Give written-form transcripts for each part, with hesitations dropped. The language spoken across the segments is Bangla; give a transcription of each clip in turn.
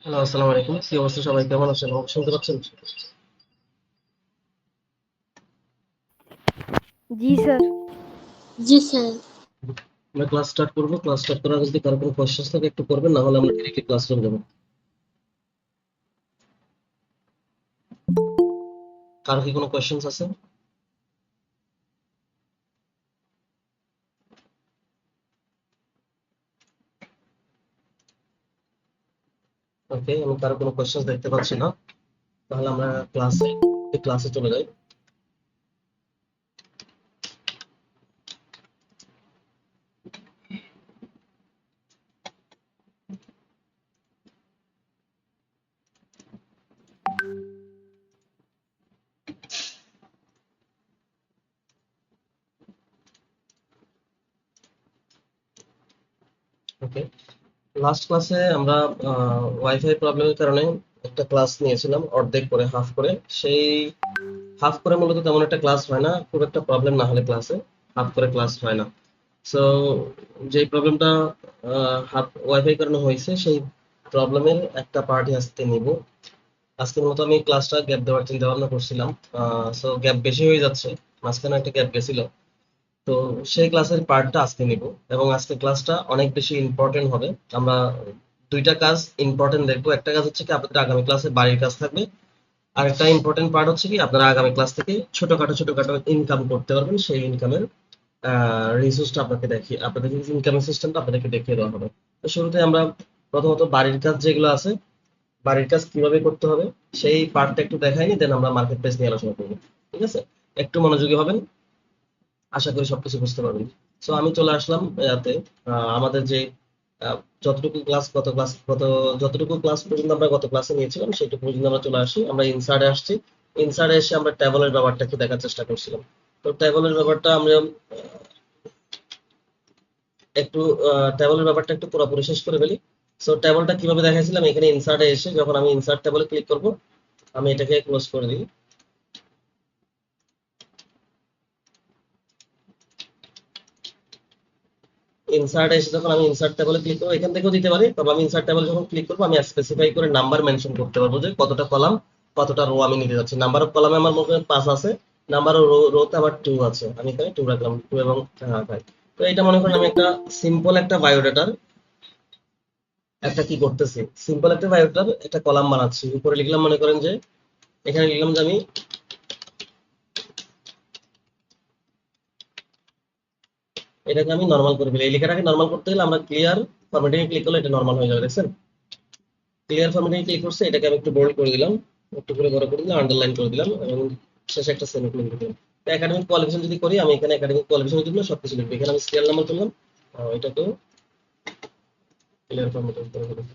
হ্যালো, আসসালামু আলাইকুম। কি অবস্থা, সবাই কেমন আছেন? আমাকে শুনতে পাচ্ছেন? जी सर। জি স্যার। আমরা ক্লাস স্টার্ট করবো। ক্লাস স্টার্ট করার আগে যদি কারো কোনো কোয়েশ্চেন থাকে একটু করবেন, না হলে আমরা ডিরেক্টলি ক্লাস চলে যাবো। কারো কি কোনো কোয়েশ্চেন্স আছে? ওকে, আমি কারো কোনো কোয়েশ্চেন্স দেখতে পাচ্ছি না। তাহলে আমরা ক্লাসে চলে যাই। ওকে, লাস্ট ক্লাসে আমরা ওয়াইফাই প্রবলেমের কারণে একটা ক্লাস নিয়েছিলাম অর্ধেক করে, হাফ করে। সেই হাফ করে মূলত তেমন একটা ক্লাস হয় না, খুব একটা প্রবলেম না হলে ক্লাসে হাফ করে ক্লাস হয় না। সো যেই প্রবলেমটা হাফ ওয়াইফাই কারণে হয়েছে, সেই প্রবলেমের একটা পার্টি আজকে নিব। আজকে মূলত আমি ক্লাসটা গ্যাপ দেওয়ার চিন্তা ভাবনা করছিলাম। সো গ্যাপ বেশি হয়ে যাচ্ছে, মাঝখানে একটা গ্যাপ গেছিল। তো সেই ক্লাসের পার্টটা আজকে নিব, এবং আজকে ক্লাসটা অনেক বেশি ইম্পর্টেন্ট হবে। আমরা দুইটা কাজ ইম্পর্টেন্ট দেখবো। একটা কাজ হচ্ছে কি, আপনাদের আগামী ক্লাসে বাড়ির কাজ থাকবে। আর একটা ইম্পর্টেন্ট পার্ট হচ্ছে কি, আপনারা আগামী ক্লাস থেকে ছোটখাটো ছোটখাটো ইনকাম করতে পারবেন। সেই ইনকামের রিসোর্সটা আপনাকে দেখিয়ে, আপনাদের ইনকামিং সিস্টেমটা আপনাদেরকে দেখিয়ে দেওয়া হবে। তো শুরুতে আমরা প্রথমত বাড়ির কাজ যেগুলো আছে, বাড়ির কাজ কিভাবে করতে হবে সেই পার্টটা একটু দেখাইনি, দেন আমরা মার্কেট প্লেস নিয়ে আলোচনা করবো। ঠিক আছে, একটু মনোযোগী হবেন, আশা করি সবকিছু বুঝতে পারবেন। সো আমি চলে আসলাম ইয়াতে, আমাদের যে যতটুকু ক্লাস গত ক্লাস গত যতটুকু ক্লাস পর্যন্ত আমরা গত ক্লাসে নিয়েছিলাম সেইটুকু পর্যন্ত আমরা চলে আসি। আমরা ইনসার্টে আসছি। ইনসার্টে এসে আমরা ট্যাবলের ব্যাপারটা একটু দেখার চেষ্টা করছিলাম। তো ট্যাবলের ব্যাপারটা আমরা একটু ট্যাবলের ব্যাপারটা একটু পুরোপুরি শেষ করে ফেলি। সো ট্যাবলটা কিভাবে দেখাইছিলাম, এখানে ইনসার্টে এসে যখন আমি ইনসার্ট ট্যাবলে ক্লিক করব, আমি এটাকে ক্লোজ করে দিই। ইনসার্ট এসে যখন আমি ইনসার্ট ট্যাবলে ক্লিক করবো, এখান থেকেও দিতে পারি, তবে আমি ইনসার্ট ট্যাবলে যখন ক্লিক করবো আমি স্পেসিফাই করে নাম্বার মেনশন করতে পারবো যে কতটা কলাম কতটা রো আমি নিতে যাচ্ছি। নাম্বার অফ কলামে আমার মনে করেন 5 আছে, নাম্বার অফ রোতে আবার 2 আছে, আমি এখানে 2 রাখলাম, 2 এবং 5। তো এটা মনে করেন আমি একটা সিম্পল একটা বায়োডাটার একটা কি করতেছি, সিম্পল একটা বায়োডাটার একটা কলাম বানাচ্ছি। উপরে লিখলাম, মনে করেন যে এখানে লিখলাম যে আমি এটাকে আমি নরমাল করে ফেলি। এই লেখাটাকে নরমাল করতে গেলে আমরা ক্লিয়ার ফরম্যাটিং ক্লিক করলে এটা নরমাল হয়ে যাবে, দেখছেন? ক্লিয়ার ফরম্যাটিং ক্লিক করছে, এটাকে আমি একটু বোল্ড করে দিলাম, একটু করে বড় করে দিলাম, আন্ডারলাইন করে দিলাম, এবং শেষে একটা সেমিকোলন দিয়ে দিলাম। তো একাডেমিক কোয়ালিফিকেশন যদি করি, আমি এখানে একাডেমিক কোয়ালিফিকেশন জন্য সবকিছু লিখবো। এখানে আমি সিরিয়াল নাম্বার তুললাম, এটাকেও ক্লিয়ার ফরম্যাটিং করে দিলাম।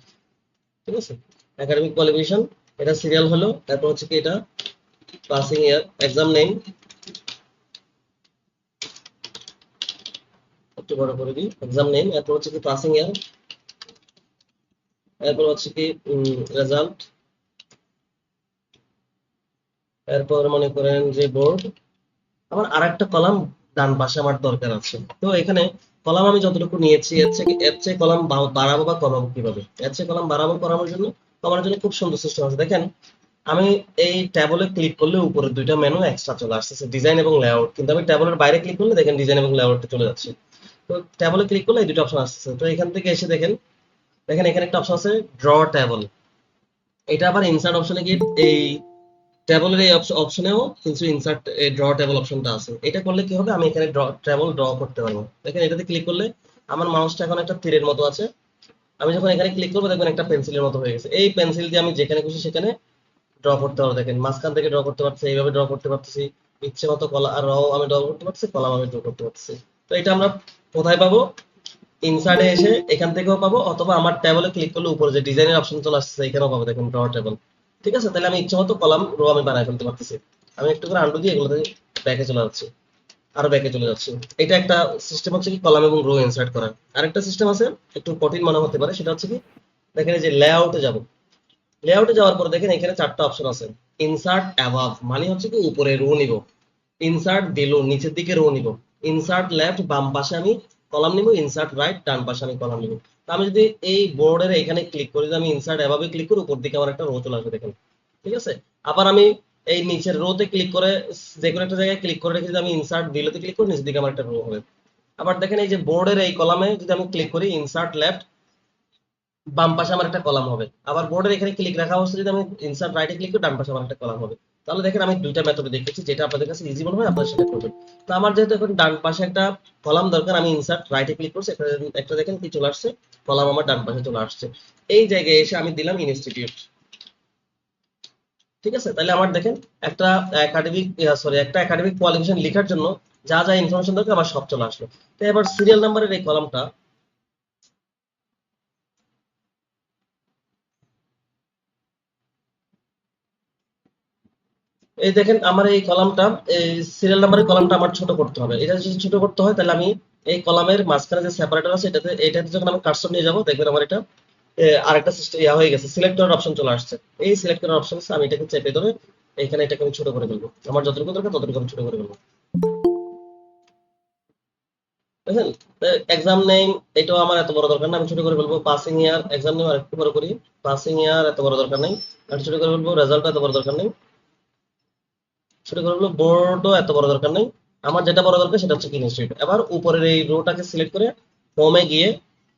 ঠিক আছে, একাডেমিক কোয়ালিফিকেশন, এটা সিরিয়াল হলো। তারপর হচ্ছে কি, এটা পাসিং ইয়ার, এক্সাম নেম একটু বড় করে দিই, এক্সাম নেম। এরপর হচ্ছে কি পাসিং ইয়ার, এরপর হচ্ছে কি রেজাল্ট, এরপর মনে করেন যে বোর্ড। আমার আরেকটা কলাম ডান পাশে আমার দরকার আছে। তো এখানে কলাম আমি যতটুকু নিয়েছি, এর চেয়ে কলাম বাড়াবো বা কমাবো কিভাবে? এর চেয়ে কলাম বাড়াবো কমানোর জন্য, খুব সুন্দর সিস্টেম আছে। দেখেন, আমি এই ট্যাবলে ক্লিক করলে উপরে দুইটা মেনু এক্সট্রা চলে আসতেছে, ডিজাইন এবং লেআউট। কিন্তু আমি ট্যাবলের বাইরে ক্লিক করলে দেখেন ডিজাইন এবং লেআউটে চলে যাচ্ছে। তো ট্যাবলে ক্লিক করলে এই দুটো অপশন আসতেছে। তো এখান থেকে এসে দেখেন, এখানে একটা অপশন আছে ড্র ট্যাবল। এটা আবার ইনসার্ট অপশনে গিয়ে এই ট্যাবলের এই অপশনেও কিন্তু ইনসার্ট ড্র ট্যাবল অপশনটা আছে। এটা করলে কি হবে, আমি এখানে ট্যাবল ড্র করতে পারবো। দেখেন, এটাতে ক্লিক করলে আমার মাউসটা এখন একটা তীরের মতো আছে। আমি যখন এখানে ক্লিক করবো, দেখবেন একটা পেন্সিলের মতো হয়ে গেছে। এই পেন্সিল দিয়ে আমি যেখানে খুশি সেখানে ড্র করতে পারবো। দেখেন, মাঝখান থেকে ড্র করতে পারছি, এইভাবে ড্র করতে পারতেছি, ইচ্ছে মতো কলা আর র আমি ড্র করতে পারছি, কলাম আমি ড্র করতে পারছি। তো এটা আমরা কোথায় পাবো? ইনসার্টে এসে এখান থেকেও পাবো, অথবা আমার ট্যাবলে ক্লিক করলে উপরে যে ডিজাইনের অপশন চলে আসছে এখানেও পাবো। দেখুন, ড্র ট্যাবল। ঠিক আছে, তাহলে আমি ইচ্ছে মতো কলাম রো আমি বানায় ফেলতে পারতেছি। আমি একটু করে আন্ডু দিয়ে এগুলোতে ব্যাকে চলে যাচ্ছি, আরো ব্যাকে চলে যাচ্ছি। এটা একটা সিস্টেম হচ্ছে কি, কলাম এবং রো ইনসার্ট করার। আরেকটা সিস্টেম আছে, একটু কঠিন মনে হতে পারে, সেটা হচ্ছে কি, দেখেন এই যে লেআউটে যাব। লেআউটে যাওয়ার পরে দেখেন এখানে 4টা অপশন আছে। ইনসার্ট অ্যাবাভ মানে হচ্ছে কি উপরে রো নিব, ইনসার্ট বিলো নিচের দিকে রো নিব, ইনসার্ট লেফট বাম পাশে আমি কলাম নিব, ইনসার্ট রাইট ডান পাশে আমি কলাম নিব। তো আমি যদি এই বোর্ডের এখানে ক্লিক করি, যদি আমি ইনসার্ট এভাবে ক্লিক করি, উপর দিকে আমার একটা রো চলে আসবে দেখেন, ঠিক আছে। আবার আমি এই নিচের রোতে ক্লিক করে যে কোনো একটা জায়গায় ক্লিক করে রেখে যদি আমি ইনসার্ট বিলোতে ক্লিক করি, নিচের দিকে আমার একটা রো হবে। আবার দেখেন এই যে বোর্ডের এই কলামে যদি আমি ক্লিক করি ইনসার্ট লেফট, বাম পাশে আমার একটা কলাম হবে। আবার বোর্ডের এখানে ক্লিক রাখা অবস্থায় যদি আমি ইনসার্ট রাইটে ক্লিক করি, ডান পাশে আমার একটা কলাম হবে। তাহলে দেখেন আমি দুইটা মেথড দেখেছি, যেটা আপনাদের কাছে ইজি মনে হয় আপনারা সেটা করবেন। তো আমার যেহেতু এখন ডান পাশে একটা কলাম দরকার, আমি ইনসার্ট রাইটে ক্লিক করছি, একটা দেখেন কি চলে আসছে, কলাম আমার ডান পাশে চলে আসছে। এই জায়গায় এসে আমি দিলাম ইনস্টিটিউট, ঠিক আছে। তাহলে আমার দেখেন একটা একটা একাডেমিক কোয়ালিফিকেশন লেখার জন্য যা যা ইনফরমেশন দরকার আমার সব চলে আসলো। তো এবার সিরিয়াল নাম্বারের এই কলামটা, এই দেখেন আমার এই কলামটা, এই সিরিয়াল নাম্বারের কলামটা আমার ছোট করতে হবে। এটা যদি ছোট করতে হয় তাহলে আমি এই কলামের মাঝখানে যে সেপারেটর আছে এটাতে যখন আমি কার্সর নিয়ে যাব, দেখবেন আমার এটা আরেকটা সিস্টেম হয়ে গেছে, সিলেক্ট করার অপশন চলে আসছে। এই সিলেক্ট করার অপশন আমি এটাকে চেপে ধরে এখানে এটাকে আমি ছোট করে ফেলবো, আমার যতটুকু দরকার ততটুকু আমি ছোট করে ফেলবো, বুঝলেন। এক্সাম নেম, এটাও আমার এত বড় দরকার না, আমি ছোট করে ফেলবো। পাসিং ইয়ার, এক্সাম নেম আর একটু বড় করি, পাসিং ইয়ার এত বড় দরকার নেই, আর ছোট করে ফেলবো। রেজাল্ট এত বড় দরকার নেই, ছোট করে ফেলবো। বোর্ডও এত বড় দরকার নেই, আমার যেটা বড় দরকার সেটা হচ্ছে ইনস্টিটিউট। এবার উপরের এই রোটাকে সিলেক্ট করে হোমে গিয়ে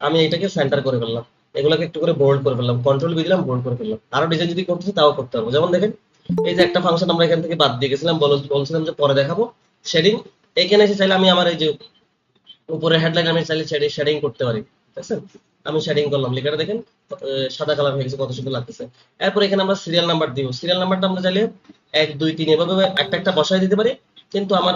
আমি এটাকে সেন্টার করে ফেললাম, এগুলোকে একটু করে বোল্ড করে ফেললাম, কন্ট্রোল বি দিলাম, বোল্ড করে ফেললাম। আরো ডিজাইন যদি করতে চাই তাও করতে পারবো। যেমন দেখেন এই যে একটা ফাংশন আমরা এখান থেকে বাদ দিয়ে গেছিলাম, বলছিলাম যে পরে দেখাবো, শেডিং। এখানে এসে চাইলে আমি আমার এই যে উপরের হেডলাইন আমি চাইলে শেডিং করতে পারি, ঠিক আছে। আমি শেডিং করলাম, লেখাটা দেখেন সাদা কালার হয়ে গেছে, কত সুন্দর লাগতেছে। এরপর এখানে আমরা সিরিয়াল নাম্বার দিব, সিরিয়াল নাম্বারটা আমরা চাইলে 1 2 3 এভাবে একটা একটা বসায় দিতে পারি, কিন্তু আমার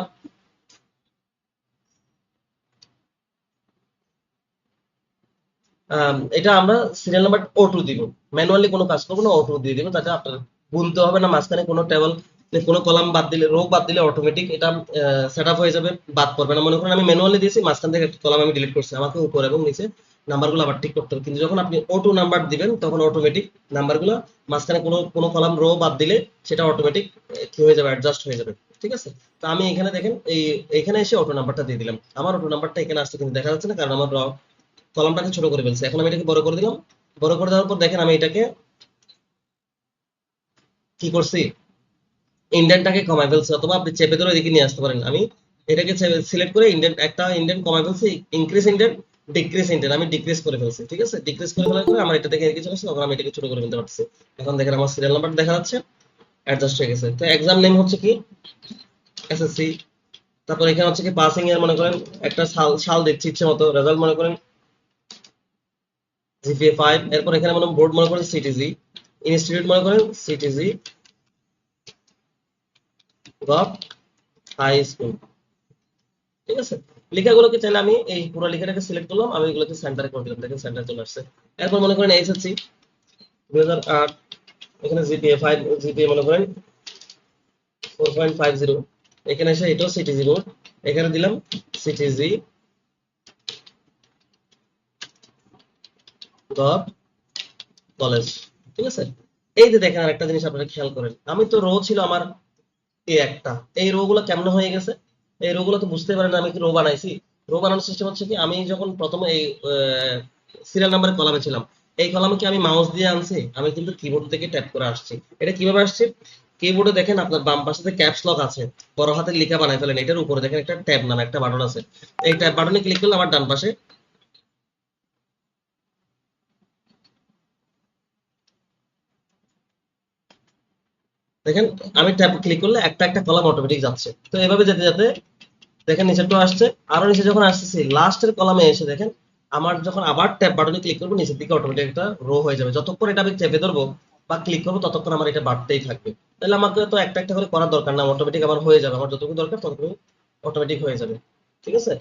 এটা আমরা সিরিয়াল নাম্বার O2 দিব, ম্যানুয়ালি কোনো কাজ করবো না, O2 দিয়ে দিব, তাতে আপনার গুনতে হবে না। মাঝখানে কোনো টেবল, কোনো কলাম বাদ দিলে, রো বাদ দিলে অটোমেটিক এটা সেট আপ হয়ে যাবে, বাদ পড়বে না। মনে করেন আমি ম্যানুয়ালি দিয়েছি, মাঝখান থেকে একটা কলাম আমি ডিলিট করছি, আমাকে উপর এবং নিচে নাম্বারগুলো আবার ঠিক করতে হবে। কিন্তু যখন আপনি O2 নাম্বার দিবেন তখন অটোমেটিক নাম্বারগুলো মাঝখানে কোনো কোনো কলাম রো বাদ দিলে সেটা অটোমেটিক কি হয়ে যাবে, অ্যাডজাস্ট হয়ে যাবে, ঠিক আছে। তো আমি এখানে দেখেন এখানে এসে অটো নাম্বারটা দিয়ে দিলাম, আমার অটো নাম্বারটা এখানে আসছে কিন্তু দেখা যাচ্ছে না, কারণ আমার কলামটাকে ছোট করে ফেলছে। এখন আমি এটাকে বড় করে দিলাম, বড় করে দেওয়ার পর দেখেন আমি এটাকে কি করছি, ইন্ডেন্টটাকে কমায় ফেলছি, অথবা আপনি চেপে ধরে এদিকে নিয়ে আসতে পারেন। আমি এটাকে সিলেক্ট করে একটা ইন্ডেন্ট কমায় ফেলছি, ইনক্রিজ ইন্ডেন্ট, ডিক্রিজ ইন্ডেন্ট আমি ডিক্রিজ করে ফেলছি, ঠিক আছে। ডিক্রিজ করে ফেলার পরে আমার এটা থেকে এদিকে চলে আসছে, তখন আমি এটাকে ছোট করে ফেলতে পারছি। এখন দেখেন আমার সিরিয়াল নাম্বার দেখা যাচ্ছে, অ্যাডজাস্ট হয়ে গেছে। তো এক্সাম নেম হচ্ছে কি এসএসসি, তারপর এখানে হচ্ছে কি পাসিং ইয়ার, মনে করেন একটা সাল সাল দিচ্ছি ইচ্ছে মতো, রেজাল্ট মনে করেন জিপিএ 5, এরপর এখানে মনে বোর্ড মনে করেন সিটিজি, ইনস্টিটিউট মনে করেন সিটিজি গভ হাই স্কুল, ঠিক আছে। লেখাগুলোকে চাইলে আমি এই পুরো লেখাটাকে সিলেক্ট করলাম, আমি এগুলোকে সেন্টারে করে দিলাম, দেখেন সেন্টার চলে আসছে। এরপর মনে করেন এসএসসি 2008, এখানে জিপিএ 5, জিপিএ মনে করেন 4.50, এখানে এসে এটাও সিটিজি বোর্ড, এখানে দিলাম সিটিজি গভ কলেজ, ঠিক আছে। এই যে দেখেন আরেকটা জিনিস আপনারা খেয়াল করেন, আমি তো রো ছিল আমার এই একটা, এই রো গুলো কেমন হয়ে গেছে, এই রো গুলো তো বুঝতে পারেন আমি কি রো বানাইছি। রো বানানোর সিস্টেম হচ্ছে কি, আমি যখন প্রথমে এই সিরিয়াল নাম্বারের কলামে ছিলাম, এই কলামে কি আমি মাউস দিয়ে আনছি, আমি কিন্তু কিবোর্ড থেকে ট্যাপ করে আসছি। এটা কিভাবে আসছে, কিবোর্ডে দেখেন আপনার বাম পাশে যে ক্যাপস লক আছে, বড় হাতের লেখা বানাই ফেলেন, এটার উপরে দেখেন একটা ট্যাব নামে একটা বাটন আছে, এই ট্যাব বাটনে ক্লিক করলে আমার ডান পাশে দেখেন, আমি ট্যাব ক্লিক করলে একটা একটা কলাম অটোমেটিক যাচ্ছে। তো এভাবে যেতে যেতে দেখেন নিচেরটা আসছে, আরো নিচে যখন আসতেছি লাস্টের কলামে এসে দেখেন আমার যখন আবার ট্যাব বাটনে ক্লিক করবো, নিচের দিকে অটোমেটিক একটা রো হয়ে যাবে। যতক্ষণ এটা আমি চেপে ধরবো বা ক্লিক করবো ততক্ষণ আমার এটা বাড়তেই থাকবে। তাহলে আমাকে তো একটা একটা করে করার দরকার না, অটোমেটিক আমার হয়ে যাবে, আমার যতটুকু দরকার ততটুকু অটোমেটিক হয়ে যাবে, ঠিক আছে।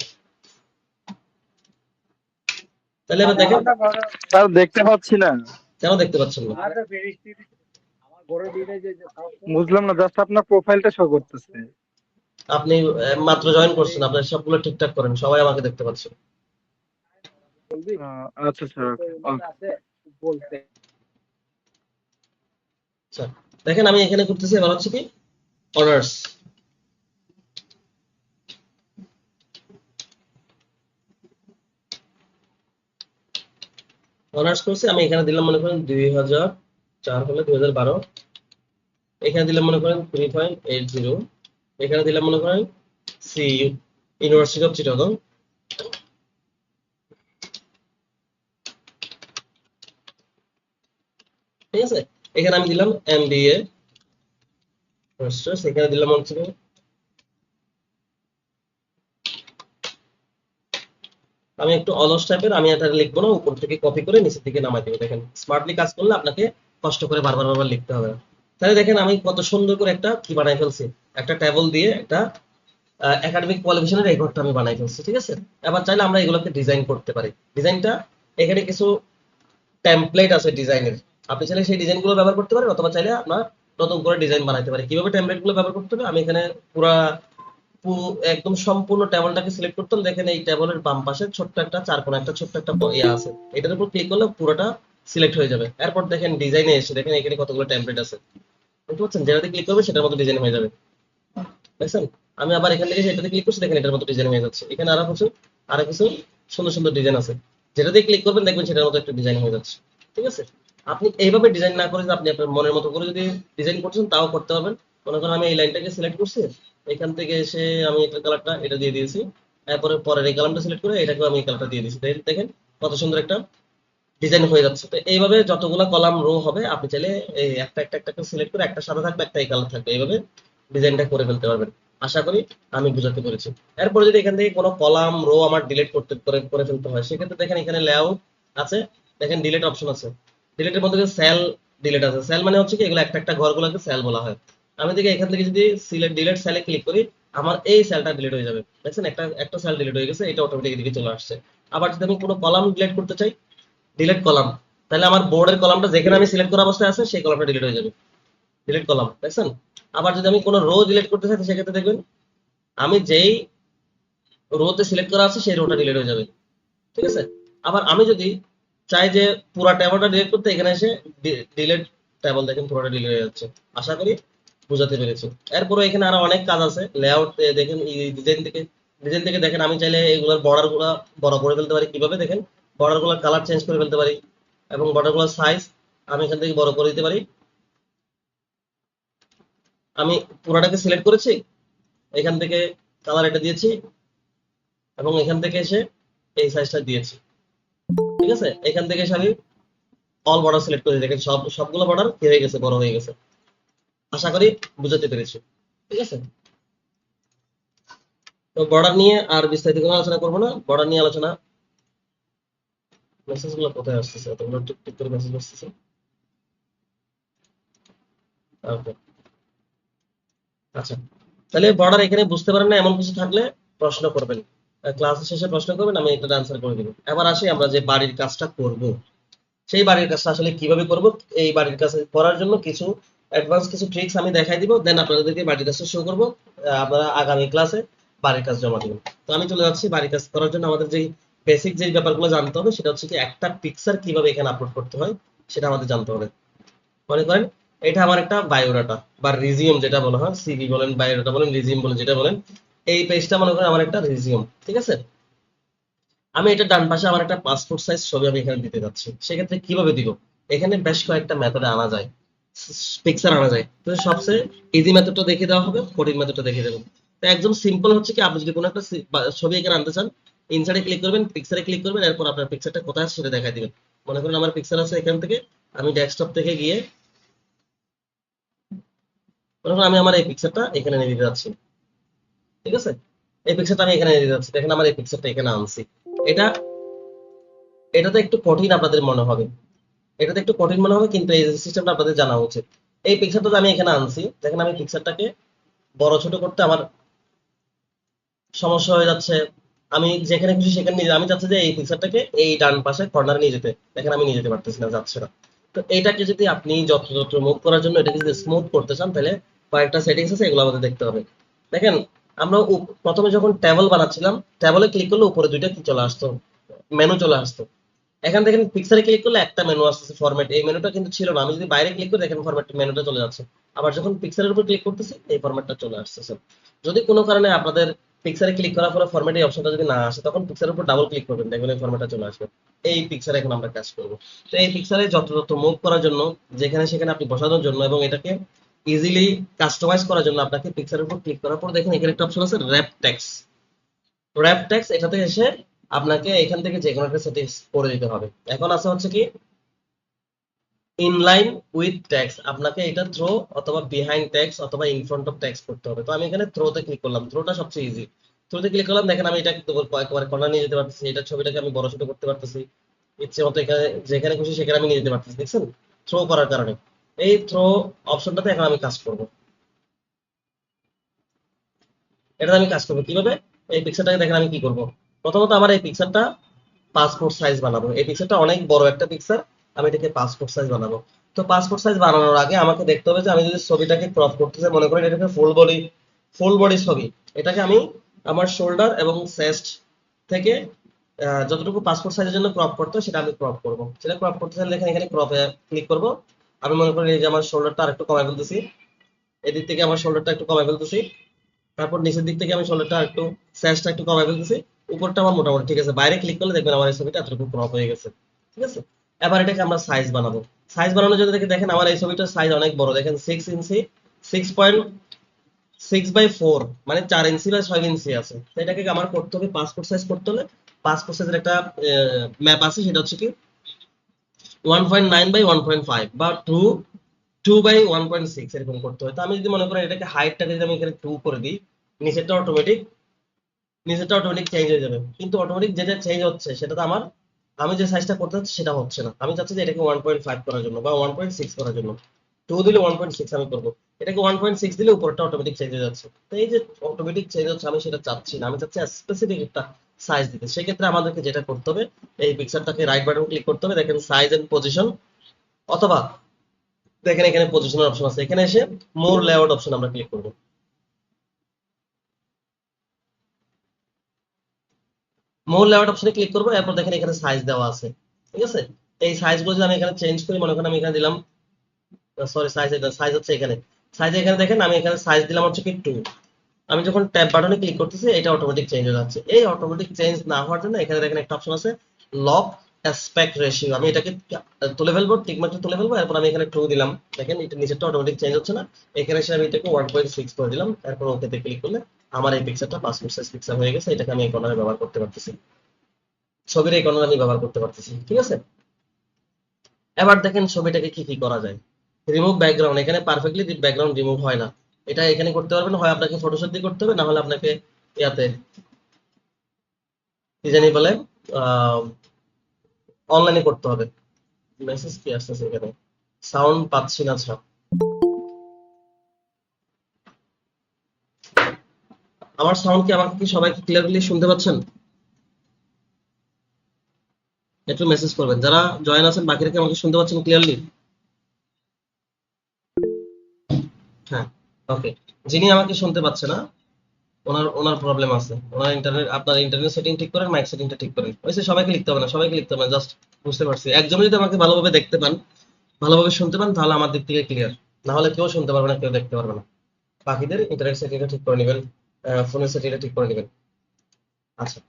তাহলে এবার দেখেন, স্যার দেখতে পাচ্ছি না। কেন দেখতে পাচ্ছেন না? বুঝলাম না, জাস্ট আপনার প্রোফাইলটা শো করতেছে। আপনি মাত্র জয়েন করছেন, আপনার সবগুলো ঠিকঠাক করেন, সবাই আমাকে দেখতে পাচ্ছে। আচ্ছা স্যার, আচ্ছা দেখেন আমি এখানে করতেছি, এবার হচ্ছে কি অনার্স, অনার্স করছি আমি এখানে দিলাম মনে করেন 2004 হলে 2012, এখানে দিলাম মনে করেন 3.80, এখানে দিলাম মনে করেন সি ইউনিভার্সিটি অফ চিটাগং, ঠিক আছে। এখানে আমি দিলাম এমবিএ মাস্টার্স, এখানে দিলাম হচ্ছে গিয়ে আমি একটু অলস টাইপের, আমি এটা লিখবো না, উপর থেকে কপি করে নিচের দিকে নামাই দেবো। দেখেন স্মার্টলি কাজ করলে আপনাকে কষ্ট করে বারবার বারবার লিখতে হবে না। তাহলে দেখেন আমি কত সুন্দর করে একটা কি বানাই ফেলছি, একটা টেবল দিয়ে একটা একাডেমিক কোয়ালিফিকেশনের রেকর্ডটা আমি বানাই ফেলছি, ঠিক আছে। এবার চাইলে আমরা এগুলোকে ডিজাইন করতে পারি। ডিজাইনটা এখানে কিছু টেমপ্লেট আছে ডিজাইনের, আপনি চাইলে সেই ডিজাইনগুলো ব্যবহার করতে পারেন, অথবা চাইলে আপনার নতুন করে ডিজাইন বানাইতে পারি। কিভাবে টেমপ্লেটগুলো ব্যবহার করতে হবে, আমি এখানে পুরা একদম সম্পূর্ণ টেবলটাকে সিলেক্ট করতাম। দেখেন এই টেবলের বাম পাশে ছোট্ট একটা চারকোনা একটা ছোট্ট একটা ইয়ে আছে, এটার উপর ক্লিক করলে পুরোটা সিলেক্ট হয়ে যাবে। এরপর দেখেন ডিজাইনে এসে দেখেন এখানে কতগুলো টেমপ্লেট আছে, বুঝতে পারছেন? যেটাতে ক্লিক করবে সেটার মতো ডিজাইন হয়ে যাবে, দেখছেন? আমি আবার এখান থেকে সেটাতে ক্লিক করছি, দেখেন এটার মতো ডিজাইন হয়ে যাচ্ছে। এখানে আরো কিছু সুন্দর সুন্দর ডিজাইন আছে, যেটাতে ক্লিক করবেন দেখবেন সেটার মতো একটা ডিজাইন হয়ে যাচ্ছে, ঠিক আছে। আপনি এইভাবে ডিজাইন না করে যদি আপনি আপনার মনের মতো করে যদি ডিজাইন করছেন তাও করতে পারবেন। মনে করেন আমি এই লাইনটাকে সিলেক্ট করছি, এখান থেকে এসে আমি এটা কালারটা এটা দিয়ে দিয়েছি, এরপরে পরের এই কালারটা সিলেক্ট করে এটাকেও আমি এই কালারটা দিয়ে দিয়েছি। দেখেন কত সুন্দর একটা ডিজাইন হয়ে যাচ্ছে। তো এইভাবে যতগুলা কলাম রো হবে আপনি চাইলে এই একটা একটা একটা সিলেক্ট করে একটা সাদা থাকবে একটা এই কালার থাকবে, এইভাবে ডিজাইনটা করে ফেলতে পারবেন। আশা করি আমি বুঝাতে পেরেছি। এরপরে যদি এখান থেকে কোনো কলাম রো আমার ডিলিট করতে করে ফেলতে হয়, সেক্ষেত্রে দেখেন এখানে লেআউট আছে, দেখেন ডিলিট অপশন আছে। ডিলিটের মধ্যে সেল ডিলিট আছে। সেল মানে হচ্ছে কি এগুলো একটা একটা ঘরগুলোকে সেল বলা হয়। আমি দেখি এখান থেকে যদি সিলেক্ট ডিলিট সেলে ক্লিক করি আমার এই সেলটা ডিলিট হয়ে যাবে। দেখছেন একটা একটা সেল ডিলিট হয়ে গেছে, এটা অটোমেটিক এদিকে চলে আসছে। আবার যদি আমি কোনো কলাম ডিলিট করতে চাই, ডিলিট কলাম, তাহলে আমার বোর্ডের কলামটা যেখানে আমি সিলেক্ট করা অবস্থায় আছে সেই কলামটা ডিলিট হয়ে যাবে, ডিলিট কলাম, দেখছেন? আবার যদি আমি কোনো রো ডিলিট করতে চাই সেক্ষেত্রে দেখবেন আমি যেই রোতে সিলেক্ট করা আছে সেই রোটা ডিলিট হয়ে যাবে, ঠিক আছে। আবার আমি যদি চাই যে পুরো টেবলটা ডিলিট করতে, এখানে এসে ডিলিট টেবল, দেখেন পুরোটা ডিলিট হয়ে যাচ্ছে। আশা করি বুঝাতে পেরেছি। এরপরে এখানে আরো অনেক কাজ আছে। লেআউট দেখেন ডিজাইন থেকে দেখেন আমি চাইলে এগুলোর বর্ডার গুলা বড় করে ফেলতে পারি। কিভাবে দেখেন বর্ডার গুলোর কালার চেঞ্জ করে ফেলতে পারি, এবং বর্ডার গুলোর সাইজ আমি এখান থেকে বড় করে দিতে পারি। আমি পুরাটাকে সিলেক্ট করেছি, এখান থেকে কালার এটা দিয়েছি, এবং এখান থেকে এসে এই সাইজটা দিয়েছি, ঠিক আছে। এখান থেকে এসে আমি অল বর্ডার সিলেক্ট করে দেখেন সবগুলো বর্ডার কি হয়ে গেছে, বড় হয়ে গেছে। আশা করি বুঝাতে পেরেছি, ঠিক আছে। তো বর্ডার নিয়ে আর বিস্তারিত কোনো আলোচনা করবো না। বর্ডার নিয়ে আলোচনা, মেসেজ গুলো কোথায় আসতেছে, এতগুলো টিক টিক করে মেসেজ আসতেছে। ওকে, আচ্ছা। তাহলে বর্ডার এখানে বুঝতে পারেন না এমন কিছু থাকলে প্রশ্ন করবেন, ক্লাসের শেষে প্রশ্ন করবেন, আমি এটা আনসার করে দিব। এবার আসি আমরা যে বাড়ির কাজটা করব, সেই বাড়ির কাজটা আসলে কিভাবে করব। এই বাড়ির কাজ করার জন্য কিছু অ্যাডভান্স কিছু ট্রিক্স আমি দেখাই দিব, দেন আপনাদেরকে বাড়ির কাজটা শুরু করব। আপনারা আগামী ক্লাসে বাড়ির কাজ জমা দিবেন। তো আমি চলে যাচ্ছি বাড়ির কাজ করার জন্য। আমাদের যে বেসিক যে ব্যাপারগুলো জানতে হবে সেটা হচ্ছে কি একটা পিকচার কিভাবে এখানে আপলোড করতে হয় সেটা আমাদের জানতে হবে। মনে করেন এটা আমার একটা বায়োডাটা বা রিজিউম যেটা বলা হয়, সিভি বলেন, বায়োডাটা বলেন, রিজিউম বলেন, যেটা বলেন, এই পেজটা মনে করেন আমার একটা রিজিউম, ঠিক আছে। আমি এটা ডান পাশে আমার একটা পাসপোর্ট সাইজ ছবি আমি এখানে দিতে যাচ্ছি। সেক্ষেত্রে কিভাবে দিব, এখানে বেশ কয়েকটা মেথডে আনা যায়, পিকচার আনা যায়। তো সবচেয়ে ইজি মেথডটা দেখিয়ে দেওয়া হবে, কঠিন মেথডটা দেখিয়ে দেবেন। তো একদম সিম্পল হচ্ছে কি আপনি যদি কোনো একটা ছবি এখানে আনতে চান, ইনসার্টে ক্লিক করবেন, পিকচারে ক্লিক করবেন, এরপর আপনার পিকচারটা কোথায় আছে সেটা দেখাই দিবেন। মনে করেন আমার পিকচার আছে এখান থেকে, আমি ডেস্কটপ থেকে গিয়ে মনে করেন আমি আমার এই পিকচারটা এখানে নিয়ে দিতে যাচ্ছি, ঠিক আছে। এই পিকচারটা আমি এখানে নিয়ে দিতে যাচ্ছি, দেখেন আমার এই পিকচারটা এখানে আনছি। এটা এটাতে একটু কঠিন আপনাদের মনে হবে, এটাতে একটু কঠিন মনে হবে, কিন্তু এই সিস্টেমটা আপনাদের জানা উচিত। এই পিকচারটা আমি এখানে আনছি, দেখেন আমি পিকচারটাকে বড় ছোট করতে আমার সমস্যা হয়ে যাচ্ছে। আমি যেখানে খুশি সেখানে নিয়ে আমি চাচ্ছি যে এই পিকচারটাকে এই ডান পাশে কর্নারে নিয়ে যেতে, দেখেন আমি নিয়ে যেতে পারতেছি না, যাচ্ছে না। তো এইটাকে যদি আপনি যত্র মুভ করার জন্য এটাকে যদি স্মুথ করতে চান, তাহলে কয়েকটা সেটিংস আছে, এগুলো আমাদের দেখতে হবে। দেখেন আমরা প্রথমে যখন ট্যাবল বানাচ্ছিলাম, ট্যাবলে ক্লিক করলে উপরে দুইটা কি চলে আসতো, মেনু চলে আসতো। এখান থেকে পিকচারে ক্লিক করলে একটা মেনু আসতেছে ফরম্যাট, এই মেনুটা কিন্তু ছিল না। আমি যদি বাইরে ক্লিক করি দেখেন ফরম্যাট মেনুটা চলে যাচ্ছে। আবার যখন পিকচারের উপর ক্লিক করতেছি এই ফরম্যাটটা চলে আসতেছে। যদি কোনো কারণে আপনাদের পিকচারে ক্লিক করার পরে ফরম্যাট এই অপশনটা যদি না আসে তখন পিকচারের উপর ডাবল ক্লিক করবেন, দেখবেন এই ফরম্যাটটা চলে আসবে। এই পিকচারে এখন আমরা কাজ করব। তো এই পিকচারে যত মুভ করার জন্য, যেখানে সেখানে আপনি বসানোর জন্য এবং এটাকে ইজিলি কাস্টমাইজ করার জন্য আপনাকে পিকচারের উপর ক্লিক করার পর দেখেন এখানে একটা অপশন আছে র‍্যাপ টেক্সট। র‍্যাপ টেক্সট এটাতে এসে আপনাকে এখান থেকে যে কোনো একটা সেটিংস করে দিতে হবে। এখন আছে হচ্ছে কি ইনলাইন উইথ টেক্সট, আপনাকে এটা থ্রো অথবা বিহাইন্ড টেক্সট অথবা ইন ফ্রন্ট অফ টেক্সট করতে হবে। তো আমি এখানে থ্রোতে ক্লিক করলাম, থ্রোটা সবচেয়ে ইজি। থ্রোতে ক্লিক করলাম, দেখেন আমি এটা একেবারে কর্নার নিয়ে যেতে পারতেছি, এটা ছবিটাকে আমি বড় ছোট করতে পারতেছি ইচ্ছে মতো, এখানে যেখানে খুশি সেখানে আমি নিয়ে যেতে পারতেছি, দেখছেন থ্রো করার কারণে। এই থ্রো অপশনটাতে এখন আমি কাজ করব। এটাতে আমি কাজ করবো কিভাবে, এই পিকচারটাকে দেখেন আমি কি করব। প্রথমত আমার এই পিকচারটা পাসপোর্ট সাইজ বানাবো। এই পিকচারটা অনেক বড় একটা পিকচার, আমি এটাকে পাসপোর্ট সাইজ বানাবো। তো পাসপোর্ট সাইজ বানানোর আগে আমাকে দেখতে হবে যে আমি যদি ছবিটাকে ক্রপ করতে চাই, মনে করেন এটাকে ফুল বডি ছবি, এটাকে আমি আমার শোল্ডার এবং চেস্ট থেকে যতটুকু পাসপোর্ট সাইজের জন্য ক্রপ করতে হয় সেটা আমি ক্রপ করব। সেটা ক্রপ করতে চাইলে দেখেন এখানে ক্রপে ক্লিক করব। আমি মনে করি এই যে আমার শোল্ডারটা আরেকটু কমাই ফেলতেছি, এদিক থেকে আমার শোল্ডারটা একটু কমাই ফেলতেছি, তারপর নিচের দিক থেকে আমি শোল্ডারটা একটু স্যাশটা একটু কমাই ফেলতেছি, উপরটা আমার মোটামুটি ঠিক আছে। বাইরে ক্লিক করলে দেখবেন আমার এই ছবিটা এতটুকু ক্রপ হয়ে গেছে, ঠিক আছে। এবার এটাকে আমরা সাইজ বানাবো। সাইজ বানানোর জন্য দেখেন আমার এই ছবিটার সাইজ অনেক বড়, দেখেন 6 ইঞ্চি, 6.6/4, মানে 4 ইঞ্চি বা 6 ইঞ্চি আছে। তো এটাকে আমার করতে হবে পাসপোর্ট সাইজ করতে হলে পাসপোর্ট সাইজের একটা ম্যাপ আছে, সেটা হচ্ছে কি 1.9/1.5 বা 2/1.6 এরকম করতে হয়। তো আমি যদি মনে করেন এটাকে হাইটটাকে যদি আমি এখানে 2 করে দিই, নিচেরটা অটোমেটিক চেঞ্জ হয়ে যাবে। কিন্তু অটোমেটিক যেটা চেঞ্জ হচ্ছে সেটা তো আমি যে সাইজটা করতে চাচ্ছি সেটা হচ্ছে না। আমি চাচ্ছি যে এটাকে 1.5 করার জন্য বা 1.6 করার জন্য। 2 দিলে 1.6 আমি করবো, এটাকে 1.6 দিলে উপরটা অটোমেটিক চেঞ্জ হয়ে যাচ্ছে। তো এই যে অটোমেটিক চেঞ্জ হচ্ছে আমি সেটা চাচ্ছি না, আমি চাচ্ছি স্পেসিফিক একটা সাইজ দিতে। সেক্ষেত্রে আমাদেরকে যেটা করতে হবে, এই পিকচারটাকে রাইট বাটন ক্লিক করতে হবে, দেখেন সাইজ এন্ড পজিশন, অথবা দেখেন এখানে পজিশনের অপশন আছে, এখানে এসে মোর লেআউট অপশন আমরা ক্লিক করব। মোর লেআউট অপশনে ক্লিক করবো, এরপর দেখেন এখানে সাইজ দেওয়া আছে, ঠিক আছে। এই সাইজগুলো যদি আমি এখানে চেঞ্জ করি, মনে করেন আমি এখানে দিলাম, সরি সাইজ হচ্ছে এখানে, সাইজ এখানে দেখেন আমি এখানে সাইজ দিলাম হচ্ছে কি 2। আমি যখন ট্যাব বাটনে ক্লিক করতেছি এটা অটোমেটিক চেঞ্জ হয়ে যাচ্ছে। এই অটোমেটিক চেঞ্জ না হওয়ার জন্য এখানে দেখেন একটা অপশন আছে লক অ্যাসপেক্ট রেশিও, আমি এটাকে তুলে ফেলবো, টিকমার্কটা তুলে ফেলবো, এরপর আমি এখানে 2 দিলাম, দেখেন এটা নিচেরটা অটোমেটিক চেঞ্জ হচ্ছে না। এখানে এসে আমি এটাকে 1.6 করে দিলাম, এরপর ওকেতে ক্লিক করলে আমার এই পিকচারটা পাসপোর্ট সাইজ পিকচার হয়ে গেছে। এটাকে আমি এই কর্নারে ব্যবহার করতে পারতেছি, ছবির এই কর্নারে আমি ব্যবহার করতে পারতেছি, ঠিক আছে। এবার দেখেন ছবিটাকে কি কি করা যায়। রিমুভ ব্যাকগ্রাউন্ড, এখানে পারফেক্টলি ব্যাকগ্রাউন্ড রিমুভ হয় না, এটা এখানে করতে পারবেন, হয় আপনাকে ফটোশপ দিয়ে করতে হবে, না হলে আপনাকে ইয়াতে কি জানি বলে অনলাইনে করতে হবে। মেসেজ কি আসতেছে এখানে, সাউন্ড পাচ্ছি না। আচ্ছা, আমার সাউন্ড কি, আমাকে কি সবাই ক্লিয়ারলি শুনতে পাচ্ছেন? একটু মেসেজ করবেন যারা জয়েন আছেন, বাকিরা কি আমাকে শুনতে পাচ্ছেন ক্লিয়ারলি? হ্যাঁ, ওকে। যিনি আমাকে শুনতে পাচ্ছে না, ওনার ওনার প্রবলেম আছে, ওনার ইন্টারনেট, আপনার ইন্টারনেট সেটিং ঠিক করেন, মাইক সেটিংটা ঠিক করেন। ওইসে সবাইকে লিখতে হবে না, সবাইকে লিখতে হবে না, জাস্ট বুঝতে পারছি। একজন যদি আমাকে ভালোভাবে দেখতে পান, ভালোভাবে শুনতে পান, তাহলে আমার দিক থেকে ক্লিয়ার, না হলে কেউ শুনতে পারবে না, কেউ দেখতে পারবে না। বাকিদের ইন্টারনেট সেটিংটা ঠিক করে নেবেন, ফোনের সেটিংটা ঠিক করে নেবেন। আচ্ছা,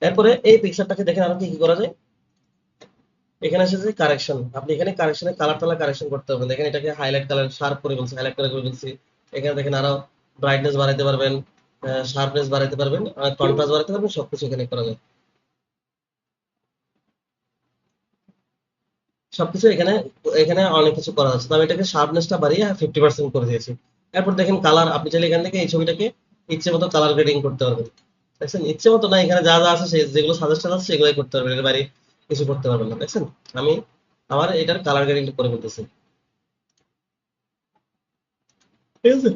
এরপরে এই পিকচারটাকে দেখেন আরো কি কি করা যায়। এখানে এসেছে কারেকশন, আপনি এখানে কারেকশনে কালার টালার কারেকশন করতে পারবেন। দেখেন এটাকে হাইলাইট কালার শার্প করে বলছি, হাইলাইট কালার করে বলছি। এখানে দেখেন আরো ব্রাইটনেস বাড়াইতে পারবেন, শার্পনেস বাড়াইতে পারবেন, কন্ট্রাস্ট বাড়াইতে পারবেন, সবকিছু এখানে করা যায়। সবকিছু এখানে এখানে অনেক কিছু করা আছে। তো আমি এটাকে শার্পনেসটা বাড়িয়ে 50% করে দিয়েছি। এরপর দেখেন কালার, আপনি চাইলে এখান থেকে এই ছবিটাকে ইচ্ছে মতো কালার গ্রেডিং করতে পারবেন। দেখছেন, ইচ্ছে মতো না, এখানে যা যা আছে যেগুলো সাজেস্টেড আছে সেগুলোই করতে পারবেন, এর বাইরে কিছু করতে পারবেন না। দেখছেন, আমি আমার এটার কালার গ্রেডিংটা করে ফেলতেছি, ঠিক আছে।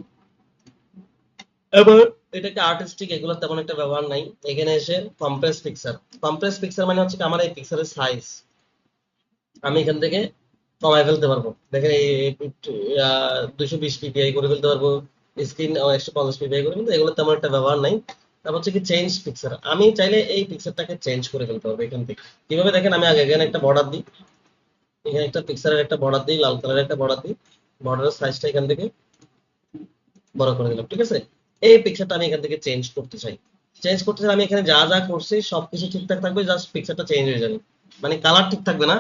এবার এটাকে আর্টিস্টিক, এগুলো তেমন একটা ব্যবহার নাই। এখানে এসে কম্প্রেস পিকচার, কম্প্রেস পিকচার মানে হচ্ছে কি আমার এই পিকচারের সাইজ আমি এখান থেকে কমায় ফেলতে পারবো। দেখেন এই 220 ppi করে ফেলতে পারবো, স্ক্রিন 150 ppi করে ফেলতে, এগুলো তেমন একটা ব্যবহার নাই। তারপর হচ্ছে কি চেঞ্জ পিকচার, আমি চাইলে এই পিকচারটাকে চেঞ্জ করে ফেলতে পারবো এখান থেকে। কিভাবে দেখেন, আমি আগে এখানে একটা বর্ডার দিই, এখানে একটা পিকচারের একটা বর্ডার দিই, লাল কালারের একটা বর্ডার দিই, বর্ডারের সাইজটা এখান থেকে বড় করে দিলাম, ঠিক আছে। এই পিকচারটা আমি এখান থেকে চেঞ্জ করতে চাই। আমি এখানে যা যা করছি সবকিছু ঠিকঠাক থাকবে, জাস্ট পিকচারটা চেঞ্জ হয়ে যাবে, মানে কালার ঠিক থাকবে না,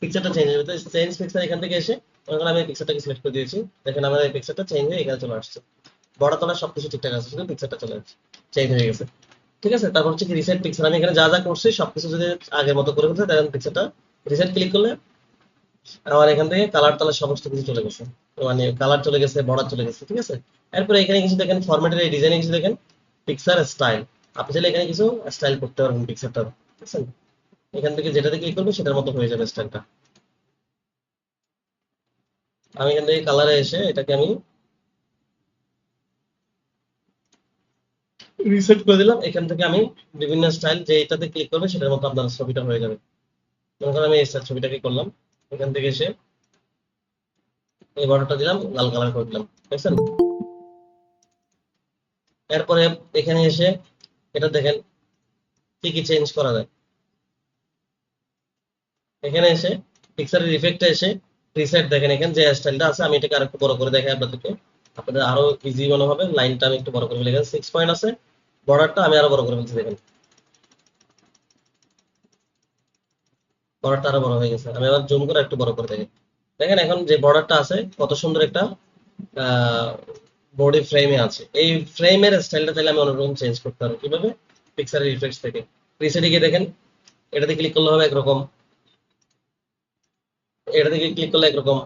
পিকচারটা চেঞ্জ হয়ে যাবে। চেঞ্জ পিকচার এখান থেকে এসে তখন আমি পিকচারটাকে সিলেক্ট করে দিয়েছি, দেখেন আমার এই পিকচারটা চেঞ্জ হয়ে এখানে চলে আসছে। বড় তলা সবকিছু ঠিকঠাক আছে, শুধু পিকচারটা চলে আসছে, চেঞ্জ হয়ে গেছে, ঠিক আছে। তারপর হচ্ছে কি রিসেট পিকচার, আমি এখানে যা যা করছি সবকিছু যদি আগের মতো করে ফেলতে, দেখেন পিকচারটা রিসেট ক্লিক করলে আমার এখান থেকে কালার টালার সমস্ত কিছু চলে গেছে, মানে কালার চলে গেছে, বর্ডার চলে গেছে, ঠিক আছে। এরপরে এখানে কিছু দেখেন ফরম্যাটের এই ডিজাইনে কিছু দেখেন পিকচার স্টাইল, আপনি চাইলে এখানে কিছু স্টাইল করতে পারবেন পিকচারটা, ঠিক আছে। এখান থেকে যেটাতে ক্লিক করবে সেটার মতো হয়ে যাবে স্টাইলটা। আমি এখান থেকে কালারে এসে এটাকে আমি রিসেট করে দিলাম, এখান থেকে আমি বিভিন্ন স্টাইল যে এটাতে ক্লিক করবে সেটার মতো আপনার ছবিটা হয়ে যাবে। মনে করেন আমি এই ছবিটাকে করলাম, এখান থেকে এসে এই বর্ডারটা দিলাম, লাল কালার করে দিলাম, বুঝছেন। এরপরে এখানে এসে এটা দেখেন কি কি চেঞ্জ করা যায়। এখানে এসে পিকচারের ইফেক্টে এসে প্রিসেট দেখেন, এখানে যে স্টাইলটা আছে আমি এটাকে আরেকটু বড় করে দেখাই আপনাদেরকে, আপনাদের আরো ইজি মনে হবে। লাইনটা আমি একটু বড় করে ফেলে, এখানে 6 পয়েন্ট আছে, বর্ডারটা আমি আরো বড় করে ফেলছি, দেখেন বর্ডারটা আরো বড় হয়ে গেছে। আমি আবার জুম করে একটু বড় করে দেখেন, দেখেন এখন যে বর্ডারটা আছে কত সুন্দর একটা বডি ফ্রেমে আছে। এই ফ্রেমের স্টাইলটা চাইলে আমি অন্যরকম চেঞ্জ করতে পারবো, কিভাবে? পিক্সারের ইফেক্টস থেকে প্রিসেটে গিয়ে দেখেন, এটাতে ক্লিক করলে হবে একরকম, এটাতে ক্লিক করলে একরকম,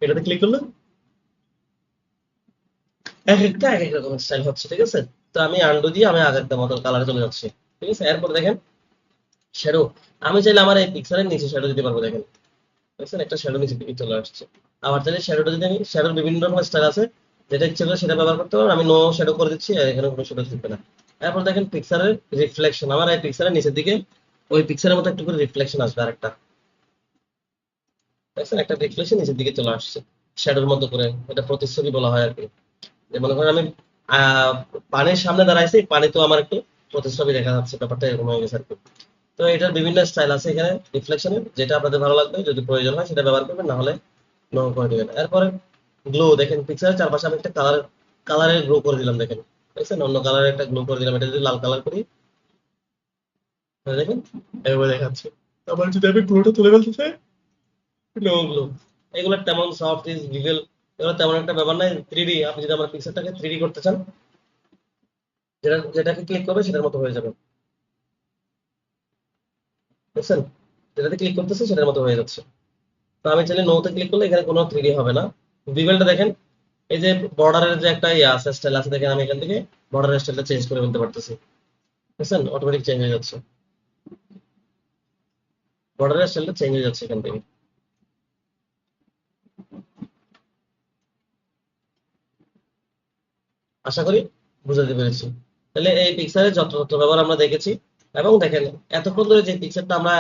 এটাতে ক্লিক করলে এক একটা এক এক রকম স্টাইল হচ্ছে, ঠিক আছে। তো আমি আন্ডু দিয়ে আমি আগেরটার মতো কালারে চলে যাচ্ছি, ঠিক আছে। এরপর দেখেন শ্যাডো, আমি চাইলে আমার এই পিক্সারের নিচে শ্যাডো দিতে পারবো, দেখেন দেখছেন একটা শ্যাডো নিচে দিকে চলে আসছে। আবার চাইলে শ্যাডোটা যদি আমি, শ্যাডোর বিভিন্ন রকম স্টাইল আছে, যেটা ইচ্ছে করে সেটা ব্যবহার করতে পারবো। আমি নো শ্যাডো করে দিচ্ছি, আর এখানে কোনো শ্যাডো থাকবে না। এরপর দেখেন পিক্সারের রিফ্লেকশন, আমার এই পিক্সারের নিচের দিকে ওই পিক্সারের মতো একটু করে রিফ্লেকশন আসবে আরেকটা, দেখছেন একটা রিফ্লেকশন নিচের দিকে চলে আসছে শ্যাডোর মতো করে, এটা প্রতিচ্ছবি বলা হয় আর কি। যে মনে করেন আমি আহ পানির সামনে দাঁড়াইছি, পানি তো আমার একটু প্রতিচ্ছবি দেখা যাচ্ছে, ব্যাপারটা এরকম হয়ে গেছে আর কি। তো এটার বিভিন্ন স্টাইল আছে এখানে রিফ্লেকশনের, যেটা আপনাদের ভালো লাগবে যদি প্রয়োজন হয় সেটা ব্যবহার করবেন, না হলে নো করে দিবেন। এরপরে গ্লো, দেখেন পিকচারের চারপাশে আমি একটা কালারের গ্লো করে দিলাম, দেখেন দেখছেন অন্য কালারের একটা গ্লো করে দিলাম। এটা যদি লাল কালার করি তাহলে দেখেন এভাবে দেখাচ্ছে। আবার যদি আমি গ্লোটা তুলে ফেলতে চাই, নো গ্লো। এগুলো তেমন সফট ইজ ভিজুয়াল, এগুলো তেমন একটা ব্যাপার নাই। 3D, আপনি যদি আমার পিকচারটাকে 3D করতে চান, যেটাকে ক্লিক করবে সেটার মতো হয়ে যাবে, বুঝছেন, যেটাতে ক্লিক করতেছে সেটার মতো হয়ে যাচ্ছে। তো আমি চাইলে নোতে ক্লিক করলে এখানে কোনো 3D হবে না। ভিজুয়ালটা দেখেন, এই যে বর্ডারের যে একটা ইয়ে আছে, স্টাইল আছে, দেখেন আমি এখান থেকে বর্ডারের স্টাইলটা চেঞ্জ করে ফেলতে পারতেছি, বুঝছেন, অটোমেটিক চেঞ্জ হয়ে যাচ্ছে, বর্ডারের স্টাইলটা চেঞ্জ হয়ে যাচ্ছে এখান থেকে। আশা করি বুঝাতে পেরেছি। তাহলে এই পিকচারের যত তথ্য ব্যবহার আমরা দেখেছি, এবং দেখেন এতক্ষণ ধরে যে পিকচারটা আমরা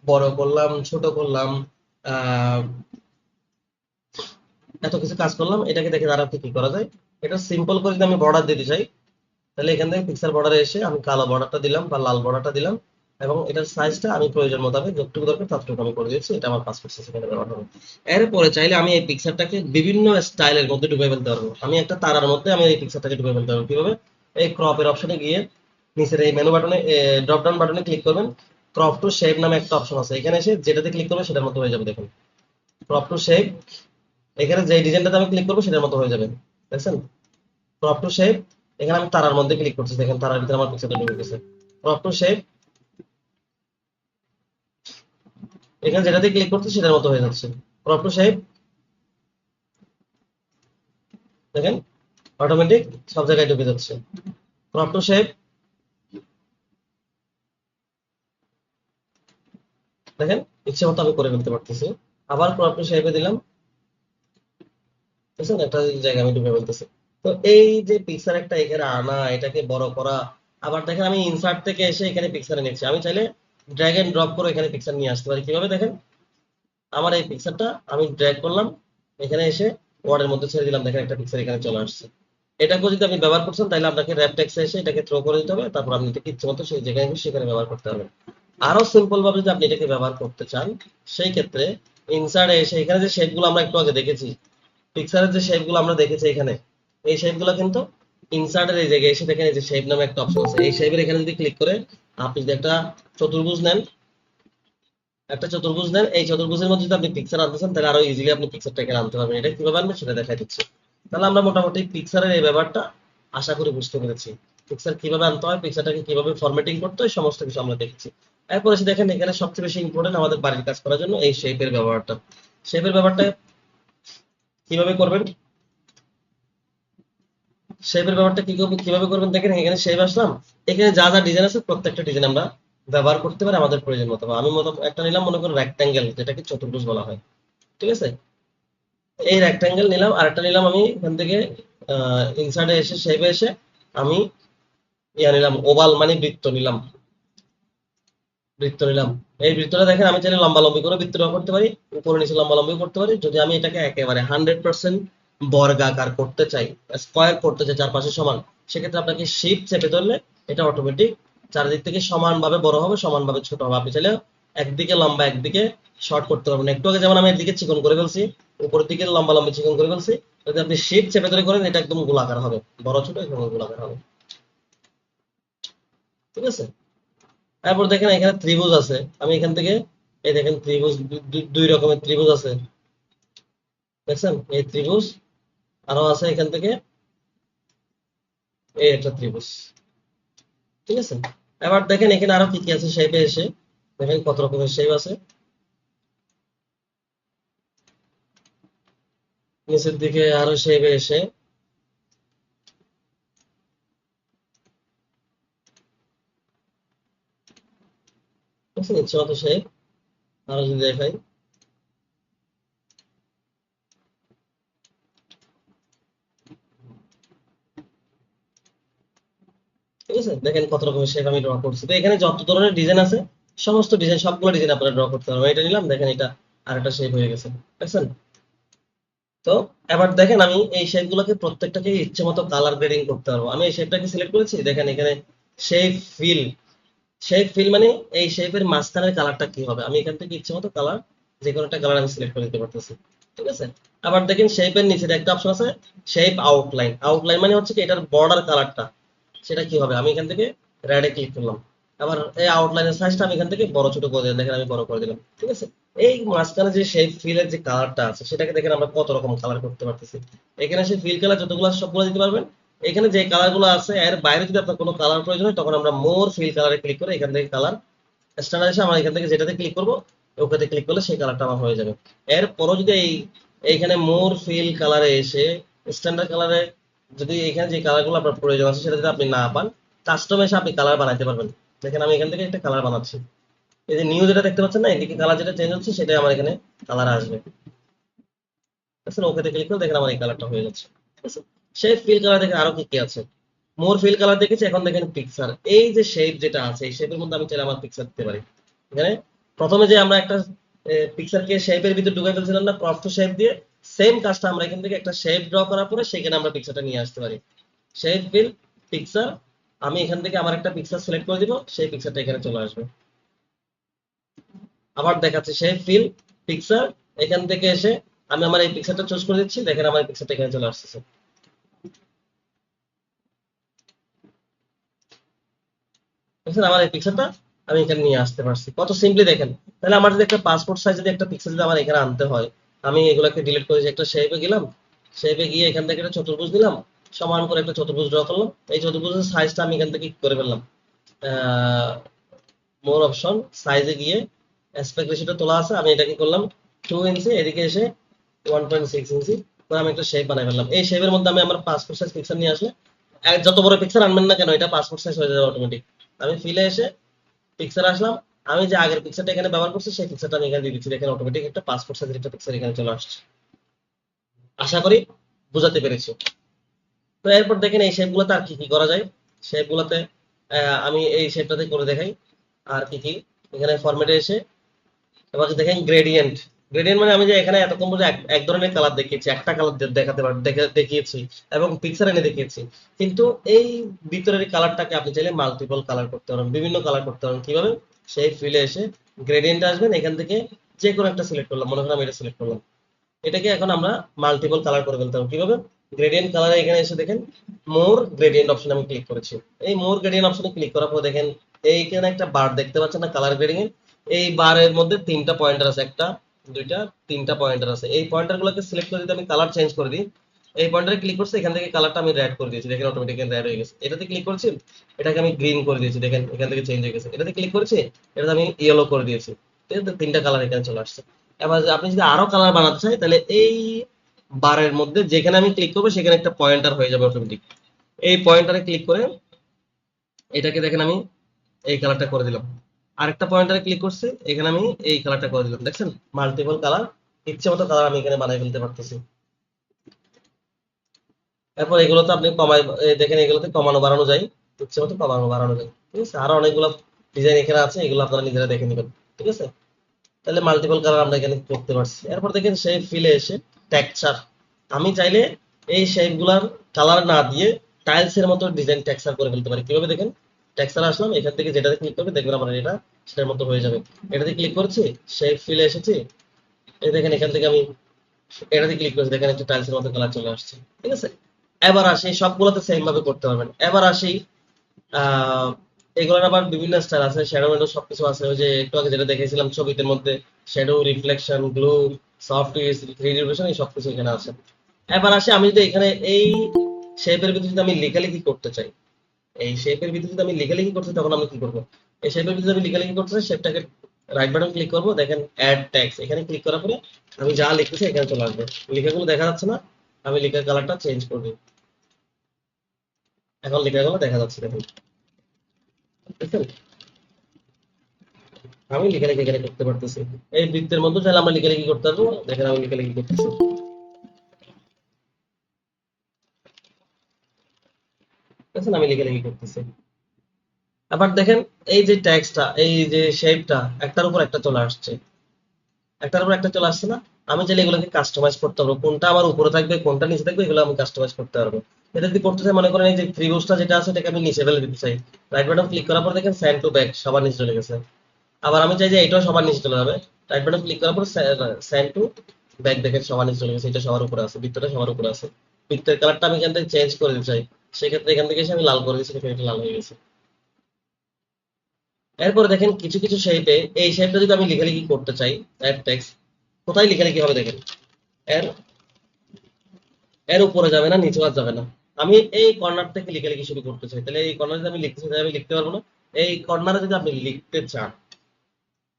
বড় করলাম, ছোট করলাম, আহ এত কিছু কাজ করলাম, এটাকে দেখে আর কি করা যায়। এটা সিম্পল করে যদি আমি বর্ডার দিতে চাই, তাহলে এখান থেকে পিক্সেল বর্ডারে এসে আমি কালো বর্ডারটা দিলাম বা লাল বর্ডারটা দিলাম, এবং এটার সাইজটা আমি প্রয়োজন মোতাবেক যতটুকু দরকার ততটুকু আমি করে দিয়েছি, এটা আমার পাসপোর্ট সাইজ এখানে ব্যবহার হবে। এরপরে চাইলে আমি এই পিকচারটাকে বিভিন্ন স্টাইলের মধ্যে ঢুকে ফেলতে পারবো, আমি একটা তারার মধ্যে আমি এই পিকচারটাকে ঢুকে ফেলতে পারবো কিভাবে? এই ক্রপের অপশনে গিয়ে নিচের এই মেনু বাটনে, ড্রপ ডাউন বাটনে ক্লিক করবেন, ক্রপ টু শেপ নামে একটা অপশন আছে, এখানে এসে যেটাতে ক্লিক করবে সেটার মতো হয়ে যাবে, দেখুন ক্রপ টু শেপ, এখানে যে ডিজাইনটাতে আমি ক্লিক করবো সেটার মতো হয়ে যাবে, দেখছেন ক্রপ টু শেপ। এখানে আমি তারার মধ্যে ক্লিক করছি, দেখেন তারার ভিতরে আমার পিকচারটা ঢুকে গেছে। ক্রপ টু শেপ, এখানে যেটাতে ক্লিক করছি সেটার মতো হয়ে যাচ্ছে। ক্রপ টু শেপ, দেখেন অটোমেটিক সব জায়গায় ঢুকে যাচ্ছে। ক্রপ টু শেপ, দেখেন ইচ্ছে মতো আমি করে ফেলতে পারতেছি। আবার ক্রপ টু শেপে দিলাম, বুঝছেন একটা জায়গায় আমি ঢুকে ফেলতেছি। তো এই যে পিকচার একটা এখানে আনা, এটাকে বড় করা, আবার দেখেন আমি ইনসার্ট থেকে এসে এখানে পিকচারে নিচ্ছি, আমি চাইলে ড্র্যাগ এন্ড ড্রপ করে এখানে পিকচার নিয়ে আসতে পারি, কিভাবে? দেখেন আমার এই পিকচারটা আমি ড্র্যাগ করলাম, এখানে এসে ওয়ার্ডের মধ্যে ছেড়ে দিলাম, দেখেন একটা পিকচার এখানে চলে আসছে। এটাকেও যদি আপনি ব্যবহার করছেন তাহলে আপনাকে র্যাপ টেক্সটে এসে এটাকে থ্রো করে দিতে হবে, তারপর আপনি এটাকে ইচ্ছে মতো সেই জায়গায় সেখানে ব্যবহার করতে হবে। আরো সিম্পল ভাবে যদি আপনি এটাকে ব্যবহার করতে চান, সেই ক্ষেত্রে ইনসার্টে এসে এখানে যে শেপগুলো আমরা একটু আগে দেখেছি, পিকচারের যে শেপগুলো আমরা দেখেছি এখানে, এই শেপগুলো কিন্তু ইনসার্টের এই জায়গায় এসে দেখেন এই যে শেপ নামে একটা অপশন আছে, এই শেপের এখানে যদি ক্লিক করে আপনি যদি একটা চতুর্ভুজ নেন, এই চতুর্ভুজের মধ্যে যদি আপনি পিকচার আনতে চান তাহলে আরো ইজিলি আপনি পিকচারটা এখানে আনতে পারবেন। এটা কিভাবে আনবেন সেটা দেখাই দিচ্ছি। তাহলে আমরা মোটামুটি পিকচারের এই ব্যাপারটা আশা করি বুঝতে পেরেছি। পিকচার কিভাবে আনতে হয়, পিকচারটাকে কিভাবে ফরম্যাটিং করতে হয়, সমস্ত কিছু আমরা দেখেছি। এরপর এসে দেখেন এখানে সবচেয়ে বেশি ইম্পর্টেন্ট আমাদের বাড়ির কাজ করার জন্য এই শেপের ব্যবহারটা। শেপের ব্যাপারটা কিভাবে করবেন, শেপের ব্যাপারটা কিভাবে করবেন দেখেন এখানে শেপ আসলাম, এখানে যা যা ডিজাইন আছে প্রত্যেকটা ডিজাইন আমরা ব্যবহার করতে পারি আমাদের প্রয়োজন মতো। আমি মতো একটা নিলাম, মনে করুন রেক্ট্যাঙ্গেল, যেটাকে চতুর্ভুজ বলা হয়, ঠিক আছে। এই রেক্ট্যাঙ্গেল নিলাম, আরেকটা নিলাম আমি এখান থেকে ইনসার্টে এসে শেপে এসে আমি নিলাম ওভাল, মানে বৃত্ত নিলাম। এই বৃত্তটা দেখেন আমি চাইলে লম্বা লম্বি করে বৃত্ত ড্র করতে পারি, উপরে নিচে লম্বা লম্বি করতে পারি। যদি আমি এটাকে একেবারে 100% বর্গাকার করতে চাই, স্কোয়ার করতে চাই, চারপাশে সমান, সেক্ষেত্রে আপনাকে শিফট চেপে ধরলে এটা অটোমেটিক চারিদিক থেকে সমানভাবে বড় হবে, সমানভাবে ছোট হবে। আপনি চাইলে একদিকে লম্বা একদিকে শর্ট করতে পারবেন। একটু আগে যেমন আমি এদিকে চিকন করে ফেলছি, উপরের দিকে লম্বা লম্বি চিকন করে ফেলছি, যদি আপনি শিফট চেপে ধরে করেন এটা একদম গোলাকার হবে, বড় ছোট একদম গোলাকার হবে, ঠিক আছে। তারপর দেখেন এখানে ত্রিভুজ আছে, আমি এখান থেকে এই দেখেন ত্রিভুজ, দুই রকমের ত্রিভুজ আছে, দেখছেন এই ত্রিভুজ, আরো আছে এখান থেকে এই একটা ত্রিভুজ, ঠিক আছে। এবার দেখেন এখানে আরো কি কি আছে, শেপে এসে দেখেন কত রকমের শেপ আছে। নিচের দিকে আরো শেপে এসে দেখছেন ইচ্ছে মতো শেপ আরো যদি দেখাই, ঠিক আছে। দেখেন কত রকমের শেপ আমি ড্র করছি। তো এখানে যত ধরনের ডিজাইন আছে সমস্ত ডিজাইন, সবগুলো ডিজাইন আপনারা ড্র করতে পারবেন। এটা নিলাম, দেখেন এটা আরেকটা শেপ হয়ে গেছে, দেখছেন। তো এবার দেখেন আমি এই শেপ গুলোকে প্রত্যেকটাকে ইচ্ছে মতো কালার গ্রেডিং করতে পারবো। আমি এই শেপটাকে সিলেক্ট করেছি, দেখেন এখানে শেপ ফিল, শেপ ফিল মানে এই শেপের মাঝখানের কালারটা কি হবে, আমি এখান থেকে ইচ্ছে মতো কালার, যে কোনো একটা কালার আমি সিলেক্ট করে দিতে পারতেছি, ঠিক আছে। আবার দেখেন শেপের নিচে একটা অপশন আছে শেপ আউটলাইন। আউটলাইন মানে হচ্ছে কি এটার বর্ডার কালারটা সেটা কি হবে, আমি এখান থেকে রেডে ক্লিক করলাম। আবার এই আউটলাইনের সাইজটা আমি এখান থেকে বড় ছোট করে দিলাম, দেখেন আমি বড় করে দিলাম, ঠিক আছে। এই মাঝখানে যে শেপ ফিলের যে কালারটা আছে সেটাকে দেখেন আমরা কত রকম কালার করতে পারতেছি। এখানে সেই ফিল কালার যতগুলো আছে সবগুলো দিতে পারবেন। এখানে যে কালার গুলো আছে এর বাইরে যদি আপনার কোনো কালার প্রয়োজন হয় তখন আমরা মোর ফিল কালারে ক্লিক করে এখান থেকে কালার স্ট্যান্ডার্ড এসে আমরা এখান থেকে যেটাতে ক্লিক করবো ওটাতে ক্লিক করলে সেই কালারটা আমার হয়ে যাবে। এরপরও যদি এইখানে মোর ফিল কালারে এসে স্ট্যান্ডার্ড কালারে যদি এখানে যে কালারগুলো আপনার প্রয়োজন আছে সেটা যদি আপনি না পান, কাস্টম এসে আপনি কালার বানাইতে পারবেন। দেখেন আমি এখান থেকে একটা কালার বানাচ্ছি, এই যে নিউ যেটা দেখতে পাচ্ছেন না, এদিকে কালার যেটা চেঞ্জ হচ্ছে সেটাই আমার এখানে কালার আসবে, ঠিক আছে। ওকেতে ক্লিক করে দেখেন আমার এই কালারটা হয়ে যাচ্ছে, ঠিক আছে। সেই ফিল কালার দেখেন আরো কি কি আছে, মোর ফিল কালার দেখেছি। এখন দেখেন পিকচার, এই যে শেপ যেটা আছে এই শেপের মধ্যে আমি চাইলে আমার পিকচার দিতে পারি। এখানে প্রথমে যে আমরা একটা পিকচারকে শেপের ভিতরে ঢুকাই ফেলছিলাম না ক্রপ টু শেপ দিয়ে, সেম কাজটা আমরা এখান থেকে একটা শেপ ড্র করার পরে সেখানে আমরা পিকচারটা নিয়ে আসতে পারি। শেপ ফিল পিকচার, আমি এখান থেকে আমার একটা পিকচার সিলেক্ট করে দিব, সেই পিকচারটা এখানে চলে আসবে। আবার দেখাচ্ছে শেপ ফিল পিকচার, এখান থেকে এসে আমি আমার এই পিকচারটা চুজ করে দিচ্ছি, দেখেন আমার এই পিকচারটা এখানে চলে আসছে, দেখছেন আমার এই পিকচারটা আমি এখানে নিয়ে আসতে পারছি, কত সিম্পলি দেখেন। তাহলে আমার যদি একটা পাসপোর্ট সাইজ যদি একটা পিকচার যদি আমার এখানে আনতে হয়, আমি এগুলোকে ডিলিট করে যে একটা শেপে গেলাম, শেপে গিয়ে এখান থেকে একটা চতুর্ভুজ দিলাম, সমান করে একটা চতুর্ভুজ ড্র করলাম। এই চতুর্ভুজের সাইজটা আমি এখান থেকে কি করে ফেললাম, মোর অপশন সাইজে গিয়ে অ্যাসপেক্ট রেশিওটা তোলা আছে, আমি এটা কি করলাম 2 ইঞ্চি, এদিকে এসে 1.6 ইঞ্চি করে আমি একটা শেপ বানাই ফেললাম। এই শেপের মধ্যে আমি আমার পাসপোর্ট সাইজ পিকচার নিয়ে আসলে যত বড় পিকচার আনবেন না কেন এটা পাসপোর্ট সাইজ হয়ে যাবে অটোমেটিক। আমি ফিলে এসে পিকচার আসলাম, আমি যে আগের পিকচারটা এখানে ব্যবহার করছি সেই পিকচারটা আমি এখানে দিয়ে দিচ্ছি, দেখেন অটোমেটিক একটা পাসপোর্ট সাইজের একটা পিকচার এখানে চলে আসছে। আশা করি বুঝাতে পেরেছি। তো এরপর দেখেন এই শেপগুলোতে আর কি কি করা যায়, শেপগুলোতে আমি এই শেপটাতে করে দেখাই আর কি কি। এখানে ফরম্যাটে এসে এবার দেখেন গ্রেডিয়েন্ট, গ্রেডিয়েন্ট মানে আমি যে এখানে এতক্ষণ পর্যন্ত এক ধরনের কালার দেখিয়েছি, একটা কালার দেখাতে পারি দেখিয়েছি এবং পিকচার এনে দেখিয়েছি, কিন্তু এই ভিতরের কালারটাকে আপনি চাইলে মাল্টিপল কালার করতে পারেন, বিভিন্ন কালার করতে পারেন। কিভাবে, সেই ফিলে এসে গ্রেডিয়েন্ট আসবেন, এখান থেকে যে কোনো একটা সিলেক্ট করলাম, মনে করেন আমি এটা সিলেক্ট করলাম। এটাকে এখন আমরা মাল্টিপল কালার করে ফেলতে হবে। কিভাবে? গ্রেডিয়েন্ট কালারে এখানে এসে দেখেন মোর গ্রেডিয়েন্ট অপশন আমি ক্লিক করেছি। এই মোর গ্রেডিয়েন্ট অপশনে ক্লিক করার পর দেখেন এইখানে একটা বার দেখতে পাচ্ছেন না, কালার গ্রেডিয়েন্ট। এই বারের মধ্যে তিনটা পয়েন্টার আছে, একটা দুইটা তিনটা পয়েন্টার আছে। এই পয়েন্টার গুলোকে সিলেক্ট করে যদি আমি কালার চেঞ্জ করে দিই, এই পয়েন্টারে ক্লিক করছি, এখান থেকে কালারটা আমি রেড করে দিয়েছি, দেখেন অটোমেটিক্যালি রেড হয়ে গেছে। এটাতে ক্লিক করছি, এটাকে আমি গ্রিন করে দিয়েছি, দেখেন এখান থেকে চেঞ্জ হয়ে গেছে। এটাতে ক্লিক করেছি, এটাতে আমি ইয়েলো করে দিয়েছি। ঠিক আছে, তিনটা কালার এখানে চলে আসছে। এবার আপনি যদি আরো কালার বানাতে চাই, তাহলে এই বারের মধ্যে যেখানে আমি ক্লিক করবো সেখানে একটা পয়েন্টার হয়ে যাবে অটোমেটিক। এই পয়েন্টারে ক্লিক করে এটাকে দেখেন আমি এই কালারটা করে দিলাম। আরেকটা পয়েন্টারে ক্লিক করছি, এখানে আমি এই কালারটা করে দিলাম। দেখছেন মাল্টিপল কালার, ইচ্ছে মতো কালার আমি এখানে বানাই ফেলতে পারতেছি। এরপর এগুলোতে আপনি কমাই দেখেন এগুলোতে কমানো বাড়ানো যায়, ইচ্ছে মতো কমানো বাড়ানো যায়। ঠিক আছে, আরো অনেকগুলো ডিজাইন এখানে আছে, এগুলো আপনারা নিজেরা দেখে নেবেন। ঠিক আছে, তাহলে মাল্টিপল কালার আমরা এখানে করতে পারছি। এরপর দেখেন শেপ ফিলে এসে টেক্সচার, আমি চাইলে এই শেপ গুলার কালার না দিয়ে টাইলস এর মতো ডিজাইন টেক্সচার করে ফেলতে পারি। কিভাবে? দেখেন টেক্সচার আসলাম, এখান থেকে যেটাতে ক্লিক করবে দেখবেন আমার এটা সেটার মতো হয়ে যাবে। এটাতে ক্লিক করছি, শেপ ফিলে এসেছি, এই দেখেন এখান থেকে আমি এটাতে ক্লিক করছি, দেখেন একটা টাইলস এর মতো কালার চলে আসছে। ঠিক আছে, এবার আসি সবগুলোতে সেম ভাবে করতে পারবেন। এবার আসি আহ এগুলোর আবার বিভিন্ন স্টাইল আছে, শ্যাডো ম্যাডো সবকিছু আছে। ওই যে একটু আগে যেটা দেখেছিলাম ছবিতে মধ্যে, shadow, reflection, glow, soft is, 3D rotation, এই সবকিছু এখানে আছে। এবার আসি আমি যদি এখানে এই শেপের ভিতরে যদি আমি লেখালেখি করতে চাই, এই শেপের ভিতরে যদি আমি লেখালেখি করতে চাই, তখন আমি কি করবো? এই শেপের ভিতরে আমি লেখালেখি করতে চাই, শেপটাকে রাইট বাটন ক্লিক করবো, দেখেন অ্যাড ট্যাক্স, এখানে ক্লিক করার পরে আমি যা লিখতেছি এখানে চলে আসবে। লেখাগুলো দেখা যাচ্ছে না, আমি লেখার কালারটা চেঞ্জ করবো, এখন লেখাগুলো দেখা যাচ্ছে, দেখুন। বুঝছেন? আমি লেখালেখি এখানে করতে পারতেছি। এই বৃত্তের মধ্যে চাইলে আমরা লেখালেখি করতে পারবো, দেখেন আমি লেখালেখি করতেছি। দেখছেন আমি লেখালেখি করতেছি। আবার দেখেন এই যে ট্যাক্সটা, এই যে শেপটা একটার উপর একটা চলে আসছে, একটার উপর একটা চলে আসছে না? আমি চাইলে এগুলোকে কাস্টমাইজ করতে পারবো, কোনটা আমার উপরে থাকবে কোনটা নিচে থাকবে এগুলো আমি কাস্টমাইজ করতে পারবো। এটা যদি করতে চাই, মনে করেন এই যে ত্রিভুজটা যেটা আছে এটাকে আমি নিচে ফেলে দিতে চাই, রাইট বাটন ক্লিক করার পর দেখেন সেন্ড টু ব্যাক সবার নিচে চলে গেছে। আবার আমি চাই যে এটাও সবার নিচে চলে যাবে, রাইট বাটন ক্লিক করার পর সেন্ড টু ব্যাক, দেখেন সবার নিচে চলে গেছে, এটা সবার উপরে আছে, বৃত্তটা সবার উপরে আছে। বৃত্তের কালারটা আমি এখান থেকে চেঞ্জ করে দিতে চাই, সেক্ষেত্রে এখান থেকে এসে আমি লাল করে দিচ্ছি, দেখেন এটা লাল হয়ে গেছে। এরপরে দেখেন কিছু কিছু শেপে, এই শেপটা যদি আমি লেখালেখি করতে চাই, অ্যাড টেক্সট, কোথায় লেখালেখি হবে দেখেন, এর এর উপরে যাবে না, নিচে আর যাবে না। আমি এই কর্নার থেকে লেখালেখি শুরু করতে চাই, তাহলে এই কর্নারে যদি আমি লিখতে চাই, আমি লিখতে পারবো না। এই কর্নারে যদি আপনি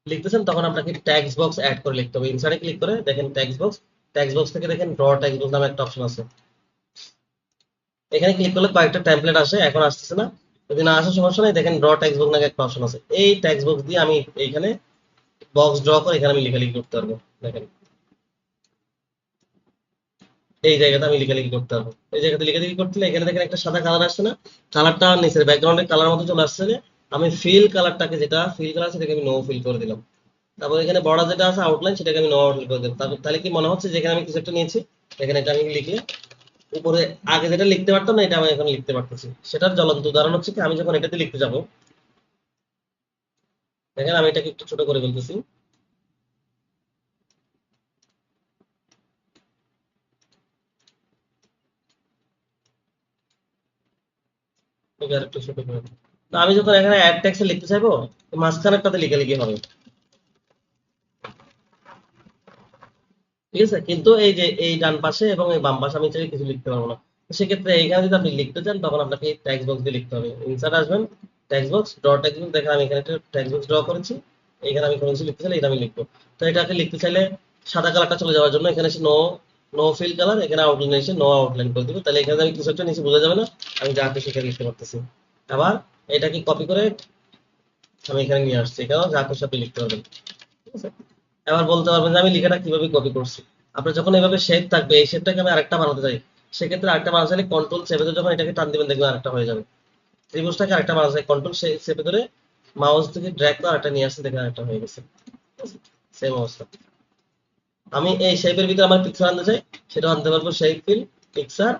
লিখতেছেন, তখন আপনাকে ট্যাক্স বক্স অ্যাড করে লিখতে হবে। ইনসার্টে ক্লিক করে দেখেন ট্যাক্স বক্স থেকে দেখেন ড্র ট্যাক্স বক্স নামে একটা অপশন আছে, এখানে ক্লিক করলে কয়েকটা টেমপ্লেট আসে, এখন আসতেছে না, যদি না আসে সমস্যা নাই, দেখেন ড্র ট্যাক্স বক্স নামে একটা অপশন আছে, এই ট্যাক্স বক্স দিয়ে আমি এইখানে বক্স ড্র করে এখানে আমি লেখালেখি করতে পারবো। দেখেন এই জায়গাতে আমি লেখালেখি করতে পারবো, এই জায়গাতে লেখালেখি করতে হলে এখানে দেখেন একটা সাদা কালার আসছে না, কালারটা নিচের ব্যাকগ্রাউন্ডের কালার মতো চলে আসছে। আমি ফিল কালারটাকে, যেটা ফিল কালার সেটাকে আমি নো ফিল করে দিলাম। তারপর এখানে বর্ডার যেটা আছে আউটলাইন, সেটাকে আমি নো আউটলাইন করে দিলাম। তারপর তাহলে কি মনে হচ্ছে যেখানে আমি কিছু একটা নিয়েছি, এখানে এটা আমি লিখে উপরে আগে যেটা লিখতে পারতাম না, এটা আমি এখন লিখতে পারতেছি। সেটার জ্বলন্ত উদাহরণ হচ্ছে কি, আমি যখন এটাতে লিখতে যাব, দেখেন আমি এটাকে একটু ছোট করে ফেলতেছি, এটাকে আর একটু ছোট করে দিই। তো আমি যখন এখানে অ্যাড ট্যাক্সে লিখতে চাইবো, মাঝখানেরটাতে লেখালেখি হবে। ঠিক আছে, কিন্তু এই যে এই ডান পাশে এবং এই বাম পাশে আমি চাইলে কিছু লিখতে পারবো না। তো সেক্ষেত্রে এইখানে যদি আপনি লিখতে চান, তখন আপনাকে ট্যাক্স বক্স দিয়ে লিখতে হবে। ইনসার্ট আসবেন, tax box, draw tax box, দেখেন আমি এখানে একটা ট্যাক্স বক্স ড্র করেছি, এখানে আমি কোনো কিছু লিখতে চাইলে এটা আমি লিখবো। তো এটাকে লিখতে চাইলে সাদা কালারটা চলে যাওয়ার জন্য এখানে এসে নো নো ফিল কালার, এখানে আউটলাইন এসে নো আউটলাইন করে দিবো, তাহলে এখানে আমি কিছু একটা নিচে বোঝা যাবে না, আমি যা খুশি সেখানে লিখতে পারতেছি। আবার এটাকে কপি করে আমি এখানে নিয়ে আসছি, এখানেও যা খুশি আপনি লিখতে পারবেন। ঠিক আছে, এবার বলতে পারবেন যে আমি লেখাটা কিভাবে কপি করছি। আপনার যখন এইভাবে শেপ থাকবে, এই শেপটাকে আমি আরেকটা বানাতে চাই, সেক্ষেত্রে আরেকটা বানাতে চাইলে কন্ট্রোল চেপে ধরে যখন এটাকে টান দিবেন, দেখবেন আরেকটা হয়ে যাবে। ত্রিভুজটাকে আরেকটা বানাতে চাই, কন্ট্রোল চেপে ধরে মাউস থেকে ড্র্যাগ করে আরেকটা নিয়ে আসতে, দেখেন আরেকটা হয়ে গেছে। সেম অবস্থা। আমি এই শেপের ভিতরে আমার পিকচার আনতে চাই, সেটা আনতে পারবো, শেপ ফিল পিকচার,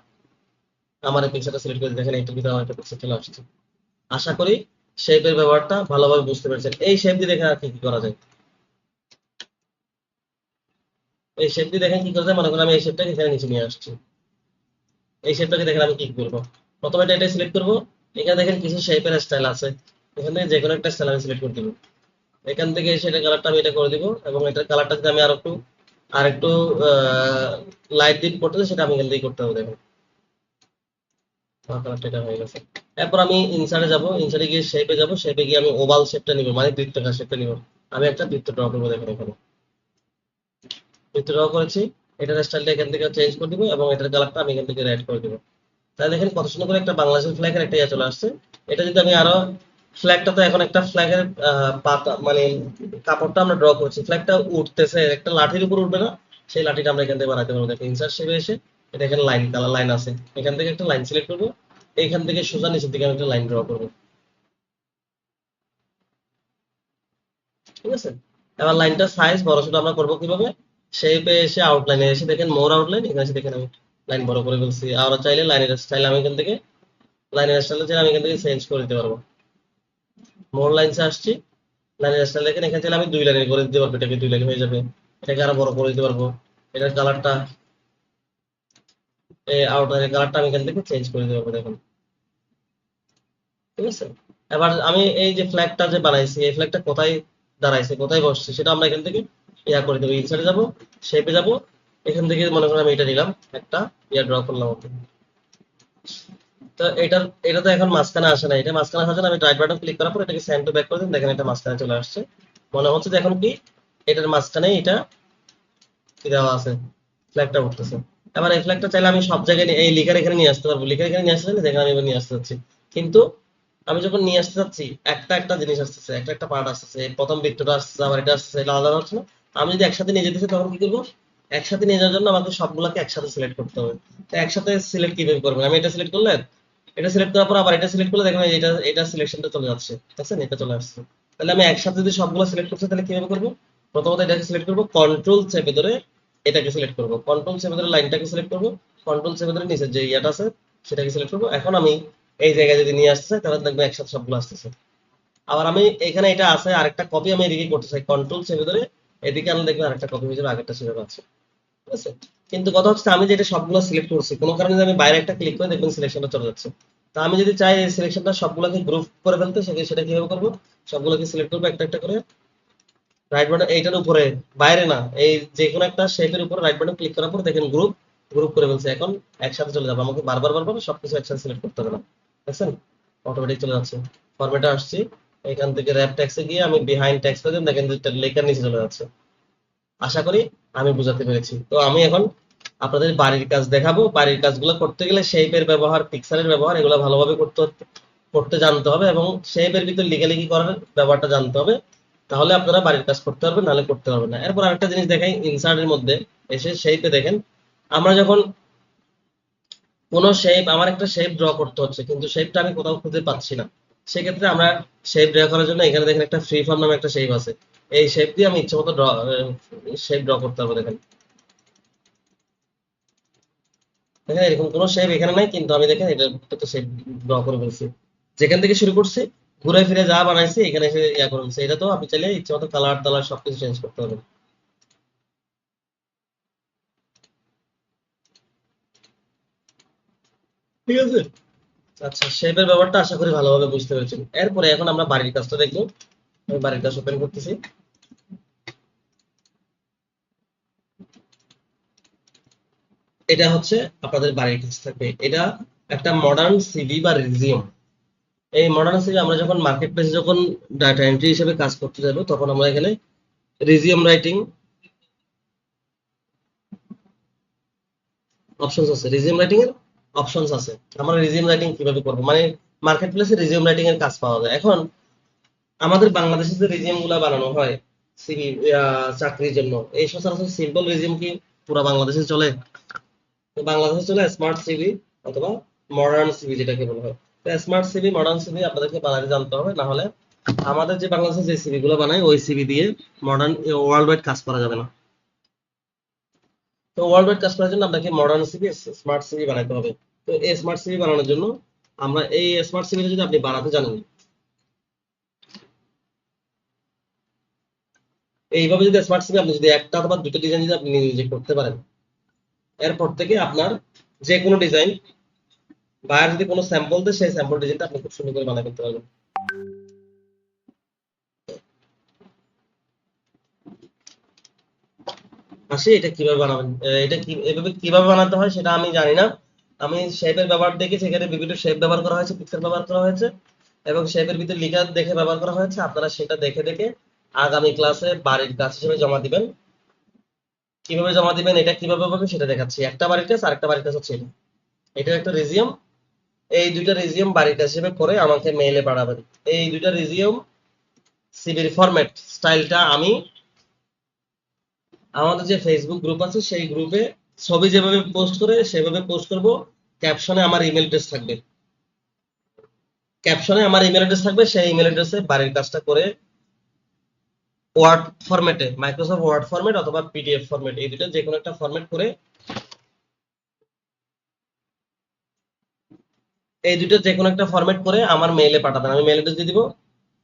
আমার এই পিকচারটা সিলেক্ট করে দেখেন এইটার ভিতরে আমার একটা পিকচার চলে আসছে। আশা করি শেপের ব্যবহারটা ভালোভাবে বুঝতে পেরেছেন। এই শেপ দিয়ে দেখেন আর কি কি করা যায়। এই শেপটি দেখেন কি করতে, মনে করেন আমি এই শেপটাকে এখানে নিচে নিয়ে আসছি। এই শেপটাকে দেখেন আমি কি করবো, প্রথমে এটা সিলেক্ট করবো। এখানে দেখেন কিছু শেপের স্টাইল আছে, এখান থেকে যে কোনো একটা স্টাইল আমি সিলেক্ট করে দিব। এখান থেকে সেটা কালারটা আমি এটা করে দিব, এবং এটার কালারটা যদি আমি আর একটু লাইট ডিপ করতে চাই, সেটা আমি এখান থেকে করতে হবে। দেখুন আমার কালারটা এটা হয়ে গেছে। এরপর আমি ইনসার্টে যাব, ইনসার্টে গিয়ে শেপে যাব, শেপে গিয়ে আমি ওভাল শেপটা নিব, মানে বৃত্তাকার শেপটা নিব। আমি একটা বৃত্ত ড্র করবো, দেখুন এখানে বৃত্ত ড্র করেছি। এটার স্টাইলটা এখান থেকে চেঞ্জ করে দিব, এবং এটার কালারটা আমি এখান থেকে রেড করে দিব। তাহলে দেখেন কত সুন্দর করে একটা বাংলাদেশের ফ্ল্যাগের একটা ইয়ে চলে আসছে। এটা যদি আমি আরো, ফ্ল্যাগটা তো এখন একটা ফ্ল্যাগের পাতা মানে কাপড়টা আমরা ড্র করছি, ফ্ল্যাগটা উঠতেছে একটা লাঠির উপর উঠবে না, সেই লাঠিটা আমরা এখান থেকে বানাতে পারবো। দেখো ইনসার্ট শেপে এসে এটা এখানে লাইন, কালার লাইন আছে, এখান থেকে একটা লাইন সিলেক্ট করবো, এইখান থেকে সোজা নিচের দিকে আমি একটা লাইন ড্র করবো। ঠিক আছে, এবার লাইনটা সাইজ বড় ছোট আমরা করবো কিভাবে, শেপে এসে আউটলাইনে এসে দেখেন মোর আউটলাইন, এখানে এসে দেখেন আমি লাইন বড় করে ফেলছি। আর চাইলে লাইনের স্টাইল আমি এখান থেকে, লাইনের স্টাইল চাইলে আমি এখান থেকে চেঞ্জ করে দিতে পারবো। মোর লাইনসে আসছি, লাইনের স্টাইল দেখেন, এখানে চাইলে আমি 2 লাইনের করে দিতে পারবো, এটাকে 2 লাইন হয়ে যাবে। এটাকে আরো বড় করে দিতে পারবো। এটার কালারটা, আউটলাইনের কালারটা আমি এখান থেকে চেঞ্জ করে দিতে পারবো, দেখুন। ঠিক আছে, এবার আমি এই যে ফ্ল্যাগটা যে বানাইছি, এই ফ্ল্যাগটা কোথায় দাঁড়াইছে, কোথায় বসছে, সেটা আমরা এখান থেকে ইয়া করে দেবো। ইনসার্টে যাবো, শেপে যাবো, এখান থেকে মনে করেন আমি এটা নিলাম, একটা ইয়া ড্র করলাম ওকে। তো এটা তো এখন মাঝখানে আসে না, এটা মাঝখানে আসার জন্য আমি রাইট বাটন ক্লিক করার পর এটাকে সেন্ড টু ব্যাক করে দিন, দেখেন এটা মাঝখানে চলে আসছে। মনে হচ্ছে যে এখন কি এটার মাঝখানে এটা কি দেওয়া আছে, ফ্ল্যাগটা উঠতেছে। এবার এই ফ্ল্যাগটা চাইলে আমি সব জায়গায় এই লিখার এখানে নিয়ে আসতে পারবো, লিখার এখানে নিয়ে আসতে চাইলে দেখেন আমি এবার নিয়ে আসতে চাচ্ছি। কিন্তু আমি যখন নিয়ে আসতে চাচ্ছি, একটা একটা জিনিস আসতেছে, একটা একটা পার্ট আসতেছে, এই প্রথম বৃত্তটা আসতেছে, আবার এটা আসতেছে, এটা আলাদা হচ্ছে না। আমি যদি একসাথে নিয়ে যেতে চাই তখন কি করবো, একসাথে নিয়ে যাওয়ার জন্য আমাকে সবগুলোকে একসাথে সিলেক্ট করতে হবে। তো একসাথে সিলেক্ট কিভাবে করবেন, আমি এটা সিলেক্ট করলে, এটা সিলেক্ট করার পর আবার এটা সিলেক্ট করলে দেখেন এটা এটা সিলেকশনটা চলে যাচ্ছে, ঠিক আছে, এটা চলে আসছে। তাহলে আমি একসাথে যদি সবগুলো সিলেক্ট করতে, তাহলে কিভাবে করবো, প্রথমত এটাকে সিলেক্ট করবো, কন্ট্রোল চেপে ধরে এটাকে সিলেক্ট করবো, কন্ট্রোল চেপে ধরে লাইনটাকে সিলেক্ট করবো, কন্ট্রোল চেপে ধরে নিচের যে ইয়াটা আছে সেটাকে সিলেক্ট করবো। এখন আমি এই জায়গায় যদি নিয়ে আসতে চাই, তাহলে দেখবো একসাথে সবগুলো আসতেছে। আবার আমি এখানে এটা আছে আরেকটা কপি আমি এদিকে করতে চাই, কন্ট্রোল চেপে ধরে এদিকে আনলে দেখবেন আরেকটা কপি হয়ে যাবে, আগেরটা সেভাবে আছে। ঠিক আছে, কিন্তু কথা হচ্ছে আমি যেটা সবগুলো সিলেক্ট করছি, কোনো কারণে যদি আমি বাইরে একটা ক্লিক করে দেখবেন সিলেকশনটা চলে যাচ্ছে। তা আমি যদি চাই এই সিলেকশনটা সবগুলোকে গ্রুপ করে ফেলতে, সেটা কিভাবে করবো, সবগুলোকে সিলেক্ট করবো একটা একটা করে, রাইট বাটন এইটার উপরে, বাইরে না, এই যে কোনো একটা শেপের উপরে রাইট বাটন ক্লিক করার পর দেখেন গ্রুপ, গ্রুপ করে ফেলছে। এখন একসাথে চলে যাবে, আমাকে বারবার বারবার সবকিছু একসাথে সিলেক্ট করতে হবে না, দেখছেন, অটোমেটিক চলে যাচ্ছে। ফরম্যাটে আসছি, এখান থেকে র্যাপ ট্যাক্সে গিয়ে আমি বিহাইন্ড ট্যাক্স করে দিন, দেখেন যে লেখার নিচে চলে যাচ্ছে। আশা করি আমি বুঝাতে পেরেছি। তো আমি এখন আপনাদের বাড়ির কাজ দেখাবো। বাড়ির কাজগুলো করতে গেলে শেপের ব্যবহার, পিক্সারের ব্যবহার, এগুলো ভালোভাবে করতে জানতে হবে, এবং শেপের ভিতর লিখালিখি করার ব্যাপারটা জানতে হবে। তাহলে আপনারা বাড়ির কাজ করতে পারবেন, নাহলে করতে পারবেন না। এরপর আরেকটা জিনিস দেখাই, ইনসার্টের মধ্যে এসে শেপে দেখেন, আমরা যখন কোনো শেপ, আমার একটা শেপ ড্র করতে হচ্ছে কিন্তু শেপটা আমি কোথাও খুঁজে পাচ্ছি না, সেক্ষেত্রে আমরা শেপ ড্র করার জন্য এখানে দেখেন একটা ফ্রি ফর্ম নামে একটা শেপ আছে, এই শেপ দিয়ে আমি ইচ্ছে মতো শেপ ড্র করতে পারবো। দেখেন দেখেন এরকম কোনো শেপ এখানে নাই, কিন্তু আমি দেখেন এটা একটা শেপ ড্র করে ফেলছি, যেখান থেকে শুরু করছি ঘুরে ফিরে যা বানাইছি এখানে এসে ইয়া করে ফেলছি। এটা তো আপনি চাইলে ইচ্ছে মতো কালার টালার সবকিছু চেঞ্জ করতে পারবেন। ঠিক আছে, আচ্ছা, শেপের ব্যাপারটা আশা করি ভালোভাবে বুঝতে পেরেছেন। এরপরে এখন আমরা বাড়ির কাজটা দেখবো। আমি বাড়ির কাজ ওপেন করতেছি। এটা হচ্ছে আপনাদের বাড়ির কাজ থাকবে, এটা একটা মডার্ন সিভি বা রিজিউম। এই মডার্ন সিভি আমরা যখন মার্কেট প্লেসে যখন ডাটা এন্ট্রি হিসেবে কাজ করতে যাবো, তখন আমরা এখানে রিজিউম রাইটিং অপশনস আছে, রিজিউম রাইটিং এর অপশনস আছে। আমরা রিজিউম রাইটিং কিভাবে করবো, মানে মার্কেট প্লেসে রিজিউম রাইটিং এর কাজ পাওয়া যায়। এখন আমাদের বাংলাদেশে যে রিজিউম গুলা বানানো হয় সিভি, চাকরির জন্য, এই সচরাচর সিম্পল রিজিউম কি পুরো বাংলাদেশে চলে? তো বাংলাদেশে চলে স্মার্ট সিভি অথবা মডার্ন সিভি যেটাকে বলা হয়। তো স্মার্ট সিভি, মডার্ন সিভি আপনাদেরকে বানাতে জানতে হবে, না হলে আমাদের যে বাংলাদেশে যে সিভি গুলো বানায় ওই সিভি দিয়ে মডার্ন ওয়ার্ল্ড ওয়াইড কাজ করা যাবে না। তো ওয়ার্ল্ড ওয়াইড কাজ করার জন্য আপনাকে মডার্ন সিভি, স্মার্ট সিভি বানাতে হবে। তো এই স্মার্ট সিভি বানানোর জন্য আমরা এই স্মার্ট সিভিটা যদি আপনি বানাতে জানেন, এইভাবে যদি স্মার্ট সিভি আপনি যদি একটা অথবা দুটো ডিজাইন যদি আপনি নিজে করতে পারেন, এরপর থেকে আপনার যে কোনো ডিজাইন বায়ার যদি কোনো স্যাম্পল দেয় সেই স্যাম্পল ডিজাইনটা আপনি খুব সুন্দর করে বানাই করতে পারবেন। আসি এটা কিভাবে বানাবেন, এটা কি এভাবে কিভাবে বানাতে হয় সেটা আমি জানি না। আমি শেপের ব্যবহার দেখেছি, এখানে বিভিন্ন শেপ ব্যবহার করা হয়েছে, পিক্সেল ব্যবহার করা হয়েছে এবং শেপের ভিতরে লিখা দেখে ব্যবহার করা হয়েছে। আপনারা সেটা দেখে দেখে আগামী ক্লাসে বাড়ির কাজ হিসেবে জমা দিবেন। কিভাবে জমা দিবেন, এটা কিভাবে হবে সেটা দেখাচ্ছি। একটা বাড়ির কাজ, আরেকটা বাড়ির কাজ হচ্ছে এটা। এটা একটা রিজিউম। এই দুইটা রিজিউম বাড়ির কাজ হিসেবে করে আমাকে মেইলে পাঠাবেন। এই দুইটা রিজিউম সিভির ফরম্যাট স্টাইলটা আমি আমাদের যে ফেসবুক গ্রুপ আছে সেই গ্রুপে ছবি যেভাবে পোস্ট করে সেভাবে পোস্ট করব। ক্যাপশনে আমার ইমেল অ্যাড্রেস থাকবে, ক্যাপশনে আমার ইমেল অ্যাড্রেস থাকবে, সেই ইমেল অ্যাড্রেসে বাড়ির কাজটা করে ওয়ার্ড ফরম্যাটে, মাইক্রোসফট ওয়ার্ড ফরম্যাট অথবা পিডিএফ ফরম্যাট, এই দুটো যে কোনো একটা ফরম্যাট করে এই দুটো যে কোনো একটা ফরম্যাট করে আমার মেইলে পাঠাবেন। আমি মেইল অ্যাড্রেস দিয়ে দিব।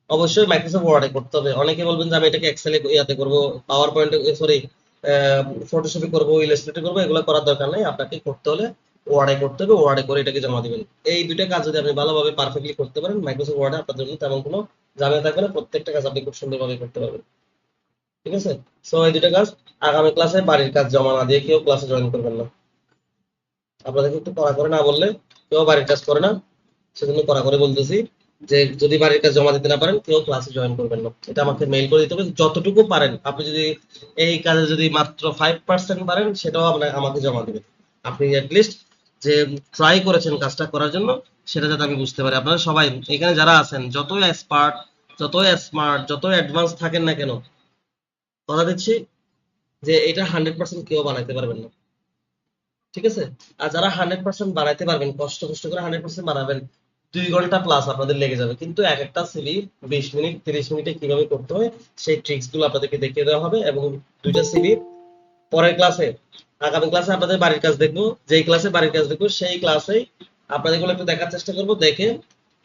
অবশ্যই মাইক্রোসফট ওয়ার্ডে করতে হবে। অনেকে বলবেন যে আমি এটাকে এক্সেলে ইয়াতে করব, পাওয়ার পয়েন্টে, সরি ফটোশপে করব, ইলাস্ট্রেটে করব, এগুলো করার দরকার নেই। আপনাকে করতে হলে ওয়ার্ডে করতে হবে, ওয়ার্ডে করে এটাকে জমা দিবেন। এই দুইটা কাজ যদি আপনি ভালোভাবে পারফেক্টলি করতে পারেন, মাইক্রোসফট ওয়ার্ডে আপনার জন্য তেমন কোনো ঝামেলা থাকবে না, প্রত্যেকটা কাজ আপনি খুব সুন্দরভাবে করতে পারবেন। ঠিক আছে? সো এই দুইটা কাজ আগামী ক্লাসে বাড়ির কাজ জমা না দিয়ে কেউ ক্লাসে জয়েন করবেন না। আপনাদেরকে একটু কড়া করে না বললে কেউ বাড়ির কাজ করে না, সেজন্য কড়া করে বলতেছি যে যদি বাড়ির কাজ জমা দিতে না পারেন কেউ ক্লাসে জয়েন করবেন না। এটা আমাকে মেইল করে দিতে হবে যতটুকু পারেন। আপনি যদি এই কাজে যদি মাত্র 5% পারেন সেটাও আমাকে জমা দিবেন। আপনি অ্যাটলিস্ট যে ট্রাই করেছেন কাজটা করার জন্য সেটা যাতে আমি বুঝতে পারি। আপনারা সবাই এখানে যারা আছেন যতই এক্সপার্ট, যতই স্মার্ট, যতই অ্যাডভান্স থাকেন না কেন, কথা দিচ্ছি যে এটা 100% কেউ বানাইতে পারবেন না। ঠিক আছে? আর যারা 100% বানাইতে পারবেন, কষ্ট কষ্ট করে 100% বানাবেন, 2 ঘন্টা প্লাস আপনাদের লেগে যাবে। কিন্তু এক একটা সিভি 20 মিনিট 30 মিনিটে কিভাবে করতে হয় সেই ট্রিক্স গুলো আপনাদেরকে দেখিয়ে দেওয়া হবে। এবং দুইটা সিভি পরের ক্লাসে, আগামী ক্লাসে আপনাদের বাড়ির কাজ দেখবো, যেই ক্লাসে বাড়ির কাজ দেখবো সেই ক্লাসেই আপনাদের গুলো একটু দেখার চেষ্টা করবো। দেখে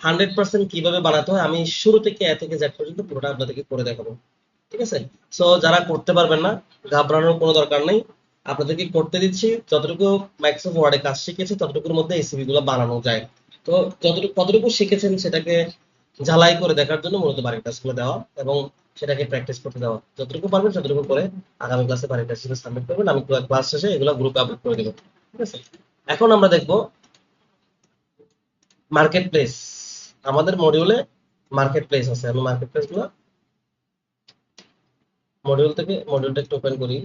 100% কিভাবে বানাতে হয় আমি শুরু থেকে এ থেকে জেড পর্যন্ত পুরোটা আপনাদেরকে করে দেখাবো। ঠিক আছে? সো যারা করতে পারবেন না ঘাবড়ানোর কোনো দরকার নেই। আপনাদেরকে করতে দিচ্ছি, যতটুকু মাইক্রোসফট ওয়ার্ডে কাজ শিখেছি ততটুকুর মধ্যে এই সিভি গুলো বানানো যায়। তো যতটুকু কতটুকু শিখেছেন সেটাকে ঝালাই করে দেখার জন্য মূলত বাড়ির কাজগুলো দেওয়া এবং সেটাকে প্র্যাকটিস করতে দেওয়া। যতটুকু পারবেন ততটুকু করে আগামী ক্লাসে বাড়ির কাজ হিসেবে সাবমিট করবেন। আমি ক্লাস শেষে এগুলো গ্রুপে আপলোড করে দেবো। ঠিক আছে? এখন আমরা দেখবো মার্কেট প্লেস। আমাদের মডিউলে মার্কেট প্লেস আছে। আমি মার্কেট প্লেস গুলো মডিউল থেকে মডিউলটা একটু ওপেন করি।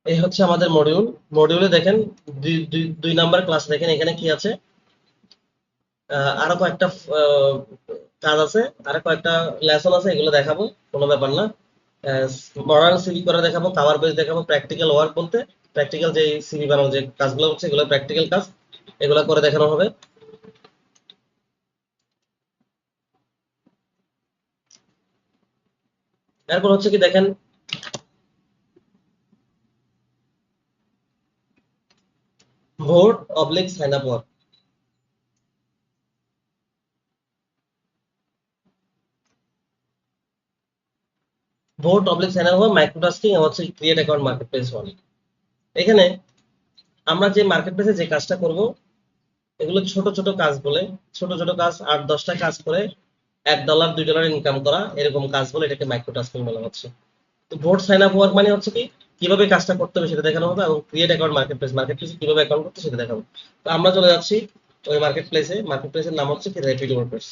এই হচ্ছে আমাদের মডিউল। মডিউলে দেখেন 2 নাম্বার ক্লাস, দেখেন এখানে কি আছে। আরো কয়েকটা কাজ আছে, আরো কয়েকটা লেসন আছে, এগুলো দেখাবো, কোনো ব্যাপার না। মডার্ন সিভি করে দেখাবো, কাভার পেজ দেখাবো, প্র্যাকটিক্যাল ওয়ার্ক বলতে প্র্যাকটিক্যাল যে সিভি বানানো যে কাজগুলো হচ্ছে এগুলো প্র্যাকটিক্যাল কাজ, এগুলো করে দেখানো হবে। এরপর হচ্ছে কি দেখেন ভোট অবলিক সাইন আপ ওয়ার্ক। ভোট অবলিক সাইন আপ ওয়ার্ক, মাইক্রোটাস্কিং হচ্ছে create account market place one. এখানে আমরা যে মার্কেট প্লেসে যে কাজটা করব এগুলো ছোট ছোট কাজ বলে, ছোট ছোট কাজ 8-10টা কাজ করে $1 $2 ইনকাম করা, এরকম কাজ বলে এটাকে মাইক্রো টাস্কিং বলা হচ্ছে। তো ভোট সাইন আপ ওয়ার্ক মানে হচ্ছে কি কিভাবে কাজটা করতে হবে সেটা দেখানো হবে এবং ক্রিয়েট অ্যাকাউন্ট মার্কেট প্লেসে কিভাবে অ্যাকাউন্ট করতে সেটা দেখাবো। তো আমরা চলে যাচ্ছি ওই মার্কেট প্লেসের নাম হচ্ছে কি র্যাপিড ওয়ার্কার্স।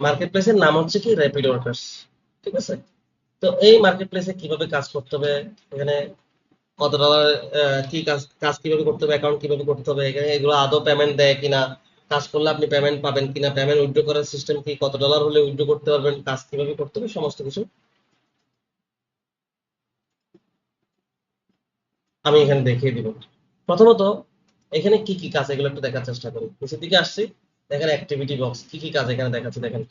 মার্কেট প্লেসের নাম হচ্ছে কি র্যাপিড ওয়ার্কার্স। ঠিক আছে? তো এই মার্কেট প্লেসে কিভাবে কাজ করতে হবে, এখানে $কত কি কাজ কাজ কিভাবে করতে হবে, অ্যাকাউন্ট কিভাবে করতে হবে, এখানে এগুলো আদৌ পেমেন্ট দেয় কিনা, কাজ করলে আপনি পেমেন্ট পাবেন কিনা, পেমেন্ট উইথড্র করার সিস্টেম কি, $কত হলে উইথড্র করতে পারবেন, কাজ কিভাবে করতে হবে, সমস্ত কিছু আমি এখানে দেখিয়ে দিব। প্রথমত এখানে কি কি কাজ এগুলো একটু দেখার চেষ্টা করি। নিচের দিকে আসছি, দেখেন অ্যাক্টিভিটি বক্স কি কি কাজ এখানে দেখাচ্ছে। দেখেন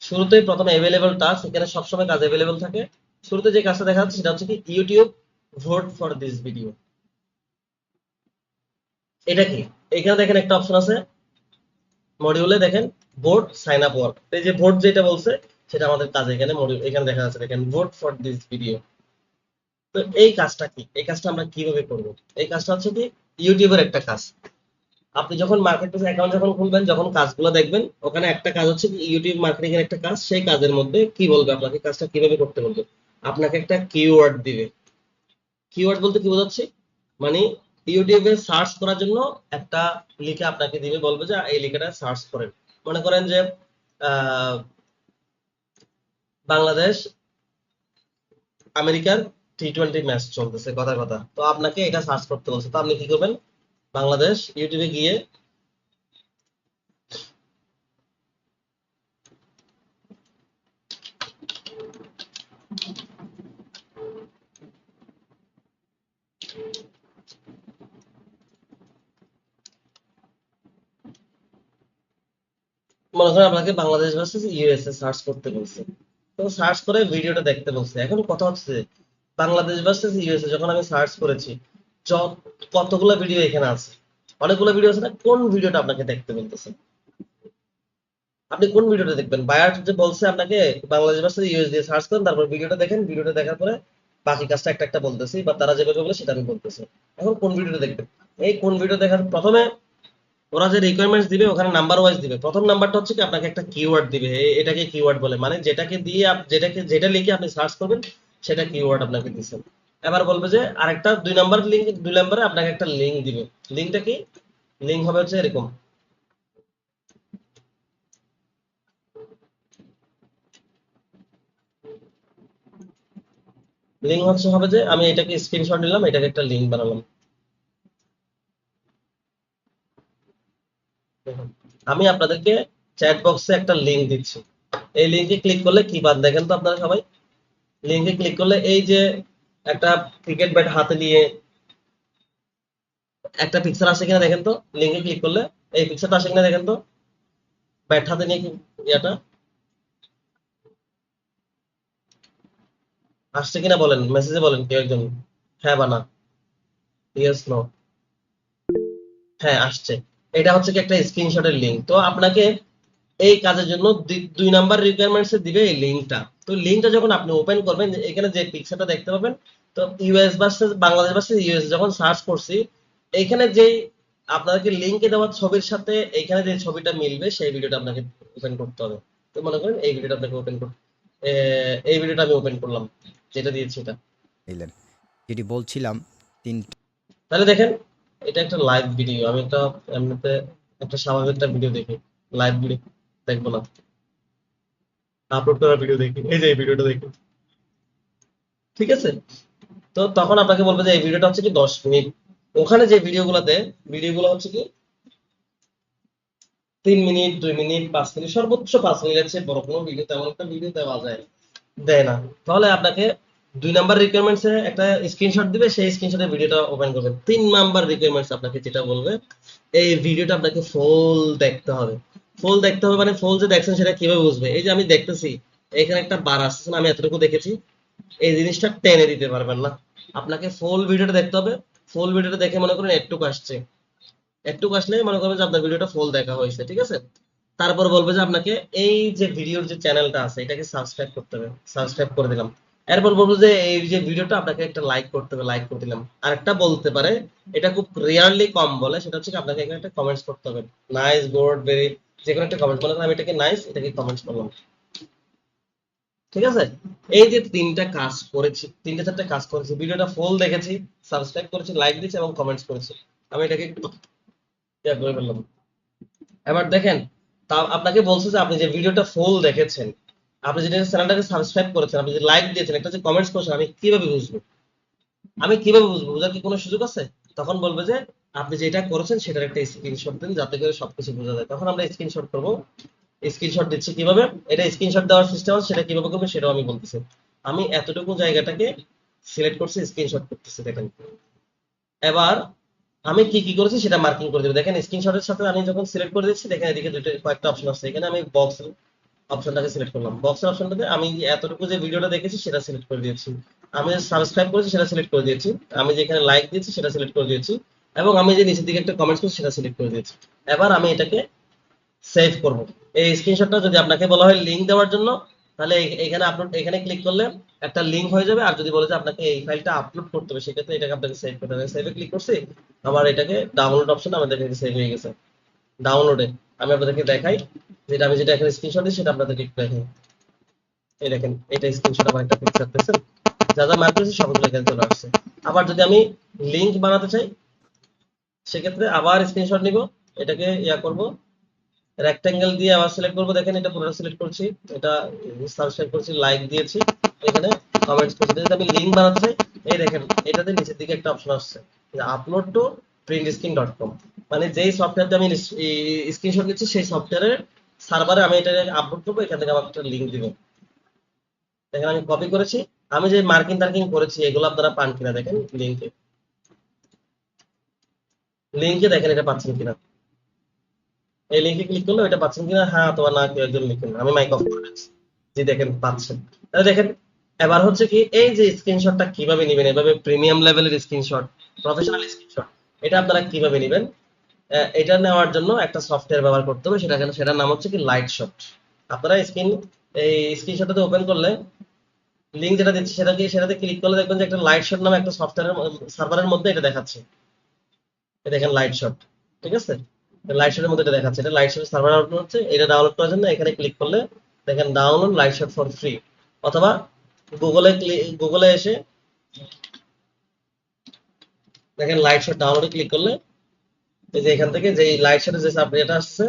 শুরুতেই প্রথমে অ্যাভেলেবল টাস্ক, এখানে সবসময় কাজ অ্যাভেলেবল থাকে। শুরুতে যে কাজটা দেখা যাচ্ছে সেটা হচ্ছে কি YouTube vote for this video. এটা কি? এখানে দেখেন একটা অপশন আছে মডিউলে, দেখেন ভোট সাইন আপ ওয়ার্ক। এই যে ভোট যেটা বলছে সেটা আমাদের কাজ। এখানে মডিউল এখানে দেখা যাচ্ছে, দেখেন ভোট ফর দিস ভিডিও। তো এই কাজটা কি? এই কাজটা আমরা কিভাবে করব? এই কাজটা হচ্ছে কি ইউটিউবের একটা কাজ। আপনি যখন মার্কেট প্লেস অ্যাকাউন্ট যখন খুলবেন, যখন কাজগুলো দেখবেন, ওখানে একটা কাজ হচ্ছে কি ইউটিউব মার্কেটিং এর একটা কাজ। সেই কাজের মধ্যে কি বলবে আপনাকে, কাজটা কিভাবে করতে বলবে? আপনাকে একটা কিওয়ার্ড দিবে। কিওয়ার্ড বলতে কি বোঝাচ্ছি? মানে ইউটিউবে সার্চ করার জন্য একটা লিখে আপনাকে দিবে, বলবে যে এই লেখাটা সার্চ করেন। মনে করেন যে আহ, বাংলাদেশ আমেরিকার টি-20 ম্যাচ চলতেছে, কথা কথা, তো আপনাকে এটা সার্চ করতে বলছে। তো আপনি কি করবেন? বাংলাদেশ ইউটিউবে গিয়ে মনে করেন আপনাকে বাংলাদেশ ভার্সেস ইউএসএ সার্চ করতে বলছে। তো সার্চ করে ভিডিওটা দেখতে বলছে। এখন কথা হচ্ছে বাংলাদেশ ভার্সেস ইউএসএ যখন আমি সার্চ করেছি, কতগুলো ভিডিও এখানে আছে, অনেকগুলো ভিডিও আছে না? কোন ভিডিওটা আপনাকে দেখতে বলতেছে? আপনি কোন ভিডিওটা দেখবেন? বায়ার যে বলছে আপনাকে বাংলাদেশ ভার্সেস ইউএস দিয়ে সার্চ করেন, তারপর ভিডিওটা দেখেন, ভিডিওটা দেখার পরে বাকি কাজটা একটা একটা বলতেছি, বা তারা যেভাবে বলে সেটা আমি বলতেছি। এখন কোন ভিডিওটা দেখবেন? এই কোন ভিডিও দেখার প্রথমে ওরা যে রিকোয়ারমেন্টস দিবে ওখানে নাম্বার ওয়াইজ দিবে। প্রথম নাম্বারটা হচ্ছে কি আপনাকে একটা কিওয়ার্ড দিবে। এটাকে কিওয়ার্ড বলে, মানে যেটাকে দিয়ে যেটা লিখে আপনি সার্চ করবেন সেটা কিওয়ার্ড আপনাকে দিচ্ছে। এবার বলবে যে আরেকটা 2 নাম্বার লিঙ্ক, 2 নাম্বারে আপনাকে একটা লিঙ্ক দিবে। লিঙ্কটা কি? লিঙ্ক হবে হচ্ছে এরকম। লিঙ্ক হচ্ছে হবে যে আমি এটাকে স্ক্রিনশট নিলাম, এটাকে একটা লিঙ্ক বানালাম। দেখুন, আমি আপনাদেরকে চ্যাট বক্সে একটা লিঙ্ক দিচ্ছি। এই লিঙ্কে ক্লিক করলে কি পান দেখেন তো আপনারা সবাই। লিঙ্কে ক্লিক করলে এই যে একটা ক্রিকেট ব্যাট হাতে নিয়ে একটা পিকচার আসে কিনা দেখেন তো। লিঙ্কে ক্লিক করলে এই পিকচারটা আসে কিনা দেখেন তো, ব্যাট হাতে নিয়ে ইয়াটা আসছে কিনা বলেন, মেসেজে বলেন কেউ একজন হ্যাঁ বা না, ইয়েস নো। হ্যাঁ আসছে। এটা হচ্ছে কি একটা স্ক্রিনশটের লিঙ্ক। তো আপনাকে এই কাজের জন্য 2 নাম্বার রিকোয়ারমেন্টস এ দিবে এই লিঙ্কটা। তো লিঙ্কটা যখন আপনি ওপেন করবেন, এখানে যে পিকচারটা দেখতে পাবেন, তো US versus Bangladesh versus US যখন সার্চ করছি, এইখানে যেই আপনাকে লিঙ্কে দেওয়া ছবির সাথে এইখানে যে ছবিটা মিলবে সেই ভিডিওটা আপনাকে ওপেন করতে হবে। তো মনে করেন এই ভিডিওটা আপনাকে ওপেন করতে, এই ভিডিওটা আমি ওপেন করলাম, যেটা দিয়েছি এটা। দিলেন যেটি বলছিলাম তিন তাহলে দেখেন এটা একটা লাইভ ভিডিও। আমি একটা এমনিতে একটা স্বাভাবিক একটা ভিডিও দেখি, লাইভ ভিডিও দেখবো না, আপলোড করা ভিডিও দেখি, এই যে এই ভিডিওটা দেখি, ঠিক আছে? তো তখন আপনাকে বলবে যে এই ভিডিওটা হচ্ছে কি 10 মিনিট। ওখানে যে ভিডিওগুলোতে, ভিডিওগুলো হচ্ছে কি 3 মিনিট, 2 মিনিট, 5 মিনিট, সর্বোচ্চ 5 মিনিটের চেয়ে বড় কোনো ভিডিও, তেমন একটা ভিডিও দেওয়া যায় না, দেয় না। তাহলে আপনাকে 2 নাম্বার রিকোয়ারমেন্টস এ একটা স্ক্রিনশট দিবে, সেই স্ক্রিনশটের ভিডিওটা ওপেন করবেন। 3 নাম্বার রিকোয়ারমেন্টস আপনাকে যেটা বলবে, এই ভিডিওটা আপনাকে ফুল দেখতে হবে। ফুল দেখতে হবে মানে ফুল যে দেখছেন সেটা কিভাবে বুঝবে? এই যে আমি দেখতেছি এখানে একটা বার আসছে না, আমি এতটুকু দেখেছি, এই জিনিসটা টেনে দিতে পারবেন না। আপনাকে ফুল ভিডিওটা দেখতে হবে। ফুল ভিডিওটা দেখে মনে করেন একটুকু আসছে, একটুকু আসলে মনে করবেন যে আপনার ভিডিওটা ফুল দেখা হয়েছে, ঠিক আছে? তারপর বলবে যে আপনাকে এই যে ভিডিওর যে চ্যানেলটা আছে এটাকে সাবস্ক্রাইব করতে হবে। সাবস্ক্রাইব করে দিলাম। এরপর বলবো যে এই যে ভিডিওটা আপনাকে একটা লাইক করতে হবে, লাইক করে দিলাম। আরেকটা বলতে পারে, এটা খুব রিয়ারলি কম বলে, সেটা হচ্ছে কি আপনাকে এখানে একটা কমেন্টস করতে হবে। নাইস, গুড, ভেরি, যে কোনো একটা কমেন্ট করলাম। আমি এটাকে নাইস, এটাকে কমেন্টস করলাম, ঠিক আছে? এই যে 3টা কাজ করেছি, 3টে 4টে কাজ করেছি, ভিডিওটা ফুল দেখেছি, সাবস্ক্রাইব করেছি, লাইক দিয়েছি এবং কমেন্টস করেছি। আমি এটাকে একটু ইয়া করে ফেললাম। এবার দেখেন, তা আপনাকে বলছে যে আপনি যে ভিডিওটা ফুল দেখেছেন, আপনি যেটা চ্যানেলটাকে সাবস্ক্রাইব করেছেন, আপনি যে লাইক দিয়েছেন, একটা যে কমেন্টস করেছেন, আমি কিভাবে বুঝবো? আমি কিভাবে বুঝবো? বুঝার কি কোনো সুযোগ আছে? তখন বলবে যে আপনি যেটা করেছেন সেটার একটা স্ক্রিনশট দিন, যাতে করে সবকিছু বোঝা যায়। তখন আমরা স্ক্রিনশট করবো। স্ক্রিনশট দিচ্ছি কিভাবে, এটা স্ক্রিনশট দেওয়ার সিস্টেম আছে, সেটা কিভাবে করবে সেটাও আমি বলতেছি। আমি এতটুকু জায়গাটাকে সিলেক্ট করছি, স্ক্রিনশট করতেছি, দেখেন। এবার আমি কি কি করেছি সেটা মার্কিং করে দেবো। দেখেন স্ক্রিনশটের সাথে আমি যখন সিলেক্ট করে দিচ্ছি, দেখেন এদিকে কয়েকটা অপশন আছে। এখানে আমি বক্স অপশনটাকে সিলেক্ট করলাম। বক্সের অপশনটাতে আমি যে এতটুকু যে ভিডিওটা দেখেছি সেটা সিলেক্ট করে দিয়েছি। আমি যে সাবস্ক্রাইব করেছি সেটা সিলেক্ট করে দিয়েছি। আমি যেখানে লাইক দিয়েছি সেটা সিলেক্ট করে দিয়েছি। এবং আমি যে নিচের দিকে একটা কমেন্টস করছি সেটা সিলেক্ট করে দিয়েছি। এবার আমি এটাকে সেভ করব। এই স্ক্রিনশটটা যদি আপনাকে বলা হয় লিংক দেওয়ার জন্য, তাহলে এখানে আপলোড, এখানে ক্লিক করলে একটা লিংক হয়ে যাবে। আর যদি বলে যে আপনাকে এই ফাইলটা আপলোড করতে হবে, সেক্ষেত্রে এটাকে আপনাকে সেভ করতে হবে। সেভে ক্লিক করছি, আমার এটাকে ডাউনলোড অপশন আমাদের কাছে সেভ হয়ে গেছে। ডাউনলোডে আমি আপনাদেরকে দেখাই, যেটা আমি যেটা এখানে স্ক্রিনশট দিই সেটা আপনাদেরকে একটু দেখাই। এই দেখেন, এটা স্ক্রিনশট আমার একটা পিকচার দেখছেন, যা যা মার্ক করেছি সবগুলো এখানে চলে আসছে। আবার যদি আমি লিংক বানাতে চাই, সেক্ষেত্রে আবার স্ক্রিনশট নিব, এটাকে ইয়া করব, রেক্টেঙ্গেল দিয়ে আবার সিলেক্ট করব। দেখেন এটা পুরোটা সিলেক্ট করছি, এটা সাবস্ক্রাইব করছি, লাইক দিয়েছি, এখানে কমেন্টস করছি। যদি আমি লিংক বানাতে চাই, এই দেখেন এটাতে নিচের দিকে একটা অপশন আসছে, আপলোড টু printscreen.com, মানে যেই সফটওয়্যারটা আমি স্ক্রিনশট নিচ্ছি সেই সফটওয়্যারের সার্ভারে আমি এটা আপলোড করবো, এখান থেকে আমার একটা লিংক দিব। দেখেন আমি কপি করেছি, আমি যে মার্কিং টার্কিং করেছি এগুলো আপনারা পান কিনা দেখেন লিংকে, লিংকে দেখেন এটা পাচ্ছেন কিনা। এই লিংকে ক্লিক করলে এটা পাচ্ছেন কিনা, হ্যাঁ অথবা না কেউ একজন লিখুন, আমি মাইক অফ করে দিচ্ছি। জি দেখেন পাচ্ছেন। তাহলে দেখেন এবার হচ্ছে কি, এই যে স্ক্রিনশটটা কিভাবে নেবেন, এভাবে প্রিমিয়াম লেভেলের স্ক্রিনশট, প্রফেশনাল স্ক্রিনশট, এটা আপনারা কিভাবে নেবেন, এটা নেওয়ার জন্য একটা সফটওয়্যার ব্যবহার করতে হবে, সেটার নাম হচ্ছে কি লাইটশট। আপনারা এই স্ক্রিনশটটাতে ওপেন করলে লিংক যেটা দিচ্ছি সেটাতে ক্লিক করলে দেখবেন যে একটা লাইটশট নামে একটা সফটওয়্যারের সার্ভারের মধ্যে এটা দেখাচ্ছে। এই দেখেন লাইটশট, ঠিক আছে, লাইটশটের মধ্যে এটা দেখাচ্ছে, এটা লাইটশটের সার্ভার ডাউনলোড হচ্ছে। এটা ডাউনলোড করার জন্য এখানে ক্লিক করলে দেখেন ডাউনলোড লাইটশট ফর ফ্রি, অথবা গুগলে এসে দেখেন লাইটশট ডাউনলোডে ক্লিক করলে এই যে এখান থেকে যে লাইটশটের যে এটা আসছে,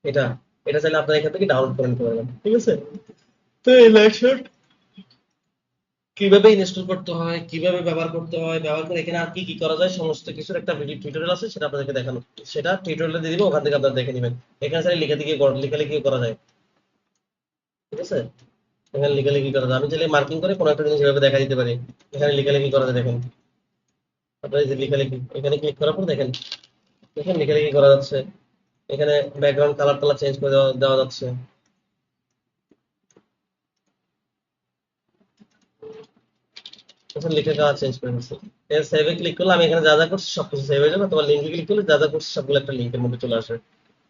এটা এটা চাইলে আপনারা এখান থেকে ডাউনলোড করে নিতে পারবেন, ঠিক আছে। তো এই লাইটশট কিভাবে ইনস্টল করতে হয়, কিভাবে ব্যবহার করতে হয়, ব্যবহার করে এখানে আর কি কি করা যায়, সমস্ত কিছুর একটা ভিডিও টিউটোরিয়াল আছে, সেটা আপনাদেরকে দেখানো, সেটা টিউটোরিয়ালে দিয়ে দিব, ওখান থেকে আপনারা দেখে নেবেন। এখানে চাইলে লেখালেখি করা যায়, ঠিক আছে। এখানে লেখালেখি করা যায়, আমি চাইলে মার্কিং করে কোনো একটা জিনিস এভাবে দেখা দিতে পারি। এখানে লেখালেখি করা যায়, দেখেন আপনারা এই যে লেখালেখি, এখানে ক্লিক করার পর দেখেন দেখেন লেখালেখি করা যাচ্ছে। এখানে ব্যাকগ্রাউন্ড কালার টালার চেঞ্জ করে দেওয়া যাচ্ছে। এখানে লিখে কালার চেঞ্জ করে দিচ্ছি। এর সেভে ক্লিক করলে আমি এখানে যা যা করছি সবকিছু সেভ হয়ে যাবে। তোমার লিঙ্কে ক্লিক করলে যা যা করছি সবগুলো একটা লিঙ্কের মধ্যে চলে আসবে,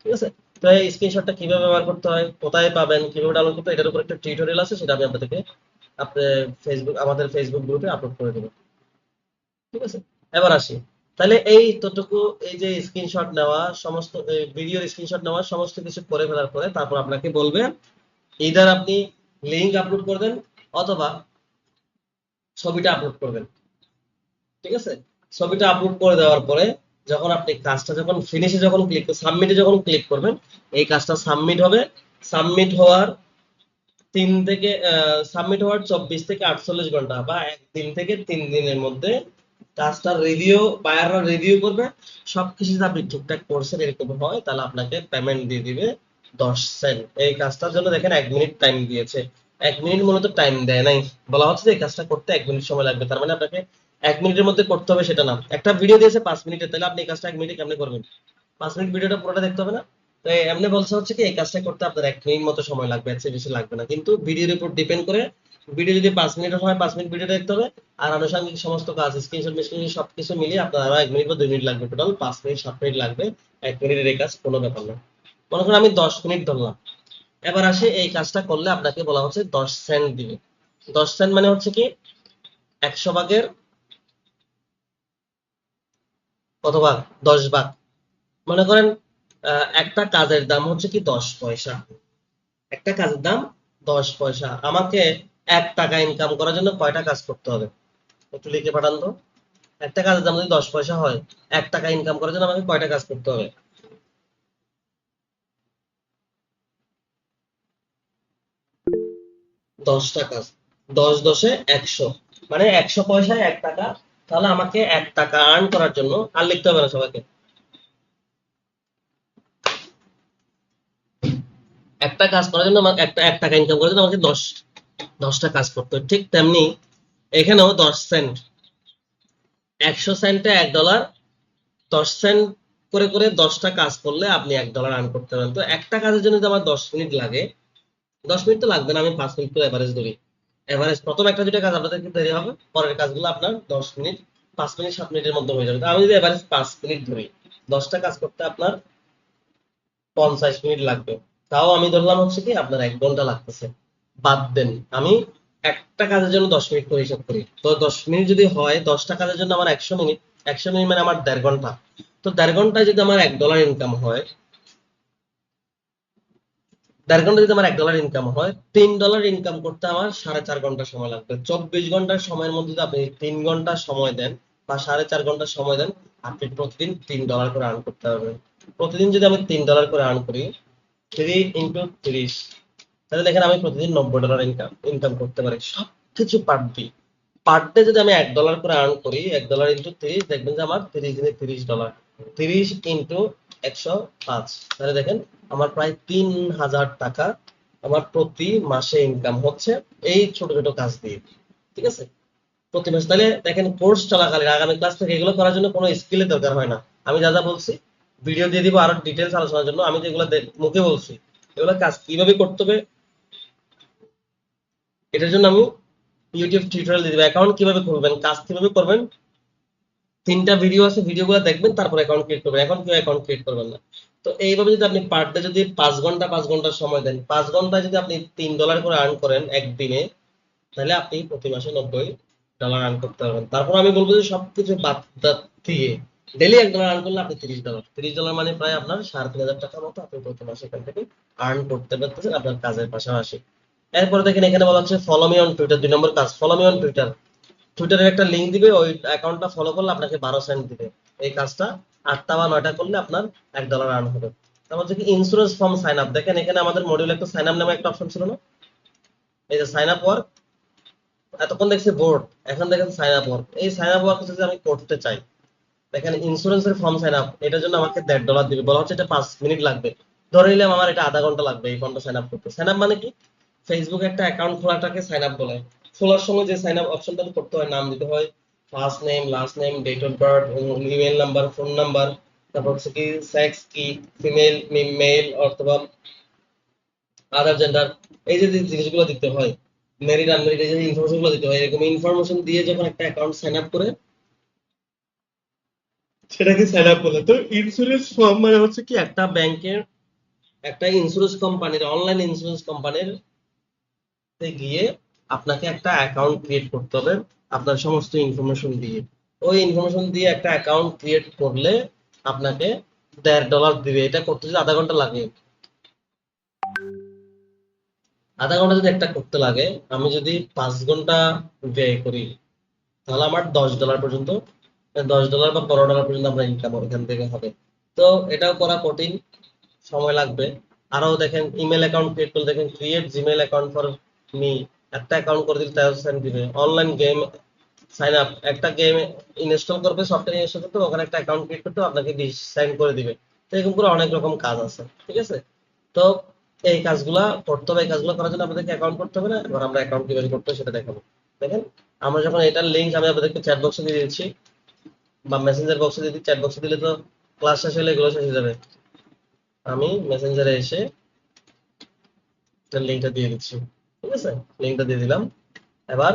ঠিক আছে। তো এই স্ক্রিনশটটা কিভাবে ব্যবহার করতে হয়, কোথায় পাবেন, কিভাবে ডাউনলোড করতে হয়, এটার উপর একটা টিউটোরিয়াল আছে, সেটা আমি আপনাদেরকে আমাদের ফেসবুক গ্রুপে আপলোড করে দেবো, ঠিক আছে। এবার আসি, তাহলে এই ততটুকু, এই যে স্ক্রিনশট নেওয়া, সমস্ত ভিডিওর স্ক্রিনশট নেওয়া, সমস্ত কিছু করে ফেলার পরে তারপর আপনাকে বলবে ইদার আপনি লিঙ্ক আপলোড করবেন অথবা ছবিটা আপলোড করবেন, ঠিক আছে। ছবিটা আপলোড করে দেওয়ার পরে যখন আপনি কাজটা যখন ফিনিশে যখন সাবমিটে যখন ক্লিক করবেন, এই কাজটা সাবমিট হবে। সাবমিট হওয়ার সাবমিট হওয়ার 24 থেকে 48 ঘন্টা বা একদিন থেকে 3 দিনের মধ্যে কাজটা বায়াররা রিভিউ করবে। সবকিছু যদি আপনি ঠিকঠাক করছেন এরকম হয়, তাহলে আপনাকে পেমেন্ট দিয়ে দিবে 10 সেন্ট। এই কাজটার জন্য দেখেন 1 মিনিট টাইম দিয়েছে। 1 মিনিট মূলত টাইম দেয় নাই, বলা হচ্ছে যে এই কাজটা করতে 1 মিনিট সময় লাগবে। তার মানে আপনাকে 1 মিনিটের মধ্যে করতে হবে সেটা না। একটা ভিডিও দিয়েছে 5 মিনিটের, তাহলে আপনি এই কাজটা 1 মিনিটে কেমনে করবেন? 5 মিনিট ভিডিওটা পুরোটা দেখতে হবে না? তো এমনি বলছে হচ্ছে কি এই কাজটা করতে আপনার 1 মিনিট মতো সময় লাগবে, এর চেয়ে বেশি লাগবে না। কিন্তু ভিডিওর উপর ডিপেন্ড করে, ভিডিও যদি 5 মিনিটের হয় 5 মিনিট ভিডিও দেখতে হবে, আর আনুষঙ্গিক সমস্ত কাজ স্ক্রিনশট মিশন সবকিছু মিলিয়ে আপনার আরো 1 মিনিট বা 2 মিনিট লাগবে, টোটাল 5 মিনিট 7 মিনিট লাগবে। 1 মিনিটের এই কাজ কোনো ব্যাপার না। মনে করেন আমি 10 মিনিট ধরলাম। এবার আসে এই কাজটা করলে আপনাকে বলা হচ্ছে 10 সেন্ট দিবে। 10 সেন্ট মানে হচ্ছে কি 100 ভাগের কত ভাগ? 10 ভাগ। মনে করেন একটা কাজের দাম হচ্ছে কি 10 পয়সা। একটা কাজের দাম 10 পয়সা। আমাকে 1 টাকা ইনকাম করার জন্য কয়টা কাজ করতে হবে? একটু লিখে পাঠান তো। একটা কাজের দাম যদি 10 পয়সা হয়, 1 টাকা ইনকাম করার জন্য আমাকে কয়টা কাজ করতে হবে? 10টা কাজ। 10 10 100, মানে 100 পয়সায় 1 টাকা। তাহলে আমাকে 1 টাকা আর্ন করার জন্য, আর লিখতে হবে না সবাইকে, একটা কাজ করার জন্য আমাকে 1 টাকা ইনকাম করার জন্য আমাকে 10টা কাজ করতে হবে। ঠিক তেমনি এখানেও 10 সেন্ট, 100 সেন্টে $1, 10 সেন্ট করে করে 10টা কাজ করলে আপনি $1 আর্ন করতে পারেন। তো একটা কাজের জন্য যদি আমার 10 মিনিট লাগে, 10 মিনিট তো লাগবে না, আমি 5 মিনিট তো এভারেজ ধরি। এভারেজ প্রথম একটা দুটো কাজ আপনাদের কিন্তু দেরি হবে, পরের কাজগুলো আপনার 10 মিনিট 5 মিনিট 7 মিনিটের মধ্যে হয়ে যাবে। তো আমি যদি এভারেজ 5 মিনিট ধরি, 10টা কাজ করতে আপনার 50 মিনিট লাগবে। তাও আমি ধরলাম হচ্ছে কি আপনার 1 ঘন্টা লাগতেছে। বাদ দেন, আমি একটা কাজের জন্য 10 মিনিট করে হিসাব করি। তো 10 মিনিট যদি হয়, 10টা কাজের জন্য আমার 100 মিনিট, 100 মিনিট মানে আমার 1.5 ঘন্টা। তো 1.5 ঘন্টায় যদি আমার $1 ইনকাম হয়, 1.5 ঘন্টা যদি আমার $1 ইনকাম হয়, $3 ইনকাম করতে আমার 4.5 ঘন্টা সময় লাগবে। 24 ঘন্টার সময়ের মধ্যে যদি আপনি 3 ঘন্টা সময় দেন বা 4.5 ঘন্টা সময় দেন, আপনি প্রতিদিন $3 করে আর্ন করতে পারবেন। প্রতিদিন যদি আমি $3 করে আর্ন করি, 3 × 30, তাহলে দেখেন আমি প্রতিদিন $90 ইনকাম ইনকাম করতে পারি, সবকিছু পার দিয়ে। পার ডে যদি আমি $1 করে আর্ন করি, $1 × 30, দেখবেন যে আমার 30 দিনে $30, 30 × 105, তাহলে দেখেন আমার প্রায় 3,000 টাকা আমার প্রতি মাসে ইনকাম হচ্ছে এই ছোট ছোট কাজ দিয়ে। ঠিক আছে, প্রতি মাসে। তাহলে দেখেন কোর্স চলাকালীন আগামী ক্লাস থেকে এগুলো করার জন্য কোনো স্কিলের দরকার হয় না। আমি যা যা বলছি ভিডিও দিয়ে দিব আরো ডিটেলস আলোচনার জন্য। আমি যেগুলো মুখে বলছি এগুলো কাজ কিভাবে করতে হবে, এটার জন্য আমি ইউটিউব টিউটোরিয়াল দিয়ে দিব। অ্যাকাউন্ট কিভাবে খুলবেন, কাজ কিভাবে করবেন, 3টা ভিডিও আছে, ভিডিওগুলো দেখবেন, তারপর অ্যাকাউন্ট ক্রিয়েট করবেন। এখন কেউ অ্যাকাউন্ট ক্রিয়েট করবেন না। তো এইভাবে যদি আপনি পার ডে যদি 5 ঘন্টা 5 ঘন্টা সময় দেন, 5 ঘন্টায় যদি আপনি $3 করে আর্ন করেন একদিনে, তাহলে আপনি প্রতি মাসে $90 আর্ন করতে পারবেন। তারপর আমি বলবো যে সবকিছু বাদ দিয়ে ডেলি $1 আর্ন করলে আপনি $30, $30 মানে প্রায় আপনার 3,500 টাকার মতো আপনি প্রতি মাসে এখান থেকে আর্ন করতে পারতেছেন আপনার কাজের পাশাপাশি। এরপরে দেখেন এখানে বলা হচ্ছে ফলো মি অন টুইটার, 2 নম্বর কাজ, ফলো মি অন টুইটার। টুইটারের একটা লিঙ্ক দিবে, ওই অ্যাকাউন্টটা ফলো করলে আপনাকে 12 সেন্ট দিবে। এই কাজটা 8টা বা 9টা করলে আপনার $1 আর্ন হবে। তারপর হচ্ছে কি ইন্স্যুরেন্স ফর্ম সাইন আপ। দেখেন এখানে আমাদের মডিউলে একটা সাইন আপ নামে একটা অপশন ছিল না, এই যে সাইন আপ ওয়ার্ক। এতক্ষণ দেখছি বোর্ড, এখন দেখেন সাইন আপ ওয়ার্ক। এই সাইন আপ ওয়ার্ক যদি আমি করতে চাই, দেখেন ইন্স্যুরেন্সের ফর্ম সাইন আপ, এটার জন্য আমাকে $1.5 দিবে। বলা হচ্ছে এটা 5 মিনিট লাগবে, ধরে নিলাম আমার এটা আধা ঘন্টা লাগবে এই ফর্মটা সাইন আপ করতে। সাইন আপ মানে কি, ফেসবুকে একটা অ্যাকাউন্ট খোলাটাকে সাইন আপ বলে। খোলার সময় যে সাইন আপ অপশনটা করতে হয়, নাম দিতে হয়, first name, last name, date of birth, email number, phone number, তারপর হচ্ছে কি সেক্স কি, ফিমেল, মেল অথবা আদার জেন্ডার, এই যে জিনিসগুলো দিতে হয়, ম্যারিড আনম্যারিড, এই যে ইনফরমেশন গুলো দিতে হয়। এরকম ইনফরমেশন দিয়ে যখন একটা অ্যাকাউন্ট সাইন আপ করে, সেটাকে সাইন আপ বলে। তো ইন্স্যুরেন্স ফর্ম মানে হচ্ছে কি একটা ব্যাংকের, একটা ইন্স্যুরেন্স কোম্পানির, অনলাইন ইন্স্যুরেন্স কোম্পানির গিয়ে আপনাকে একটা অ্যাকাউন্ট ক্রিয়েট করতে হবে আপনার সমস্ত ইনফরমেশন দিয়ে। ওই ইনফরমেশন দিয়ে একটা অ্যাকাউন্ট ক্রিয়েট করলে আপনাকে $1.5 দিবে। এটা করতে যদি আধা ঘন্টা লাগে, আধা ঘন্টা যদি একটা করতে লাগে, আমি যদি 5 ঘন্টা ব্যয় করি, তাহলে আমার $10 পর্যন্ত, $10 বা $15 পর্যন্ত আমরা ইনকাম এখান থেকে হবে। তো এটাও করা কঠিন, সময় লাগবে। আরো দেখেন ইমেল অ্যাকাউন্ট ক্রিয়েট করলে, দেখেন create Gmail account for me, একটা অ্যাকাউন্ট করে দিলে 13 দিবে। অনলাইন গেম সাইন আপ, একটা গেম ইনস্টল করবে, সফটওয়্যার ইনস্টল করতে, ওখানে একটা অ্যাকাউন্ট ক্রিয়েট করতে আপনাকে 20 সাইন করে দিবে। তো এরকম করে অনেক রকম কাজ আছে। ঠিক আছে, তো এই কাজগুলা করতে হবে। এই কাজগুলো করার জন্য আপনাদেরকে অ্যাকাউন্ট করতে হবে না। এবার আমরা অ্যাকাউন্ট কিভাবে করতে হবে সেটা দেখাবো। দেখেন আমরা যখন এটার লিঙ্ক আমি আপনাদেরকে চ্যাট বক্সে দিয়ে দিচ্ছি বা মেসেঞ্জার বক্সে দিয়ে দিচ্ছি। চ্যাট বক্সে দিলে তো ক্লাস শেষ হলে এগুলো শেষ হয়ে যাবে। আমি মেসেঞ্জারে এসে লিঙ্কটা দিয়ে দিচ্ছি। ঠিক আছে, লিঙ্কটা দিয়ে দিলাম। এবার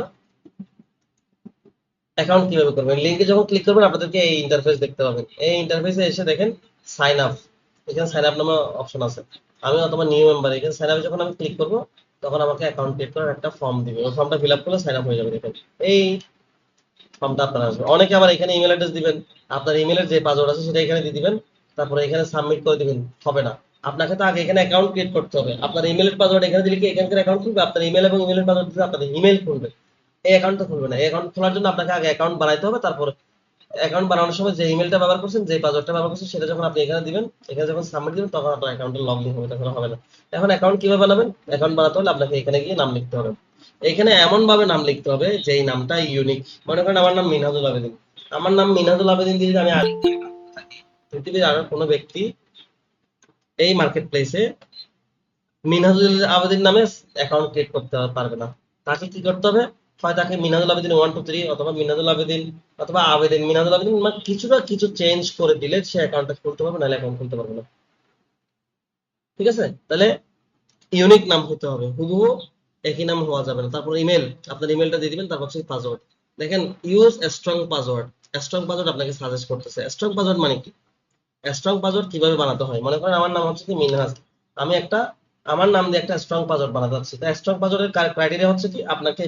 অ্যাকাউন্ট কিভাবে করবেন, লিঙ্কে যখন ক্লিক করবেন আপনাদেরকে এই ইন্টারফেস দেখতে পাবেন। এই ইন্টারফেসে এসে দেখেন সাইন আপ, এখানে সাইন আপ নামে অপশন আছে, আমি অথবা নিউ মেম্বার। এখানে সাইন আপে যখন আমি ক্লিক করবো, তখন আমাকে অ্যাকাউন্ট ক্রিয়েট করার একটা ফর্ম দিবে। ওই ফর্মটা ফিল আপ করলে সাইন আপ হয়ে যাবে। দেখেন এই ফর্মটা আপনার আসবে। অনেকে আবার এখানে ইমেল অ্যাড্রেস দিবেন, আপনার ইমেলের যে পাসওয়ার্ড আছে সেটা এখানে দিয়ে দিবেন, তারপরে এখানে সাবমিট করে দিবেন। হবে না, আপনাকে তো আগে এখানে অ্যাকাউন্ট ক্রিয়েট করতে হবে। আপনার ইমেলের পাসওয়ার্ড এখানে দিলে কি এখানকার অ্যাকাউন্ট খুলবে? আপনার ইমেল এবং ইমেলের পাসওয়ার্ড দিলে আপনার ইমেল খুলবে, এই অ্যাকাউন্টটা খুলবে না। এই অ্যাকাউন্ট খোলার জন্য আপনাকে আগে অ্যাকাউন্ট বানাইতে হবে। তারপর অ্যাকাউন্ট বানানোর সময় যে ইমেলটা ব্যবহার করছেন, যে পাসওয়ার্ডটা ব্যবহার করছেন, সেটা যখন আপনি এখানে দিবেন, এখানে যখন সাবমিট দিবেন, তখন আপনার অ্যাকাউন্টে লগ ইন হবে, তখন হবে না। এখন অ্যাকাউন্ট কিভাবে বানাবেন? অ্যাকাউন্ট বানাতে হলে আপনাকে এখানে গিয়ে নাম লিখতে হবে। এখানে এমন ভাবে নাম লিখতে হবে যে এই নামটা ইউনিক। মনে করেন আমার নাম মিনহাজুল আবেদিন, আমার নাম মিনহাজুল আবেদিন দিয়ে যদি আমি পৃথিবীর আর কোনো ব্যক্তি এই মার্কেট প্লেসে মিনহাজুল আবেদিন নামে অ্যাকাউন্ট ক্রিয়েট করতে পারবে না। তাকে কি করতে হবে? হয় তাকে মিনহাজুল আবেদিন 1 2 3 অথবা মিনহাজুল আবেদিন অথবা আবেদিন, মিনহাজুল আবেদিন মানে কিছুটা কিছু চেঞ্জ করে দিলে সে অ্যাকাউন্টটা খুলতে পারবে, নাহলে অ্যাকাউন্ট খুলতে পারবে না। ঠিক আছে, তাহলে ইউনিক নাম হতে হবে, হুবহু একই নাম হওয়া যাবে না। তারপর ইমেল, আপনার ইমেলটা দিয়ে দিবেন, তারপর হচ্ছে পাসওয়ার্ড। দেখেন use strong password, strong password আপনাকে সাজেস্ট করতেছে। স্ট্রং পাসওয়ার্ড মানে কি? স্ট্রং পাসওয়ার্ড কিভাবে বানাতে হয়? মনে করেন আমার নাম হচ্ছে কি মিনহাজ, আমি আমার নাম দিয়ে একটা স্ট্রং পাসওয়ার্ড বানাতে চাচ্ছি। তো স্ট্রং পাসওয়ার্ডের ক্রাইটেরিয়া হচ্ছে কি আপনাকে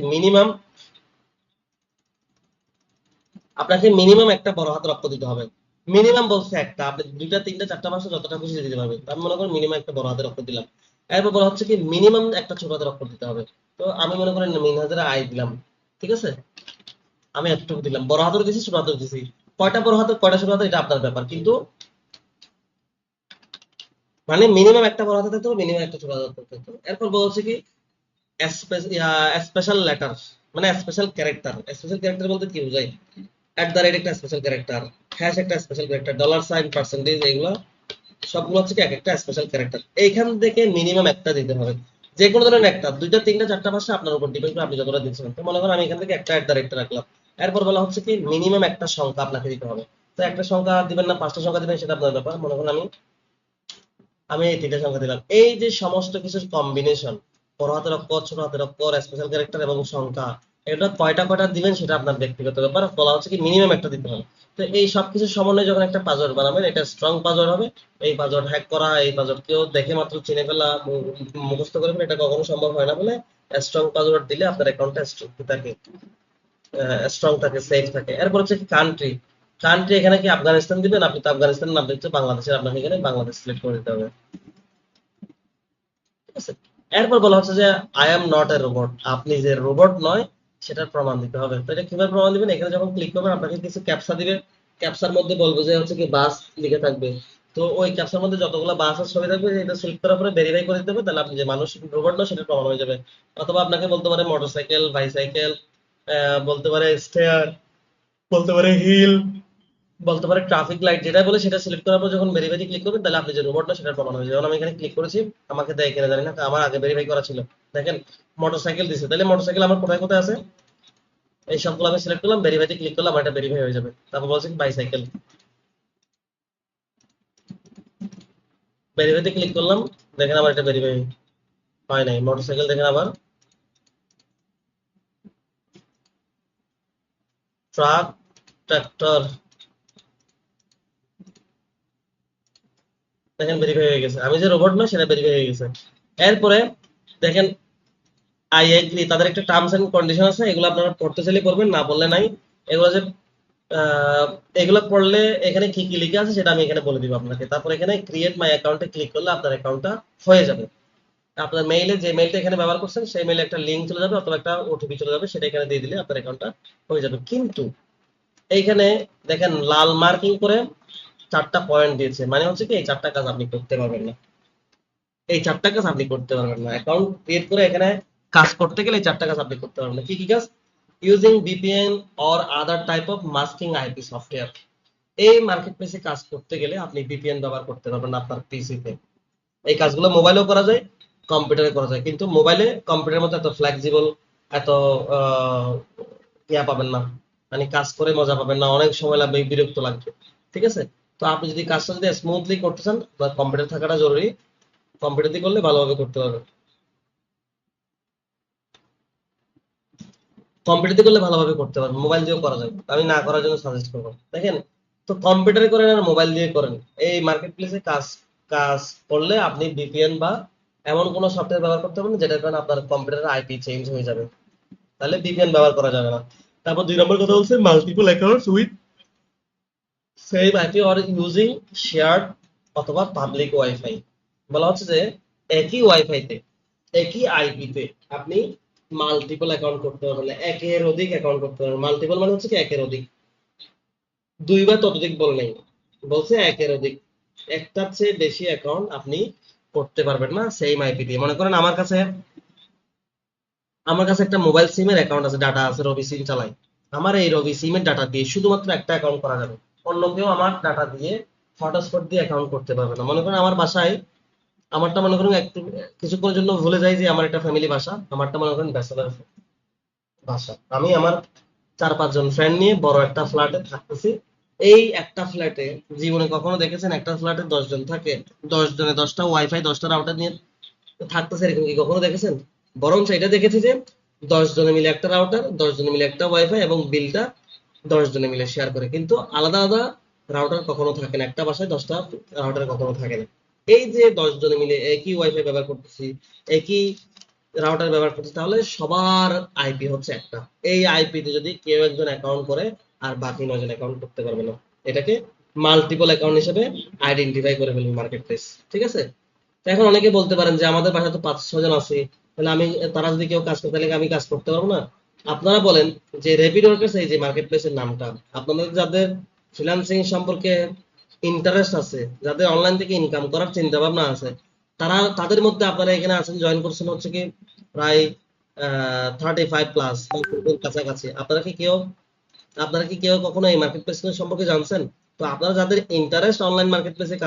মিনিমাম একটা বড় হাতের অক্ষর দিতে হবে। মিনিমাম বলছে একটা, আপনি দুইটা তিনটা চারটা পাঁচটা যতটা খুশি দিতে পারবেন। আমি মনে করেন মিনিমাম একটা বড় হাতের অক্ষর দিলাম। এরপর বলা হচ্ছে কি মিনিমাম একটা ছোট হাতের অক্ষর দিতে হবে। তো আমি মনে করেন মিনহাজের আই দিলাম, ঠিক আছে, আমি এতটুকু দিলাম, বড় হাতের দিছি ছোট হাতের দিছি, কয়টা বড় হাতের কয়টা ছোট হাতের এটা আপনার ব্যাপার, কিন্তু মানে মিনিমাম একটা বড় হাতে থাকতে হবে, মিনিমাম একটা ছোট হাতে থাকতে হবে। এরপর বলছে কি স্পেশাল লেটার, মানে স্পেশাল ক্যারেক্টার। স্পেশাল ক্যারেক্টার বলতে কি বোঝায়? এট দ্য রেট একটা স্পেশাল ক্যারেক্টার, হ্যাশ একটা special character, dollar sign, percentage, এগুলো সবগুলো হচ্ছে কি এক একটা স্পেশাল ক্যারেক্টার। এইখান থেকে মিনিমাম একটা দিতে হবে। যে কোনো ধরনের একটা, দুইটা তিনটা চারটা পাঁচটা আপনার উপর ডিপেন্ড করে আপনি যতটা দিচ্ছেন। তো মনে করেন আমি এখান থেকে একটা এট দ্য রেটটা রাখলাম। এরপর বলা হচ্ছে কি মিনিমাম একটা সংখ্যা আপনাকে দিতে হবে। তো একটা সংখ্যা দিবেন না পাঁচটা সংখ্যা দিবেন সেটা আপনার ব্যাপার। মনে করেন আমি এই তিনটা সংখ্যা দিলাম। এই যে সমস্ত কিছুর কম্বিনেশন, বড় হাতের অক্ষর, ছোট হাতের অক্ষর, স্পেশাল ক্যারেক্টার এবং সংখ্যা, এটা কয়টা কয়টা দিবেন সেটা আপনার ব্যক্তিগত ব্যাপার। বলা হচ্ছে কি মিনিমাম একটা দিতে হবে। তো এই সবকিছু সমন্বয়ে যখন একটা পাসওয়ার্ড বানাবেন, এটা স্ট্রং পাসওয়ার্ড হবে। এই পাসওয়ার্ড হ্যাক করা, এই পাসওয়ার্ড কেউ দেখে মাত্র চিনে ফেলা, মুখস্থ করে ফেলা, এটা কখনো সম্ভব হয় না বলে স্ট্রং পাসওয়ার্ড দিলে আপনার অ্যাকাউন্টটা স্ট্রং থাকে, সেফ থাকে। এরপর হচ্ছে কান্ট্রি। কান্ট্রি এখানে কি আফগানিস্তান দিবেন? আপনি তো আফগানিস্তানের নাম দিচ্ছে বাংলাদেশের, আপনাকে এখানে বাংলাদেশ সিলেক্ট করে দিতে হবে, ঠিক আছে। এরপর বলা হচ্ছে যে I am not a robot, আপনি যে রোবট নয় সেটার প্রমাণ দিতে হবে। তো এটা কিভাবে প্রমাণ দিবেন? এখানে যখন ক্লিক করবেন আপনাকে কিছু ক্যাপচা দিবে। ক্যাপচার মধ্যে বলবো যে হচ্ছে কি বাস লিখে থাকবে। তো ওই ক্যাপচার মধ্যে যতগুলো বাসের ছবি থাকবে এটা সিলেক্ট করার পরে ভেরিফাই করে দিতে হবে, তাহলে আপনি যে মানুষ রোবট নয় সেটা প্রমাণ হয়ে যাবে। অথবা আপনাকে বলতে পারে মোটরসাইকেল, বাইসাইকেল, বলতে পারে স্টেয়ার, বলতে পারে হিল, বলতে পারে ট্রাফিক লাইট, যেটা বলে সেটা সিলেক্ট করার পর যখন ভেরিফাই ক্লিক করবেন তাহলে আপনি যে রোবট না সেটা প্রমাণ হয়ে যাবে। যেমন আমি এখানে ক্লিক করেছি, আমাকে দেয় কিনা জানি না, আমার আগে ভেরিফাই করা ছিল। দেখেন মোটরসাইকেল দিছে, তাহলে মোটরসাইকেল আমার কোথায় কোথায় আছে এই সবগুলো আমি সিলেক্ট করলাম, ভেরিফাইতে ক্লিক করলাম, আমার এটা ভেরিফাই হয়ে যাবে। তারপর বলছে বাইসাইকেল, ভেরিফাইতে ক্লিক করলাম, দেখেন আমার এটা ভেরিফাই হয় নাই। মোটরসাইকেল দেখেন আবার, ট্রাক, ট্রাক্টর, দেখেন ভেরিফাই হয়ে গেছে। আমি যে রোবট নয় সেটা ভেরিফাই হয়ে গেছে। এরপরে দেখেন আই এগ্রি, তাদের একটা টার্মস এন্ড কন্ডিশন আছে, এগুলো আপনারা পড়তে চাইলে পড়বেন, না পড়লে নাই। এগুলো যে আহ, এগুলো পড়লে এখানে কি কি লিখে আছে সেটা আমি এখানে বলে দিব আপনাকে। তারপর এখানে ক্রিয়েট মাই অ্যাকাউন্টে ক্লিক করলে আপনার অ্যাকাউন্টটা হয়ে যাবে। আপনার মেইলে যে মেইলটা এখানে ব্যবহার করছেন সেই মেইলে একটা লিঙ্ক চলে যাবে অথবা একটা ওটিপি চলে যাবে, সেটা এখানে দিয়ে দিলে আপনার অ্যাকাউন্টটা হয়ে যাবে। কিন্তু এইখানে দেখেন লাল মার্কিং করে চারটা পয়েন্ট দিয়েছে, মানে হচ্ছে কি এই চারটা কাজ আপনি করতে পারবেন না। এই চারটা কাজ আপনি করতে পারবেন না। অ্যাকাউন্ট ক্রিয়েট করে এখানে কাজ করতে গেলে এই চারটা কাজ আপনি করতে পারবেন না। কি কি কাজ? Using VPN or other type of masking IP software. এই মার্কেট প্লেসে কাজ করতে গেলে আপনি ভিপিএন ব্যবহার করতে পারবেন না আপনার পিসিতে। এই কাজগুলো মোবাইলেও করা যায়, কম্পিউটারে করা যায়, কিন্তু মোবাইলে কম্পিউটারের মতো এত ফ্লেক্সিবল, এত আহ, ইয়া পাবেন না, মানে কাজ করে মজা পাবেন না, অনেক সময় লাগবে, বিরক্ত লাগবে, ঠিক আছে। তো আপনি যদি কাজটা যদি স্মুথলি করতে চান, বা কম্পিউটার থাকাটা জরুরি, কম্পিউটার দিয়ে করলে ভালোভাবে করতে পারবেন। কম্পিউটার দিয়ে করলে ভালোভাবে করতে পারবেন, মোবাইল দিয়েও করা যায়, আমি না করার জন্য সাজেস্ট করবো। দেখেন, তো কম্পিউটারে করেন আর মোবাইল দিয়ে করেন, এই মার্কেট প্লেসে কাজ কাজ করলে আপনি ভিপিএন বা এমন কোনো সফটওয়্যার ব্যবহার করতে পারবেন যেটার কারণে আপনার কম্পিউটারের আইপি চেঞ্জ হয়ে যাবে, তাহলে ভিপিএন ব্যবহার করা যাবে না। তারপর 2 নম্বর কথা বলছে multiple accounts with same IP or using shared অথবা পাবলিক ওয়াইফাই। বলা হচ্ছে যে একই ওয়াইফাইতে, একই আইপিতে আপনি মাল্টিপল অ্যাকাউন্ট করতে পারবেন না, একের অধিক অ্যাকাউন্ট করতে পারবেন। মাল্টিপল মানে হচ্ছে কি একের অধিক, দুই বা ততোধিক বলে নাই, বলছে একের অধিক, একটার চেয়ে বেশি অ্যাকাউন্ট আপনি করতে পারবেন না সেম আইপি দিয়ে। মনে করেন আমার কাছে একটা মোবাইল সিমের অ্যাকাউন্ট আছে, ডাটা আছে, রবি সিম চালাই। আমার এই রবি সিমের ডাটা দিয়ে শুধুমাত্র একটা অ্যাকাউন্ট করা যাবে, অন্য কেউ আমার ডাটা দিয়ে হটস্পট দিয়ে অ্যাকাউন্ট করতে পারবে না। মনে করেন আমার বাসায়, আমারটা মনে করেন একটু কিছুক্ষণের জন্য ভুলে যাই যে আমার একটা ফ্যামিলি বাসা, আমারটা মনে করেন ব্যাচেলার বাসা, আমি আমার 4-5 জন ফ্রেন্ড নিয়ে বড় একটা ফ্ল্যাটে থাকতেছি। এই একটা ফ্ল্যাটে জীবনে কখনো দেখেছেন একটা ফ্ল্যাটে 10 জন থাকে, 10 জনে 10টা ওয়াইফাই 10টা রাউটার নিয়ে থাকতেছে, এরকম কি কখনো দেখেছেন? বরং এটা দেখেছি যে 10 জনে মিলে একটা রাউটার, 10 জনে মিলে একটা ওয়াইফাই, এবং বিলটা 10 জনে মিলে শেয়ার করে, কিন্তু আলাদা আলাদা রাউটার কখনো থাকে না, একটা বাসায় 10টা রাউটার কখনো থাকে না। এই যে 10 জনে মিলে একই ওয়াইফাই ব্যবহার করতেছি, একই রাউটার ব্যবহার করতেছি, তাহলে সবার আইপি হচ্ছে একটা। এই আইপিতে যদি কেউ একজন অ্যাকাউন্ট করে আর বাকি 9 জন অ্যাকাউন্ট করতে পারবে না, এটাকে মাল্টিপল অ্যাকাউন্ট হিসেবে আইডেন্টিফাই করে ফেলবে মার্কেট প্লেস। ঠিক আছে? তো এখন অনেকে বলতে পারেন যে আমাদের বাসায় তো 5-6 জন আছে, তাহলে তারা যদি কেউ কাজ করে তাহলে কি আমি কাজ করতে পারবো না? আপনারা বলেন যে রেপিড ওয়ার্কার্স, এই যে মার্কেট প্লেসের নামটা, আপনাদের যাদের ফ্রিল্যান্সিং সম্পর্কে ইন্টারেস্ট আছে, যাদের অনলাইন থেকে ইনকাম করার চিন্তা ভাবনা আছে, তাদের মধ্যে আপনারা এখানে আছেন, জয়েন করছেন হচ্ছে কি প্রায় 35+, কাছাকাছি। আপনারা কি কেউ কখনো এই মার্কেট প্লেস সম্পর্কে জানছেন? তো আপনারা যাদের ইন্টারেস্ট অনলাইন মার্কেট প্লেসে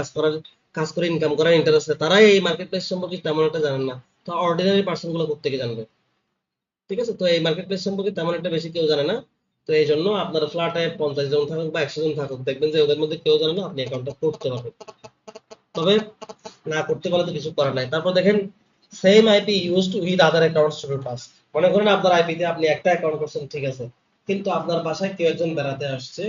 কাজ করে ইনকাম করার ইন্টারেস্ট আছে, তারাই এই মার্কেট প্লেস সম্পর্কে তেমন একটা জানেন না। তো অর্ডিনারি পার্সন গুলো কোত্থেকে জানবে? ঠিক আছে? তো এই মার্কেট প্লেস সম্পর্কে তেমন একটা বেশি কেউ জানে না। তো এই জন্য আপনার ফ্ল্যাটে 50 জন থাকুক বা 100 জন থাকুক, দেখবেন যে ওদের মধ্যে কেউ জানে না, আপনি অ্যাকাউন্টটা করতে পারবেন। তবে না করতে পারলে তো কিছু করার নাই। তারপর দেখেন, same IP used with other accounts to do task. মনে করেন আপনার আইপিতে আপনি একটা অ্যাকাউন্ট করছেন, ঠিক আছে, কিন্তু আপনার বাসায় কেউ একজন বেড়াতে আসছে,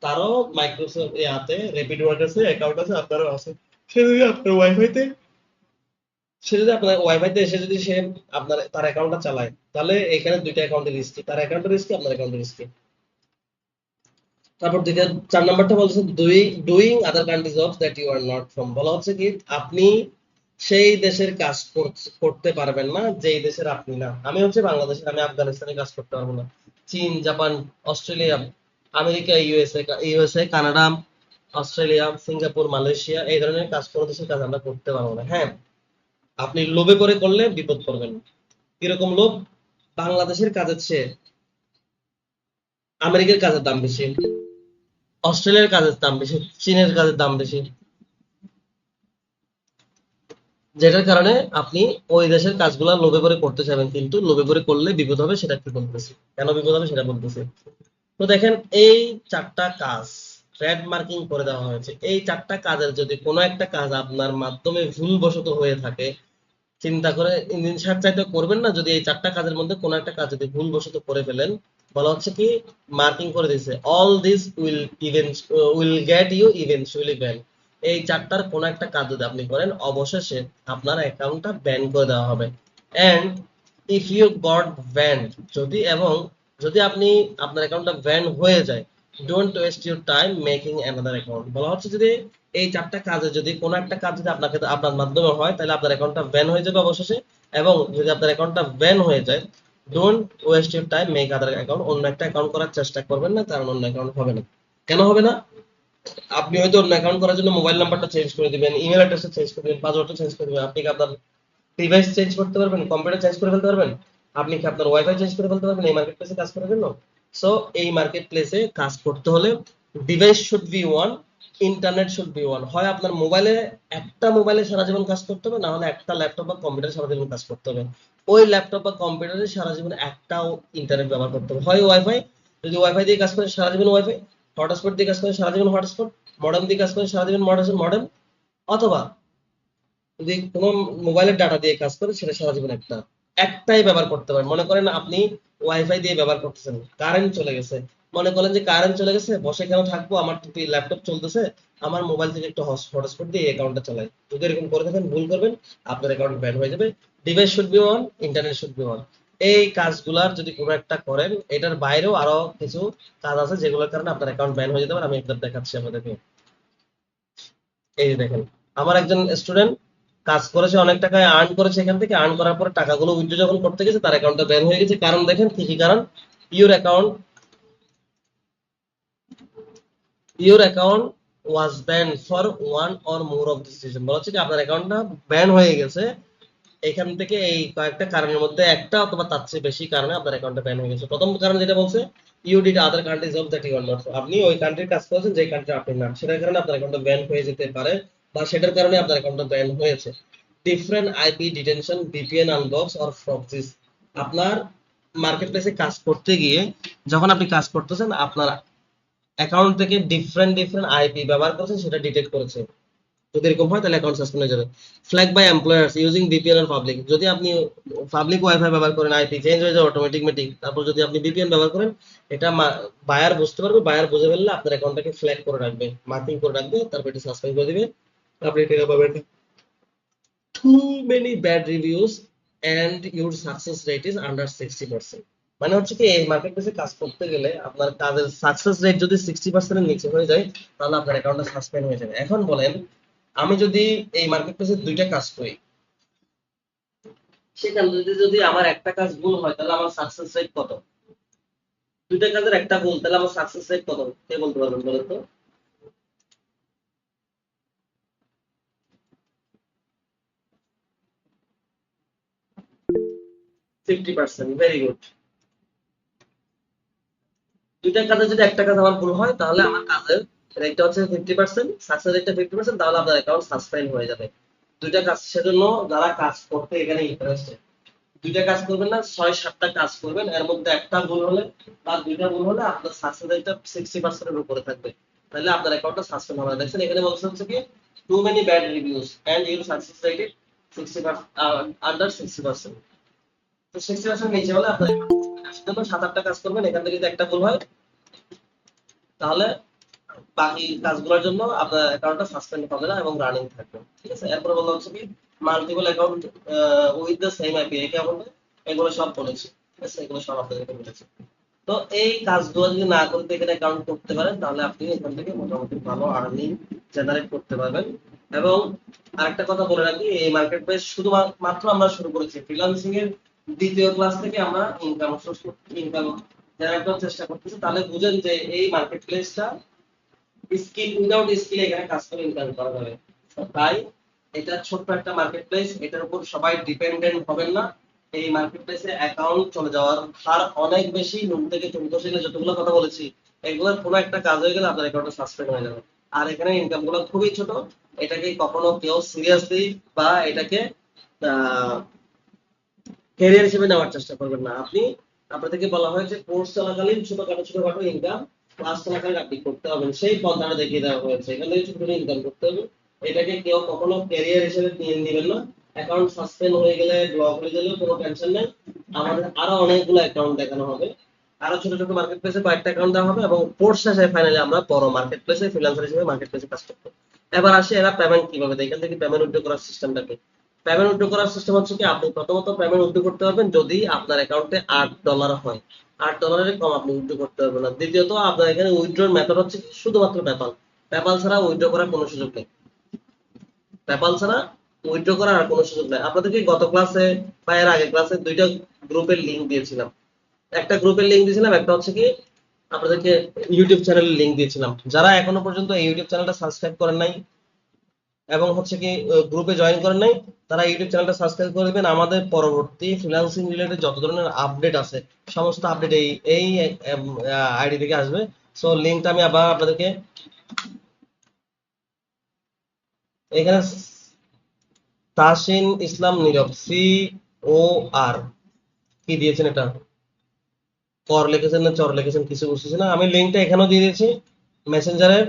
তারও মাইক্রোসফট ইয়াতে রেপিড ওয়ার্কার্সে অ্যাকাউন্ট আছে, আপনারও আছে। সে যদি আপনার ওয়াইফাইতে এসে যদি সে তার অ্যাকাউন্টটা চালায়, তাহলে এখানে দুইটা অ্যাকাউন্টের রিস্কি, তার অ্যাকাউন্টের রিস্কি, আপনার অ্যাকাউন্টের রিস্কি। তারপর 4 নাম্বারটা বলছে doing other countries jobs that you are not from. বলা হচ্ছে কি আপনি সেই দেশের কাজ করতে পারবেন না যেই দেশের আপনি না। আমি হচ্ছে বাংলাদেশের, আমি আফগানিস্তানে কাজ করতে পারবো না। চীন, Japan, Australia, America, USA, Canada, Australia, Singapore, Malaysia, এই ধরনের কাজ কোনো দেশের কাজ আমরা করতে পারবো না। হ্যাঁ, আপনি লোভে করে করলে বিপদ করবেন। কিরকম লোভ? বাংলাদেশের কাজের চেয়ে আমেরিকার কাজের দাম বেশি, অস্ট্রেলিয়ার কাজের দাম বেশি, চীনের কাজের দাম বেশি, যেটার কারণে আপনি ওই দেশের কাজগুলা লোভে করে করতে চাইবেন, কিন্তু লোভে করে করলে বিপদ হবে, সেটা কি বলতেছি, কেন বিপদ হবে সেটা বলতেছি। তো দেখেন, এই 4টা কাজ ট্রেড মার্কিং করে দেওয়া হয়েছে। এই 4টা কাজের যদি কোনো একটা কাজ আপনার মাধ্যমে ভুলবশত হয়ে থাকে, চিন্তা করে ইঞ্জিন সার্চ চাইতে করবেন না, যদি এই 4টা কাজের মধ্যে কোনো একটা কাজ যদি ভুলবশত করে ফেলেন, বলা হচ্ছে কি মার্কিং করে দিয়েছে all this will get you eventually ban. এই 4টার কোনো একটা কাজ যদি আপনি করেন, অবশেষে আপনার অ্যাকাউন্টটা ব্যান করে দেওয়া হবে। And if you got ban, যদি আপনি আপনার অ্যাকাউন্টটা ব্যান হয়ে যায়, don't waste your time making another account. বলা হচ্ছে যদি এই 4টা কাজে যদি কোনো একটা কাজ যদি আপনার মাধ্যমে হয়, তাহলে আপনার অ্যাকাউন্টটা ব্যান হয়ে যাবে অবশেষে। এবং যদি আপনার অ্যাকাউন্টটা ব্যান হয়ে যায়, don't waste your time make other account. অন্য একটা অ্যাকাউন্ট করার চেষ্টা করবেন না, কারণ অন্য অ্যাকাউন্ট হবে না। কেন হবে না? আপনি হয়তো অন্য অ্যাকাউন্ট করার জন্য মোবাইল নাম্বারটা চেঞ্জ করে দিবেন, ইমেল অ্যাড্রেসটা চেঞ্জ করে দিবেন, পাসওয়ার্ডটা চেঞ্জ করে দিবেন। আপনি কি আপনার ডিভাইস চেঞ্জ করতে পারবেন? কম্পিউটার চেঞ্জ করে ফেলতে পারবেন? আপনি কি আপনার ওয়াইফাই চেঞ্জ করে ফেলতে পারবেন এই মার্কেট প্লেসে কাজ করার জন্য? সো এই মার্কেট প্লেসে কাজ করতে হলে device should be one, internet should be one. হয় আপনার একটা মোবাইলে সারা জীবন কাজ করতে হবে, না হলে একটা ল্যাপটপ বা কম্পিউটারে সারা জীবন কাজ করতে হবে। ওই ল্যাপটপ বা কম্পিউটারে সারা জীবন একটাও ইন্টারনেট ব্যবহার করতে হবে, হয় ওয়াইফাই, যদি ওয়াইফাই দিয়ে কাজ করে সারা জীবন ওয়াইফাই, হটস্পট দিয়ে কাজ করে সারা জীবন হটস্পট, মডেম দিয়ে কাজ করে সারা জীবন মডেম, অথবা যদি কোনো মোবাইলের ডাটা দিয়ে কাজ করে সেটা সারা জীবন একটাই ব্যবহার করতে পারেন। মনে করেন আপনি ওয়াইফাই দিয়ে ব্যবহার করতেছেন, কারেন্ট চলে গেছে, মনে করেন যে কারেন্ট চলে গেছে, বসে কেন থাকবো, আমার তো ল্যাপটপ চলতেছে, আমার মোবাইল থেকে একটু হটস্পট দিয়ে অ্যাকাউন্টটা চালাই। যদি এরকম করে থাকেন, ভুল করবেন, আপনার অ্যাকাউন্ট ব্যান হয়ে যাবে। Device should be one, internet should be one. এই কাজগুলার যদি কোনো একটা করেন, এটার বাইরেও আরো কিছু কাজ আছে যেগুলোর কারণে আপনার অ্যাকাউন্ট ব্যান হয়ে যেতে পারে। আমি একদম দেখাচ্ছি আপনাদেরকে। এই যে দেখেন, আমার একজন স্টুডেন্ট কাজ করেছে, অনেক টাকায় আর্ন করেছে, এখান থেকে আর্ন করার পরে টাকাগুলো উইথড্র যখন করতে গেছে, তার অ্যাকাউন্টটা ব্যান হয়ে গেছে। কারণ দেখেন কি কি কারণ? Your account was ban for one or more of this reason. বলা হচ্ছে কি আপনার অ্যাকাউন্টটা ব্যান হয়ে গেছে এখান থেকে এই কয়েকটা কারণের মধ্যে একটা অথবা তার চেয়ে বেশি কারণে আপনার অ্যাকাউন্টটা ব্যান হয়ে গেছে। প্রথম কারণ যেটা বলছে, you did other countries of that you are not. আপনি ওই কান্ট্রির কাজ করেছেন যে কান্ট্রি আপনি না, সেটার কারণে আপনার অ্যাকাউন্টটা ব্যান হয়ে যেতে পারে, বা সেটার কারণে আপনার অ্যাকাউন্টটা ব্যান হয়েছে। Different IP detention, VPN unbox or proxies. আপনার মার্কেট প্লেসে কাজ করতে গিয়ে যখন আপনি কাজ করতেছেন, আপনার অ্যাকাউন্ট থেকে ডিফারেন্ট আইপি ব্যবহার করছেন, সেটা ডিটেক্ট করেছে। যদি এরকম হয় তাহলে অ্যাকাউন্ট সাসপেন্ড হয়ে যাবে। Flag by employers using VPN আর পাবলিক, যদি আপনি পাবলিক ওয়াইফাই ব্যবহার করেন আইপি চেঞ্জ হয়ে যায় অটোমেটিক। তারপর যদি আপনি ভিপিএন ব্যবহার করেন, এটা বায়ার বুঝতে পারবে, বায়ার বুঝে ফেললে আপনার অ্যাকাউন্টটাকে ফ্ল্যাগ করে রাখবে, মার্কিং করে রাখবে, তারপর এটা সাসপেন্ড করে দিবে, আপনি টাকা পাবেন না। Too many bad reviews and your success rate is under 60%। মানে হচ্ছে কি এই মার্কেট প্লেসে কাজ করতে গেলে আপনার কাজের সাকসেস রেট যদি 60% এর নিচে হয়ে যায় তাহলে আপনার অ্যাকাউন্টটা সাসপেন্ড হয়ে যাবে। এখন বলেন আমি যদি এই মার্কেট প্লেসে দুইটা কাজ করি, সেখানে যদি যদি আমার একটা কাজ ভুল হয় তাহলে আমার সাকসেস রেট কত? দুইটা কাজের একটা ভুল, তাহলে আমার সাকসেস রেট কত? কে বলতে পারবেন বলেন তো? 50%। Very good. দুইটা কাজে যদি একটা কাজ আমার ভুল হয় তাহলে আমার কাজের রেটটা হচ্ছে 50%, সাকসেস রেটটা 50%, তাহলে আপনার অ্যাকাউন্ট সাসপেন্ড হয়ে যাবে। দুইটা কাজ, সেজন্য যারা কাজ করতে এখানে ইন্টারেস্টেড, দুইটা কাজ করবেন না, 6-7টা কাজ করবেন, এর মধ্যে একটা ভুল হলে বা দুইটা ভুল হলে আপনার সাকসেস রেটটা 60% এর উপরে থাকবে, তাহলে আপনার অ্যাকাউন্টটা সাসপেন্ড হবে না। দেখছেন এখানে বলছে হচ্ছে কি too many bad reviews and your success rate is 60% under 60%। তো 60% নিচে হলে আপনার সেজন্য 7-8টা কাজ করবেন, এখান থেকে যদি একটা ভুল হয় তাহলে বাকি কাজগুলোর জন্য আপনার অ্যাকাউন্টটা সাসপেন্ড হবে না এবং রানিং থাকবে। ঠিক আছে, এরপরে বলা হচ্ছে কি multiple account with the same IP অ্যাকাউন্টে, এগুলো সব বলেছি। ঠিক আছে, এগুলো সব আপনাদেরকে বলেছি। তো এই কাজগুলো যদি না করতে এখানে অ্যাকাউন্ট করতে পারেন তাহলে আপনি এখান থেকে মোটামুটি ভালো আর্নিং জেনারেট করতে পারবেন। এবং আরেকটা কথা বলে রাখি, এই মার্কেট প্লেস শুধু মাত্র আমরা শুরু করেছি, ফ্রিল্যান্সিং এর দ্বিতীয় ক্লাস থেকে আমরা ইনকাম জেনারেট করার চেষ্টা করতেছি। তাহলে বুঝেন যে এই মার্কেট প্লেসটা স্কিল উইদাউট স্কিল এখানে কাজ করে ইনকাম করা যাবে। তাই এটা ছোট্ট একটা মার্কেট প্লেস, এটার উপর সবাই ডিপেন্ডেন্ট হবেন না। এই মার্কেট প্লেসে অ্যাকাউন্ট চলে যাওয়ার হার অনেক বেশি। নুন থেকে 14 যতগুলো কথা বলেছি এগুলোর কোনো একটা কাজ হয়ে গেলে আপনার অ্যাকাউন্টটা সাসপেন্ড হয়ে যাবে। আর এখানে ইনকাম গুলো খুবই ছোট, এটাকে কখনো কেউ সিরিয়াসলি বা এটাকে ক্যারিয়ার হিসেবে নেওয়ার চেষ্টা করবেন না। আপনি আপনাদেরকে বলা হয় যে কোর্স চলাকালীন ছোটখাটো ইনকাম ক্লাস চলাকালীন আপনি করতে হবেন, সেই পন্থাটা দেখিয়ে দেওয়া হয়েছে। এখান থেকে ছোটখাটো ইনকাম করতে হবে, এটাকে কেউ কখনো ক্যারিয়ার হিসেবে নিয়ে নেবেন না। অ্যাকাউন্ট সাসপেন্ড হয়ে গেলে ব্লক হয়ে গেলেও কোনো টেনশন নেই, আমাদের আরো অনেকগুলো অ্যাকাউন্ট দেখানো হবে, আরো ছোট ছোট মার্কেট প্লেসে কয়েকটা অ্যাকাউন্ট দেওয়া হবে এবং কোর্স শেষে ফাইনালি আমরা বড় মার্কেট প্লেসে ফ্রিল্যান্সার হিসেবে মার্কেট প্লেসে কাজ করতে। এবার আসে এরা পেমেন্ট কিভাবে দেয়, এখান থেকে পেমেন্ট উইথড্র করার সিস্টেমটা কি? পেমেন্ট উইথড্র করার সিস্টেম হচ্ছে কি আপনি প্রথমত পেমেন্ট উইথড্র করতে পারবেন যদি আপনার অ্যাকাউন্টে $8 হয়, $8 কম আপনি উইথড্র করতে পারবেন না। দ্বিতীয়ত আপনার এখানে উইথড্রর মেথড হচ্ছে শুধুমাত্র পেপাল, পেপাল ছাড়া উইথড্র করার কোনো সুযোগ নেই, পেপাল ছাড়া উইথড্র করার আর কোনো সুযোগ নেই। আপনাদেরকে গত ক্লাসে বা এর আগের ক্লাসে দুইটা গ্রুপের লিংক দিয়েছিলাম, একটা গ্রুপের লিংক দিয়েছিলাম, একটা হচ্ছে কি আপনাদেরকে ইউটিউব চ্যানেলের লিংক দিয়েছিলাম। যারা এখনো পর্যন্ত এই ইউটিউব চ্যানেলটা সাবস্ক্রাইব করেন নাই এবং হচ্ছে কি গ্রুপে জয়েন করেন নাই, তারা ইউটিউব চ্যানেলটা সাবস্ক্রাইব করে দিবেন। আমাদের পরবর্তী ফ্রিল্যান্সিং রিলেটেড যত ধরনের আপডেট আছে সমস্ত আপডেট এই এই আইডি থেকে আসবে। সো লিংকটা আমি আবার আপনাদেরকে এখানে, তাসিন ইসলাম নীরব COR কি দিয়েছেন, এটা কর লিখেছেন না চর লিখেছেন কিছু বুঝতেছি না। আমি লিংকটা এখানেও দিয়ে দিয়েছি, মেসেঞ্জারের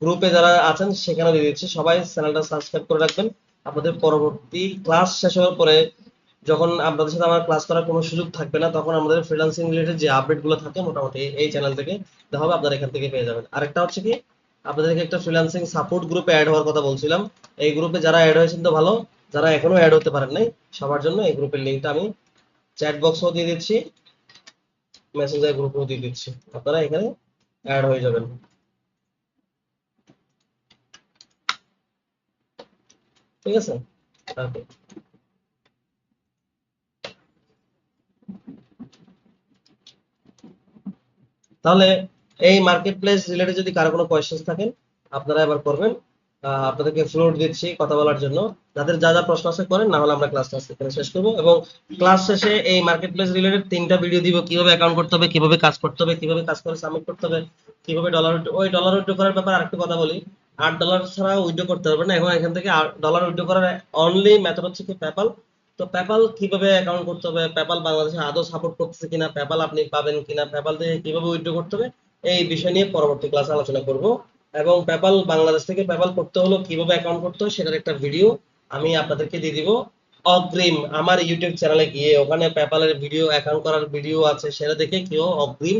গ্রুপে যারা আছেন সেখানে দিয়ে দিচ্ছি। সবাই চ্যানেলটা সাবস্ক্রাইব করে রাখবেন। আপনাদের পরবর্তী ক্লাস শেষ হওয়ার পরে যখন আপনাদের সাথে আমার ক্লাস করার কোনো সুযোগ থাকবে না তখন আমাদের ফ্রিল্যান্সিং রিলেটেড যে আপডেট গুলো থাকে মোটামুটি এই চ্যানেল থেকে দেওয়া হবে, আপনারা এখান থেকে পেয়ে যাবেন। আরেকটা হচ্ছে কি আপনাদেরকে একটা ফ্রিল্যান্সিং সাপোর্ট গ্রুপে অ্যাড হওয়ার কথা বলছিলাম। এই গ্রুপে যারা অ্যাড হয়েছেন তো ভালো, যারা এখনো অ্যাড হতে পারেন নাই সবার জন্য এই গ্রুপের লিংকটা আমি চ্যাট বক্সেও দিয়ে দিচ্ছি, মেসেঞ্জার গ্রুপেও দিয়ে দিচ্ছি, আপনারা এখানে অ্যাড হয়ে যাবেন। ঠিক আছে, ওকে। তাহলে এই মার্কেট প্লেস রিলেটেড যদি কারো কোনো কোয়েশ্চেন থাকেন আপনারা এবার করবেন। আপনাদেরকে ফ্লোর দিচ্ছি কথা বলার জন্য, যাদের যা যা প্রশ্ন আছে করেন, না হলে আমরা ক্লাসটা এখানে শেষ করবো। এবং ক্লাস শেষে এই মার্কেট প্লেস রিলেটেড 3টা ভিডিও দিব, কিভাবে অ্যাকাউন্ট করতে হবে, কিভাবে কাজ করতে হবে, কিভাবে কাজ করে সাবমিট করতে হবে, কিভাবে ডলার উইথড্র করার ব্যাপারে আরেকটু কথা বলি। $8 ছাড়া উইথড্র করতে পারবেন না, এখন এখান থেকে ডলার উইথড্র করার অনলি মেথড হচ্ছে কি পেপাল। তো পেপাল কিভাবে অ্যাকাউন্ট করতে হবে, পেপাল বাংলাদেশে আদৌ সাপোর্ট করতেছে কিনা, পেপাল আপনি পাবেন কিনা, পেপাল থেকে কিভাবে উইথড্র করতে হবে, এই বিষয় নিয়ে পরবর্তী ক্লাসে আলোচনা করব। এবং পেপাল বাংলাদেশ থেকে পেপাল করতে হলো কিভাবে অ্যাকাউন্ট করতে হয় সেটার একটা ভিডিও আমি আপনাদেরকে দিয়ে দিব অগ্রিম আমার ইউটিউব চ্যানেলে গিয়ে। ওখানে পেপালের ভিডিও, অ্যাকাউন্ট করার ভিডিও আছে, সেটা দেখে কেউ অগ্রিম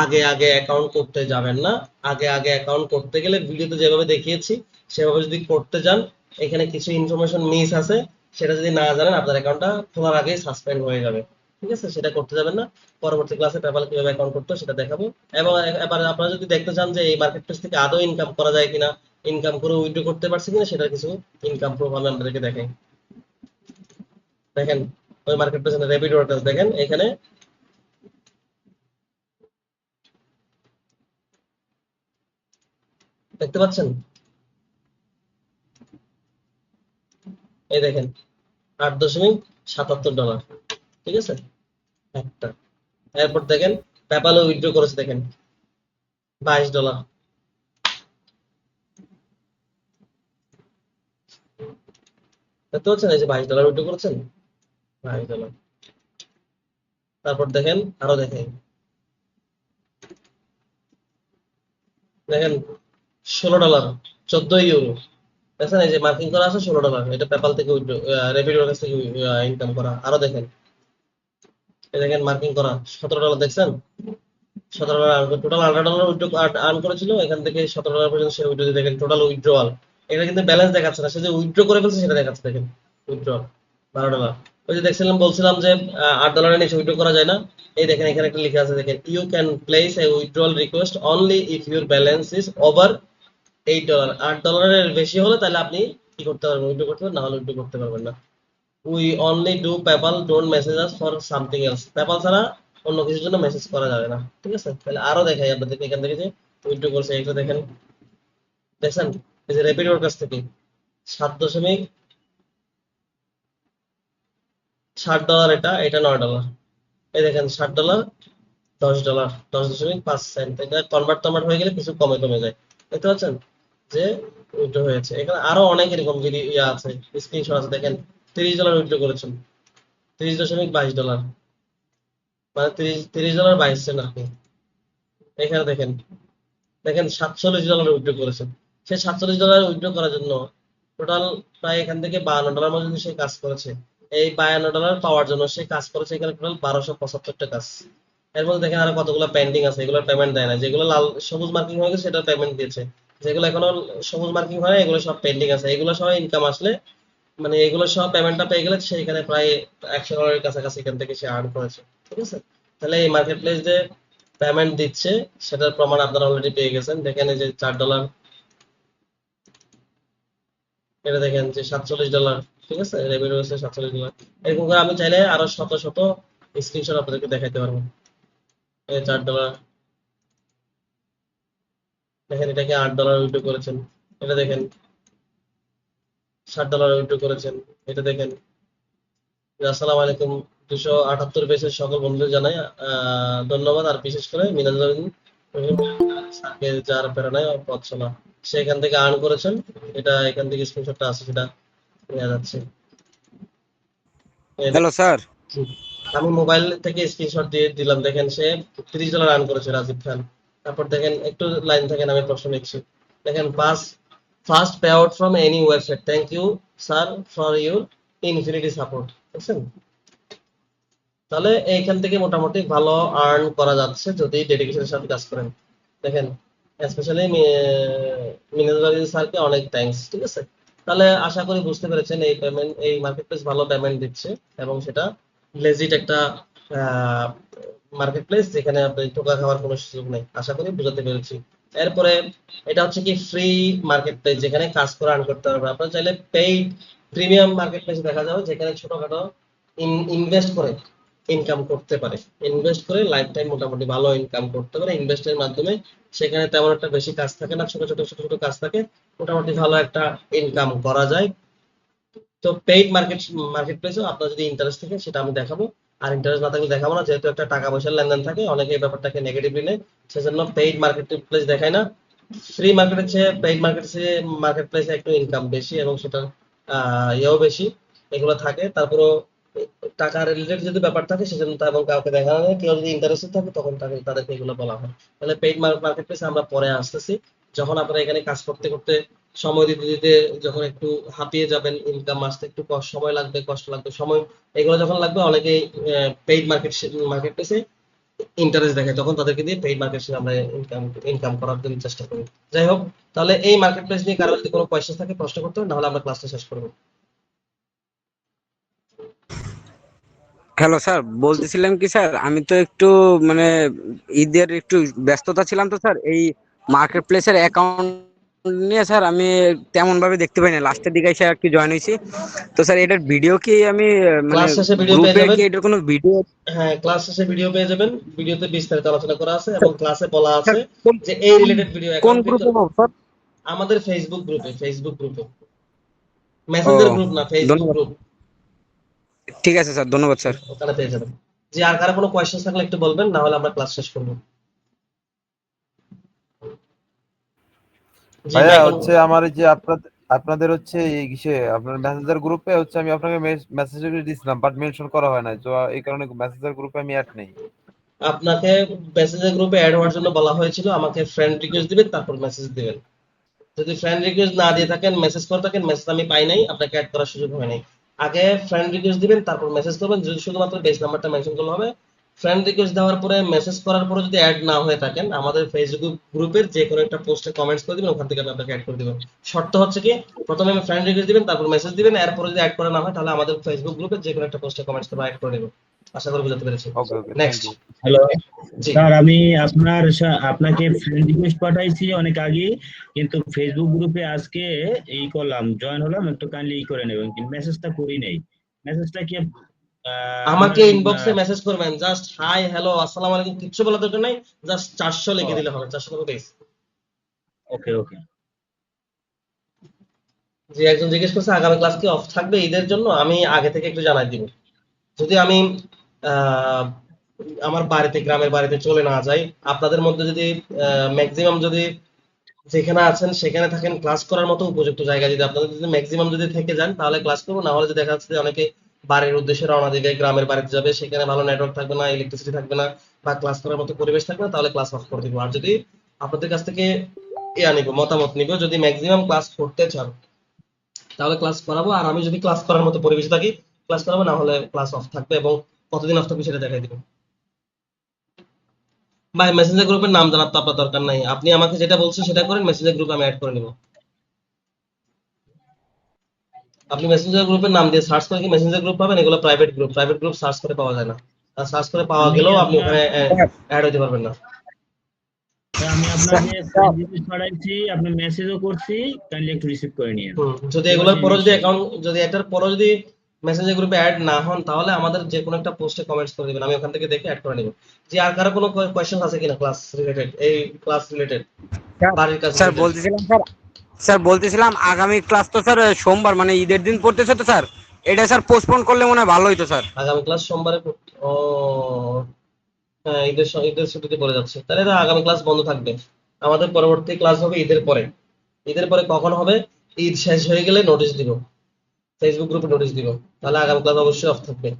আগে আগে অ্যাকাউন্ট করতে যাবেন না। আগে আগে অ্যাকাউন্ট করতে গেলে ভিডিওতে যেভাবে দেখিয়েছি সেভাবে যদি করতে যান, এখানে কিছু ইনফরমেশন মিস আছে, সেটা যদি না জানেন আপনার অ্যাকাউন্টটা খোলার আগেই সাসপেন্ড হয়ে যাবে। ঠিক আছে, সেটা করতে যাবেন না। পরবর্তী ক্লাসে পেপাল কিভাবে অ্যাকাউন্ট করতে হয় সেটা দেখাবো। এবং এবার আপনারা যদি দেখতে চান যে এই মার্কেট প্লেস থেকে আদৌ ইনকাম করা যায় কিনা, ইনকাম করে উইথড্র করতে পারছি কিনা, সেটা কিছু ইনকাম প্রুফ আমি আপনাদেরকে দেখাই। দেখেন ওই মার্কেট প্লেস রেপিড ওয়ার্কার্স, দেখেন এখানে দেখতে পাচ্ছেন, এই দেখেন $8.77, ঠিক আছে একটা। এরপর দেখেন পেপালে উইথড্র করেছে, দেখেন $22, দেখতে পাচ্ছেন এই যে $22 উইথড্র করেছেন, $22। তারপর দেখেন আরো দেখেন, দেখেন $16, 14 ইউরো। দেখছেন এই যে মার্কিং করা আছে $16, এটা পেপাল থেকে উইথড্র, রেপিড ওয়ার্কার্স থেকে ইনকাম করা। আরো দেখেন, এই দেখেন মার্কিং করা $17, দেখছেন $17 টোটাল $18 উইথড্র আর্ন করেছিল, এখান থেকে $17 পর্যন্ত সে উইথড্র। দেখেন টোটাল উইথড্রয়াল, এটা কিন্তু ব্যালেন্স দেখাচ্ছে না, সে যে উইথড্র করে ফেলছে সেটা দেখাচ্ছে। দেখেন উইথড্রয়াল $12। ওই যে দেখছিলাম, বলছিলাম যে $8 নিচে উইথড্র করা যায় না, এই দেখেন এখানে একটা লেখা আছে, দেখেন you can place a withdrawal request only if your balance is over $8। $8 বেশি হলে তাহলে আপনি কি করতে পারবেন, উইথড্র করতে পারবেন, না হলে উইথড্র করতে পারবেন না। We only do PayPal, don't message us for something else. PayPal ছাড়া অন্য কিছুর জন্য মেসেজ করা যাবে না। ঠিক আছে, তাহলে আরো দেখাই আপনাদেরকে এখান থেকে যে উইথড্র করছে, এটা দেখেন, দেখছেন এই যে র্যাপিড ওর কাছ থেকে 7.60 এটা এটা $9। এই দেখেন $60, $10, 10.5 সেন্ট। এটা কনভার্ট টনভার্ট হয়ে গেলে কিছু কমে কমে যায়, দেখতে পাচ্ছেন যে উইথড্র হয়েছে। এখানে আরো অনেক এরকম ভিডিও ইয়ে আছে, স্ক্রিনশট আছে। দেখেন $30 উইথড্র করেছেন, $30.22, মানে $30 22 সেন্ট আর কি। এখানে দেখেন, দেখেন $47 উইথড্র করেছেন। সে $47 উইথড্র করার জন্য টোটাল প্রায় এখান থেকে $52 মতো সে কাজ করেছে। এই $52 পাওয়ার জন্য সে কাজ করেছে এখানে টোটাল 1275টা কাজ। এর মধ্যে দেখেন আরো কতগুলো পেন্ডিং আছে, এগুলোর পেমেন্ট দেয় না। যেগুলো লাল সবুজ মার্কিং হয়ে গেছে সেটা পেমেন্ট দিয়েছে, যেগুলো এখনো সবুজ মার্কিং হয় না এগুলো সব পেন্ডিং আছে। এগুলো সহ ইনকাম আসলে, মানে এগুলো সব পেমেন্টটা পেয়ে গেলে সে এখানে প্রায় $100 কাছাকাছি এখান থেকে সে আর্ন করেছে। ঠিক আছে, তাহলে এই মার্কেট প্লেস যে পেমেন্ট দিচ্ছে সেটার প্রমাণ আপনারা অলরেডি পেয়ে গেছেন। দেখেন এই যে $4, এটা দেখেন যে $47, ঠিক আছে, রেভিনিউ হচ্ছে $47। এরকম করে আমি চাইলে আরো শত শত স্ক্রিনশট আপনাদেরকে দেখাইতে পারবো। এই $4, দেখেন এটাকে $8 উইথড্র করেছেন, এটা দেখেন $60 উইথড্র করেছেন, এটা দেখেন। আসসালামু আলাইকুম, 278 পেজের সকল বন্ধুদের জানাই ধন্যবাদ। আর বিশেষ করে মিনাজুদ্দিন স্যারকে যার প্রেরণায় পথ চলা, সে এখান থেকে আর্ন করেছেন। এটা এখান থেকে স্ক্রিনশটটা আছে, সেটা নেওয়া যাচ্ছে। এই হ্যালো স্যার। দেখেন, আমি মোবাইল থেকে স্ক্রিনশট দিয়ে দিলাম, দেখেন সে $30 আর্ন করেছে, রাজীব খান। তারপর দেখেন একটু লাইন থাকেন, আমি প্রশ্ন লিখছি। দেখেন first pay out from any website, thank you sir for your infinity support. বুঝছেন, তাহলে এইখান থেকে মোটামুটি ভালো আর্ন করা যাচ্ছে যদি ডেডিকেশনের সাথে কাজ করেন। দেখেন স্পেশালি মিনাজুল স্যারকে অনেক থ্যাঙ্কস। ঠিক আছে, তাহলে আশা করি বুঝতে পেরেছেন এই পেমেন্ট, এই মার্কেট প্লেস ভালো পেমেন্ট দিচ্ছে এবং সেটা লেজিট একটা মার্কেট প্লেস, যেখানে আপনি টোকা খাওয়ার কোনো সুযোগ নেই। আশা করি বুঝাতে পেরেছি। এরপরে এটা হচ্ছে কি ফ্রি মার্কেট প্লেস, যেখানে কাজ করে আর্ন করতে পারবেন। আপনারা চাইলে পেইড প্রিমিয়াম মার্কেট প্লেস দেখা যাবে, যেখানে ছোটখাটো ইনভেস্ট করে ইনকাম করতে পারে। ইনভেস্ট করে লাইফ টাইম মোটামুটি ভালো ইনকাম করতে পারে ইনভেস্টের মাধ্যমে। সেখানে তেমন একটা বেশি কাজ থাকে না, ছোট ছোট ছোট ছোট কাজ থাকে, মোটামুটি ভালো একটা ইনকাম করা যায়। তো পেইড মার্কেট প্লেসেও আপনার যদি ইন্টারেস্ট থাকে সেটা আমি দেখাবো, আর ইন্টারেস্ট না থাকলে দেখাবো না, যেহেতু একটা টাকা পয়সার লেনদেন থাকে, অনেকে এই ব্যাপারটাকে নেগেটিভলি নেয়, সেজন্য পেইড মার্কেট প্লেস দেখায় না। ফ্রি মার্কেটের চেয়ে পেইড মার্কেট প্লেসে একটু ইনকাম বেশি এবং সেটার ইয়েও বেশি, এগুলো থাকে। তারপরও টাকা রিলেটেড যদি ব্যাপার থাকে সেজন্য তেমন কাউকে দেখানো হয়। কেউ যদি ইন্টারেস্টেড থাকে তখন তাদেরকে এগুলো বলা হয়। তাহলে পেইড মার্কেট প্লেসে আমরা পরে আসতেছি। যখন আপনারা এখানে কাজ করতে করতে সময় দিতে দিতে যখন একটু হাঁপিয়ে যাবেন, ইনকাম আসতে একটু সময় লাগবে, কষ্ট লাগবে, সময় এগুলো যখন লাগবে, অনেকেই পেইড মার্কেট প্লেসে ইন্টারেস্ট দেখায়, তখন তাদেরকে দিয়ে পেইড মার্কেট আমরা ইনকাম ইনকাম করার জন্য চেষ্টা করি। যাই হোক, তাহলে এই মার্কেট প্লেস নিয়ে কারো যদি কোনো কোয়েশ্চেন থাকে প্রশ্ন করতে হবে, নাহলে আমরা ক্লাসটা শেষ করবো। হ্যালো স্যার, বলতেছিলাম কি স্যার, আমি তো একটু মানে ঈদের একটু ব্যস্ততা ছিলাম, তো স্যার এই মার্কেট প্লেসের অ্যাকাউন্ট নিয়ে স্যার আমি তেমন ভাবে দেখতে পাই না, লাস্টের দিকে এসে একটু জয়েন হয়েছি। তো স্যার এটার ভিডিও কি আমি মানে ক্লাস শেষে ভিডিও পেয়ে গ্রুপে যাবেন। কি এটার কোনো ভিডিও? হ্যাঁ, ক্লাস শেষে ভিডিও পেয়ে যাবেন। ভিডিওতে বিস্তারিত আলোচনা করা আছে এবং ক্লাসে বলা আছে স্যার কোন যে এই রিলেটেড ভিডিও কোন অ্যাকাউন্ট গ্রুপে স্যার? আমাদের ফেসবুক গ্রুপে, ও, মেসেঞ্জার গ্রুপ না, ফেসবুক ধন্যবাদ। গ্রুপ, ঠিক আছে স্যার, ধন্যবাদ স্যার। ওখানে পেয়ে যাবেন। যে আর কারো কোনো কোয়েশ্চেন থাকলে একটু বলবেন, না হলে আমরা ক্লাস শেষ করবো। জি ভাইয়া ভাই, হচ্ছে আমার এই যে আপনাদের হচ্ছে এই আপনার মেসেঞ্জার গ্রুপে হচ্ছে আমি আপনাকে মেসেজ দিয়েছিলাম, বাট মেনশন করা হয় না, তো এই কারণে মেসেঞ্জার গ্রুপে আমি অ্যাড নেই। আপনাকে মেসেঞ্জার গ্রুপে অ্যাড হওয়ার জন্য বলা হয়েছিল, আমাকে ফ্রেন্ড রিকোয়েস্ট দিবেন, তারপর মেসেজ দিবেন। যদি ফ্রেন্ড রিকোয়েস্ট না দিয়ে থাকেন, মেসেজ করে থাকেন, মেসেজ আমি পাই নাই, আপনাকে অ্যাড করার সুযোগ হয় নাই। আগে ফ্রেন্ড রিকোয়েস্ট দিবেন, তারপর মেসেজ করবেন, যদি শুধুমাত্র বেস নাম্বারটা মেনশন করলে হবে। ফ্রেন্ড রিকোয়েস্ট দেওয়ার পরে মেসেজ করার পরে যদি অ্যাড না হয়ে থাকেন, আমাদের ফেসবুক গ্রুপের যে কোনো একটা পোস্টে কমেন্টস করে দিবেন, ওখান থেকে আমি আপনাকে অ্যাড করে দিবেন। শর্ত হচ্ছে কি, প্রথমে আমি ফ্রেন্ড রিকোয়েস্ট দিবেন, তারপর মেসেজ দিবেন, এরপরে যদি অ্যাড করা না হয়, তাহলে আমাদের ফেসবুক গ্রুপে যে কোনো একটা পোস্টে কমেন্টস করে অ্যাড করে দেবো। আশা করি বুঝতে পেরেছি। Okay okay, thank next. You. Hello জি, স্যার, আমি আপনাকে ফ্রেন্ড রিকোয়েস্ট পাঠাইছি অনেক আগে, কিন্তু ফেসবুক গ্রুপে আজকে এই করলাম, জয়েন হলাম, একটু কাইন্ডলি করে নেবেন, কিন্তু মেসেজটা করি নাই। মেসেজটা কি আমাকে আমার ইনবক্সে মেসেজ করবেন, জাস্ট হাই হ্যালো আসসালামু আলাইকুম, কিচ্ছু বলার দরকার নাই, জাস্ট 400 লিখে দিলে হবে, 400 টাকা বেস। ওকে ওকে। যে একজন জিজ্ঞেস করছে আগামী ক্লাস কি অফ থাকবে ঈদের জন্য, আমি আগে থেকে একটু জানাই দিব। যদি আমি আহ, আমার বাড়িতে, গ্রামের বাড়িতে চলে না যাই, আপনাদের মধ্যে যদি ম্যাক্সিমাম যদি যেখানে আছেন সেখানে থাকেন, ক্লাস করার মতো উপযুক্ত জায়গা যদি আপনাদের যদি ম্যাক্সিমাম যদি থেকে যান, তাহলে ক্লাস করবো। না হলে যদি দেখা যাচ্ছে যে অনেকে বাড়ির উদ্দেশ্যে রওনা দিবে, গ্রামের বাড়িতে যাবে, সেখানে ভালো নেটওয়ার্ক থাকবে না, ইলেকট্রিসিটি থাকবে না, বা ক্লাস করার মতো পরিবেশ থাকবে না, তাহলে ক্লাস অফ করে দিব। আর যদি আপনাদের কাছ থেকে নিব, মতামত নিব, যদি ম্যাক্সিমাম ক্লাস করতে চান তাহলে ক্লাস করাবো, আর আমি যদি ক্লাস করার মতো পরিবেশে থাকি ক্লাস করাবো, না হলে ক্লাস অফ থাকবে, এবং কতদিন অফ থাকবে সেটা দেখাই দিব। ভাই, মেসেঞ্জার গ্রুপের নাম জানার তো আপনার দরকার নাই, আপনি আমাকে যেটা বলছেন সেটা করেন, মেসেঞ্জার গ্রুপে আমি অ্যাড করে নিব। আপনি মেসেঞ্জার গ্রুপের নাম দিয়ে সার্চ করে কি মেসেঞ্জার গ্রুপ পাবেন? এগুলো প্রাইভেট গ্রুপ সার্চ করে পাওয়া যায় না, আর সার্চ করে পাওয়া আমি গেলেও আপনি আপনার ওখানে অ্যাড হতে পারবেন না। আমি আপনাকে ফ্রেন্ড রিকোয়েস্ট পাঠাইছি, আপনি মেসেজও করছি, কাইন্ডলি একটু রিসিভ করে নিয়েন। যদি এগুলোর পরে যদি অ্যাকাউন্ট, যদি এটার পরে যদি মেসেঞ্জার গ্রুপে অ্যাড না হন, তাহলে আমাদের যে কোনো একটা পোস্টে কমেন্টস করে দিবেন, আমি ওখান থেকে দেখে অ্যাড করে নিব। যে আর কারো কোনো কোয়েশ্চেন আছে কিনা ক্লাস রিলেটেড, এই ক্লাস রিলেটেড, বাড়ির কাজ স্যার রিলেটেড? বলতেছিলাম আগামী ক্লাস তো স্যার সোমবার মানে ঈদের দিন পড়তেছে, তো স্যার এটা স্যার পোস্টপোন করলে মনে হয় ভালো হইতো স্যার। আগামী ক্লাস সোমবারে ও হ্যাঁ, ঈদের ছুটিতে পড়ে যাচ্ছে, তাহলে তো আগামী ক্লাস বন্ধ থাকবে। আমাদের পরবর্তী ক্লাস হবে ঈদের পরে। ঈদের পরে কখন হবে? ঈদ শেষ হয়ে গেলে নোটিশ দিব, ফেসবুক গ্রুপে নোটিশ দিব, তাহলে আগামী ক্লাস অবশ্যই অফ থাকবে।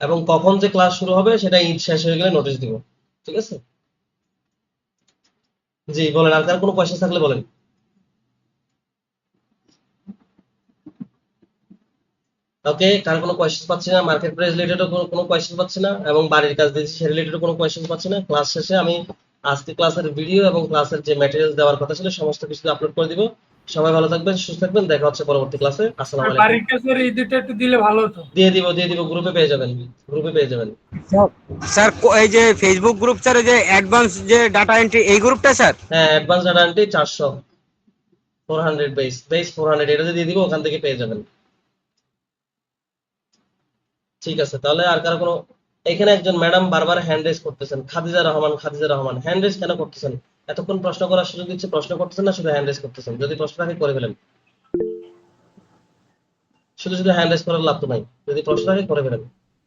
এবং কখন যে ক্লাস শুরু হবে সেটা ঈদ শেষ হয়ে গেলে নোটিশ দিব। ঠিক আছে? জি বলেন, আর কার কোনো কোয়েশ্চেন থাকলে বলেন। ওকে, কার কোনো কোয়েশ্চেন পাচ্ছি না, মার্কেট প্রাইস রিলেটেডও কোনো কোয়েশ্চেন পাচ্ছি না, এবং বাড়ির কাজ দিয়েছি সে রিলেটেডও কোনো কোয়েশ্চেন পাচ্ছি না। ক্লাস শেষে আমি আজকে ক্লাসের ভিডিও এবং ক্লাসের যে ম্যাটেরিয়াল দেওয়ার কথা ছিল সমস্ত কিছু আপলোড করে দিব। সবাই ভালো থাকবেন, সুস্থ থাকবেন, দেখা হচ্ছে পরবর্তী ক্লাসে। আসসালামু আলাইকুম। বাড়ির কাছের ঈদটা একটু দিলে ভালো হতো। দিয়ে দিব, গ্রুপে পেয়ে যাবেন, গ্রুপে পেয়ে যাবেন। স্যার এই যে ফেসবুক গ্রুপ স্যার, এই যে অ্যাডভান্স যে ডাটা এন্ট্রি এই গ্রুপটা স্যার? হ্যাঁ, অ্যাডভান্স ডাটা এন্ট্রি 400, 400 বেস 400, এটা দিয়ে দিব, ওখান থেকে পেয়ে যাবেন। ঠিক আছে, তাহলে আর কারো কোনো, এখানে একজন ম্যাডাম বারবার হ্যান্ড রেজ করতেছেন, খাদিজা রহমান হ্যান্ড রেজ কেন করতেছেন? এতক্ষণ প্রশ্ন করার সুযোগ দিচ্ছে, প্রশ্ন করতেছেন না, শুধু হ্যান্ড রেজ করতেছেন। যদি প্রশ্ন থাকে করে ফেলেন, শুধু শুধু হ্যান্ড রেজ করার লাভ তো নাই, যদি প্রশ্ন থাকে করে ফেলেন।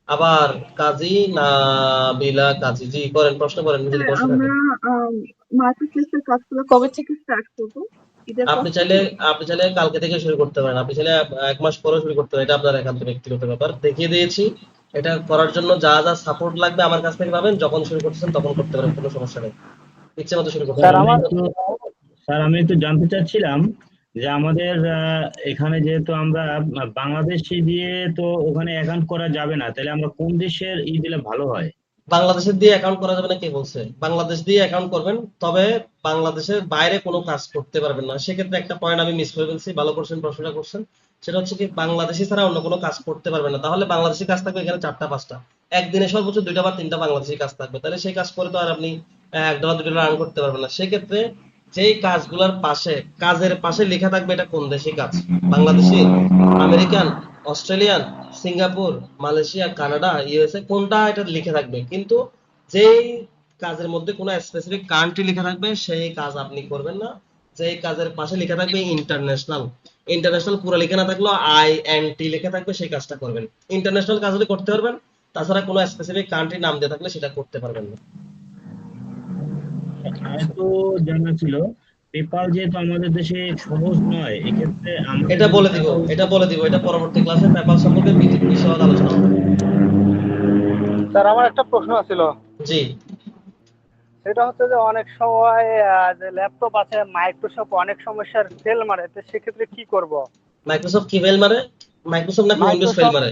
আবার কাজী নাবিলা কাজী, জি করেন, প্রশ্ন করেন যদি প্রশ্ন থাকে। আমরা মার্কেট প্লেসের কাজগুলো কবে থেকে স্টার্ট করবো? ঈদের পর আপনি থেকে? চাইলে আপনি চাইলে কালকে থেকে শুরু করতে পারেন, আপনি চাইলে 1 মাস পরে শুরু করতে পারেন, এটা আপনার একান্ত ব্যক্তিগত ব্যাপার। দেখিয়ে দিয়েছি, এটা করার জন্য যা যা সাপোর্ট লাগবে আমার কাছ থেকে পাবেন, যখন শুরু করতেছেন তখন করতে পারেন, কোনো সমস্যা নেই, ইচ্ছে মতো শুরু করতে স্যার পারেন। আমার স্যার আমি একটু জানতে চাচ্ছিলাম যে আমাদের এখানে যেহেতু আমরা বাংলাদেশি দিয়ে তো ওখানে অ্যাকাউন্ট করা যাবে না, তাহলে আমরা কোন দেশের দিলে ভালো হয়? বাংলাদেশের দিয়ে অ্যাকাউন্ট করা যাবে না কে বলছে? বাংলাদেশ দিয়ে অ্যাকাউন্ট করবেন, তবে বাংলাদেশের বাইরে কোনো কাজ করতে পারবেন না। সেক্ষেত্রে একটা পয়েন্ট আমি মিস করে ফেলছি, ভালো করছেন প্রশ্নটা করছেন। সেটা হচ্ছে কি, বাংলাদেশি ছাড়া অন্য কোনো কাজ করতে পারবেন না। তাহলে বাংলাদেশি কাজ থাকবে এখানে 4টা 5টা, একদিনে সর্বোচ্চ 2টা বা 3টা বাংলাদেশি কাজ থাকবে। তাহলে সেই কাজ করে তো আর আপনি $1 $2 আর্ন করতে পারবেন না। সেক্ষেত্রে যেই কাজগুলোর পাশে, কাজের পাশে লেখা থাকবে এটা কোন দেশি কাজ, Bangladeshi, American, Australian, Singapore, Malaysia, Canada, USA, কোনটা এটা লিখে থাকবে। কিন্তু যেই কাজের মধ্যে কোনো স্পেসিফিক কান্ট্রি লেখা থাকবে সেই কাজ আপনি করবেন না। যেই কাজের পাশে লেখা থাকবে ইন্টারন্যাশনাল, ইন্টারন্যাশনাল পুরো লেখা না থাকলেও INT লেখা থাকবে সেই কাজটা করবেন। ইন্টারন্যাশনাল কাজ হলে করতে পারবেন, তাছাড়া কোনো স্পেসিফিক কান্ট্রি নাম দেওয়া থাকলে সেটা করতে পারবেন না। আর তো জানা ছিল পেপাল যেহেতু আমাদের দেশে সহজ নয়, এক্ষেত্রে আমরা এটা যদি বলে দিব, টাকা এটা বলে দিব, এটা পরবর্তী ক্লাসে পেপাল সম্পর্কে বিশদ আলোচনা হবে। স্যার আমার একটা প্রশ্ন ছিল, জি, সেটা হচ্ছে যে অনেক সময় যে ল্যাপটপ আছে মাইক্রোসফট অনেক সমস্যার ফেল মারে, তো সেক্ষেত্রে কি করব? মাইক্রোসফট কি ফেল মারে? মাইক্রোসফট নাকি উইন্ডোজ ফেল মাইক্রোসফট মারে?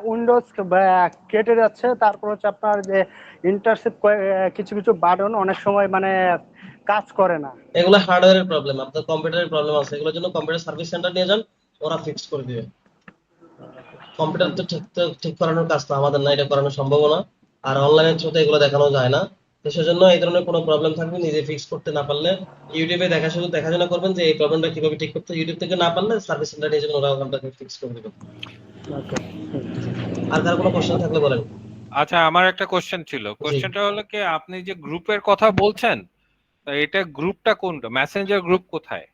উইন্ডোজ কেটে যাচ্ছে, তারপর হচ্ছে আপনার যে ইন্টারসেপ্ট কিছু কিছু বাটন অনেক সময় মানে কাজ করে না। এগুলো হার্ডওয়্যারের প্রবলেম, আপনার কম্পিউটারের প্রবলেম আছে, এগুলোর জন্য কম্পিউটার সার্ভিস সেন্টার নিয়ে যান, ওরা ফিক্স করে দিবে। কম্পিউটার তো ঠিক করানোর কাজ তো আমাদের না, এটা করানো সম্ভব না। আর অনলাইনের থ্রুতে এগুলো দেখানো যায় না। তো সেজন্য এই ধরনের কোনো প্রবলেম থাকলে নিজে ফিক্স করতে না পারলে ইউটিউবে দেখাশোনা করবেন যে এই প্রবলেমটা কিভাবে ঠিক করতে। ইউটিউব থেকে না পারলে সার্ভিস সেন্টার নিয়ে যাবেন, ওরা ওখানটাকে ফিক্স করে দিবে। আর কার কোনো কোশ্চেন থাকলে বলেন। আচ্ছা, আমার একটা কোশ্চেন ছিল। জি, কোশ্চেনটা হলো কি, আপনি যে গ্রুপের কথা বলছেন, তো এটা গ্রুপটা কোনটা? মেসেঞ্জার গ্রুপ কোথায়?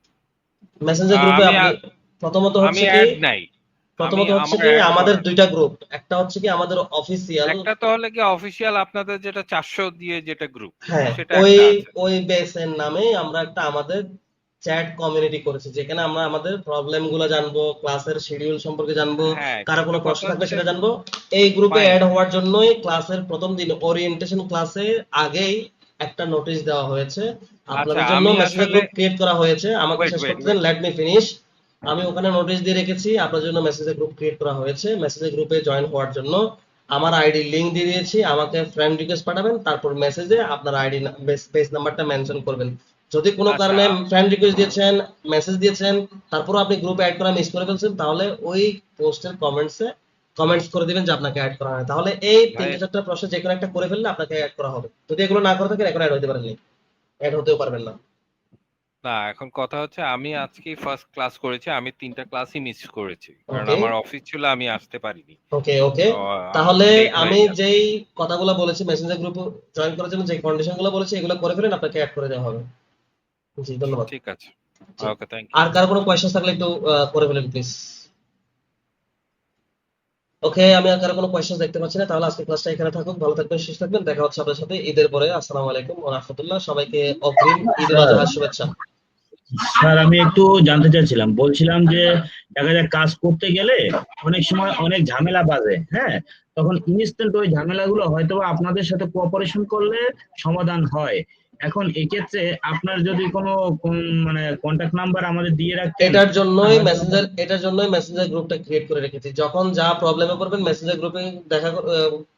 মেসেঞ্জার গ্রুপে আমি আপনি প্রথমত আমি হচ্ছে কি, অ্যাড নাই। আমি আমার অ্যাড আমাদের করা নাই। 2টা গ্রুপ। একটা হচ্ছে কি আমাদের অফিসিয়াল, একটা তো হলো কি অফিসিয়াল, আপনাদের যেটা 400 দিয়ে যেটা গ্রুপ, হ্যাঁ, সেটা ওই একটা আছে। ওই বেসের নামে আমরা একটা আমাদের চ্যাট কমিউনিটি করেছি, যেখানে আমরা আমাদের প্রবলেম গুলো জানবো, ক্লাসের শিডিউল সম্পর্কে জানবো, হ্যাঁ, কারো কোনো কিন্তু প্রশ্ন কথা থাকলে হচ্ছে সেটা জানবো। এই গ্রুপে ফাইন। অ্যাড হওয়ার জন্যই ক্লাসের প্রথম দিন ওরিয়েন্টেশন ক্লাসে আগেই একটা নোটিশ দেওয়া হয়েছে। আচ্ছা, আপনাদের জন্য আমি মেসেঞ্জার আসলে গ্রুপ ক্রিয়েট করা হয়েছে। আমাকে ওয়েট শেষ ওয়েট করতে দেন, ওয়েট লেট মি ফিনিশ। আমি ওখানে নোটিশ দিয়ে রেখেছি, আপনার জন্য মেসেঞ্জার গ্রুপ ক্রিয়েট করা হয়েছে। মেসেঞ্জার গ্রুপে জয়েন হওয়ার জন্য আমার আইডি লিংক দিয়ে দিয়েছি, আমাকে ফ্রেন্ড রিকোয়েস্ট পাঠাবেন, তারপর মেসেজে আপনার আইডি পেজ নাম্বারটা মেনশন করবেন। যদি কোনো আচ্ছা কারণে ফ্রেন্ড রিকোয়েস্ট দিয়েছেন, মেসেজ দিয়েছেন, তারপরও আপনি গ্রুপে অ্যাড করা মিস করে ফেলছেন, তাহলে ওই পোস্টের কমেন্টস করে দিবেন যে আপনাকে অ্যাড করা হয়। তাহলে এই ভাই, 3-4টা প্রসেস যে কোনো একটা করে ফেললে আপনাকে অ্যাড করা হবে। যদি এগুলো না করে থাকেন এখন অ্যাড হতে পারেননি, অ্যাড হতেও পারবেন না। না, এখন কথা হচ্ছে আমি আজকেই ফার্স্ট ক্লাস করেছি, আমি 3টা ক্লাসই মিস করেছি, কারণ ওকে, আমার অফিস ছিল, আমি আসতে পারিনি। ওকে, ওকে। তো তাহলে লেট হয়ে আমি গেছে। যেই কথাগুলো বলেছি মেসেঞ্জার গ্রুপে জয়েন করার জন্য, যে কন্ডিশনগুলো বলেছি এগুলো করে ফেলেন, আপনাকে অ্যাড করে দেওয়া হবে। জি, ধন্যবাদ। ঠিক আছে, জি। ওকে, থ্যাংক ইউ। আর কারো কোনো কোয়েশ্চেন থাকলে একটু করে ফেলেন প্লিজ। ওকে, আমি আর কারো কোনো কোয়েশ্চেন দেখতে পাচ্ছি না, তাহলে আজকে ক্লাসটা এখানে থাকুক। ভালো থাকবেন, সুস্থ থাকবেন, দেখা হচ্ছে আপনার সাথে ঈদের পরে। আসসালামু আলাইকুম ওয়া রাহমাতুল্লাহ। সবাইকে অগ্রিম ঈদ উল স্যার আজহার শুভেচ্ছা। স্যার আমি একটু জানতে চাচ্ছিলাম, বলছিলাম যে দেখা যায় কাজ করতে গেলে অনেক সময় অনেক ঝামেলা বাজে, হ্যাঁ, তখন ইনস্ট্যান্ট ওই ঝামেলাগুলো হয়তো বা আপনাদের সাথে কোঅপারেশন করলে সমাধান হয়। এখন এক্ষেত্রে আপনার যদি কোনো মানে কন্টাক্ট নাম্বার আমাদের দিয়ে রাখতেন, এটার জন্যই মেসেঞ্জার গ্রুপটা ক্রিয়েট করে রেখেছি। যখন যা প্রবলেমে পড়বেন মেসেঞ্জার গ্রুপে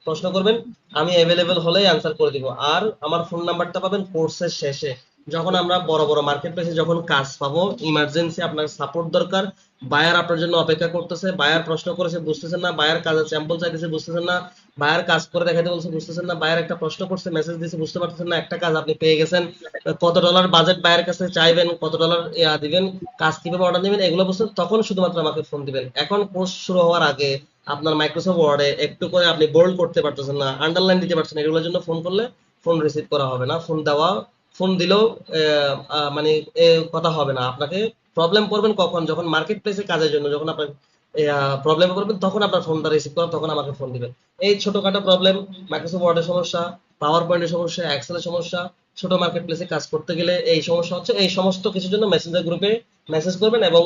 প্রশ্ন করবেন, আমি অ্যাভেলেবেল হলেই অ্যান্সার করে দিব। আর আমার ফোন নাম্বারটা পাবেন কোর্সের শেষে, যখন আমরা বড় বড় মার্কেট প্লেসে যখন কাজ পাবো, ইমার্জেন্সি আপনার সাপোর্ট দরকার, বায়ার আপনার জন্য অপেক্ষা করতেছে, বায়ার প্রশ্ন করেছে বুঝতেছেন না, বায়ার কাজের স্যাম্পল চাইতেছে বুঝতেছেন না, বায়ার কাজ করে দেখাতে বলছে বুঝতেছেন না, বায়ার একটা প্রশ্ন করছে মেসেজ দিয়েছে বুঝতে পারতেছেন না, একটা কাজ আপনি পেয়ে গেছেন, কত ডলার বাজেট বায়ার কাছে চাইবেন, কত ডলার দিবেন, কাজ কিভাবে অর্ডার দিবেন, এগুলো বুঝতে তখন শুধুমাত্র আমাকে ফোন দিবেন। এখন কোর্স শুরু হওয়ার আগে আপনার মাইক্রোসফট ওয়ার্ডে একটু করে আপনি বোল্ড করতে পারতেছেন না, আন্ডারলাইন দিতে পারছেন না, এগুলোর জন্য ফোন করলে ফোন রিসিভ করা হবে না। ফোন দিলেও মানে কথা হবে না। আপনাকে প্রবলেম পড়বেন কখন, যখন মার্কেট প্লেসে কাজের জন্য যখন আপনার প্রবলেমে পড়বেন, তখন আপনার ফোনটা রিসিভ করা, তখন আমাকে ফোন দিবেন। এই ছোটখাটো প্রবলেম, মাইক্রোসফট ওয়ার্ডের সমস্যা, পাওয়ার পয়েন্টের সমস্যা, এক্সেলের সমস্যা, ছোট মার্কেট প্লেসে কাজ করতে গেলে এই সমস্যা হচ্ছে, এই সমস্ত কিছুর জন্য মেসেঞ্জার গ্রুপে মেসেজ করবেন। এবং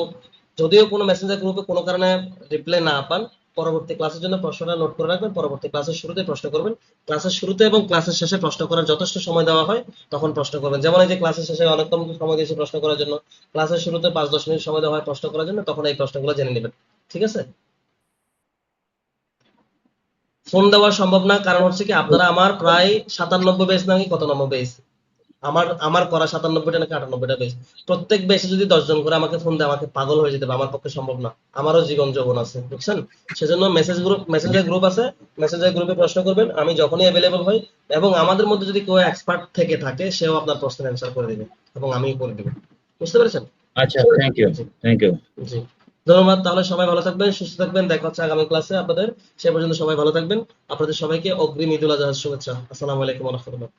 যদিও কোনো মেসেঞ্জার গ্রুপে কোনো কারণে রিপ্লাই না পান, পরবর্তী ক্লাসের জন্য প্রশ্নটা নোট করে রাখবেন, পরবর্তী ক্লাসের শুরুতে প্রশ্ন করবেন। ক্লাসের শুরুতে এবং ক্লাসের শেষে প্রশ্ন করার যথেষ্ট সময় দেওয়া হয় তখন প্রশ্ন করবেন। যেমন এই যে ক্লাসের শেষে অনেকক্ষণ সময় দিয়েছে প্রশ্ন করার জন্য, ক্লাসের শুরুতে 5-10 মিনিট সময় দেওয়া হয় প্রশ্ন করার জন্য, তখন এই প্রশ্নগুলো জেনে নেবেন। ঠিক আছে? ফোন দেওয়া সম্ভব না, কারণ হচ্ছে কি আপনারা আমার প্রায় 97 বেস নাকি কত নম্বর বেস, আমার করা 97টা নাকি 98টা বেস, প্রত্যেক বেসে যদি 10 জন করে আমাকে ফোন দেয় আমাকে পাগল হয়ে যেতে হবে, আমার পক্ষে সম্ভব না, আমারও জীবন যৌবন আছে, বুঝছেন? সেজন্য মেসেঞ্জার গ্রুপ আছে, মেসেঞ্জার গ্রুপে প্রশ্ন করবেন, আমি যখনই অ্যাভেলেবল হই, এবং আমাদের মধ্যে যদি কেউ এক্সপার্ট থেকে থাকে সেও আপনার প্রশ্নের অ্যান্সার করে দিবে এবং আমিও করে দেব। বুঝতে পেরেছেন? আচ্ছা, থ্যাংক ইউ। Thank you. জি, ধন্যবাদ। তাহলে সবাই ভালো থাকবেন, সুস্থ থাকবেন, দেখা হচ্ছে আগামী ক্লাসে আপনাদের। সে পর্যন্ত সবাই ভালো থাকবেন। আপনাদের সবাইকে অগ্রিম ঈদুল আজহার শুভেচ্ছা। আসসালামু আলাইকুম ওয়া রাহমাতুল্লাহ।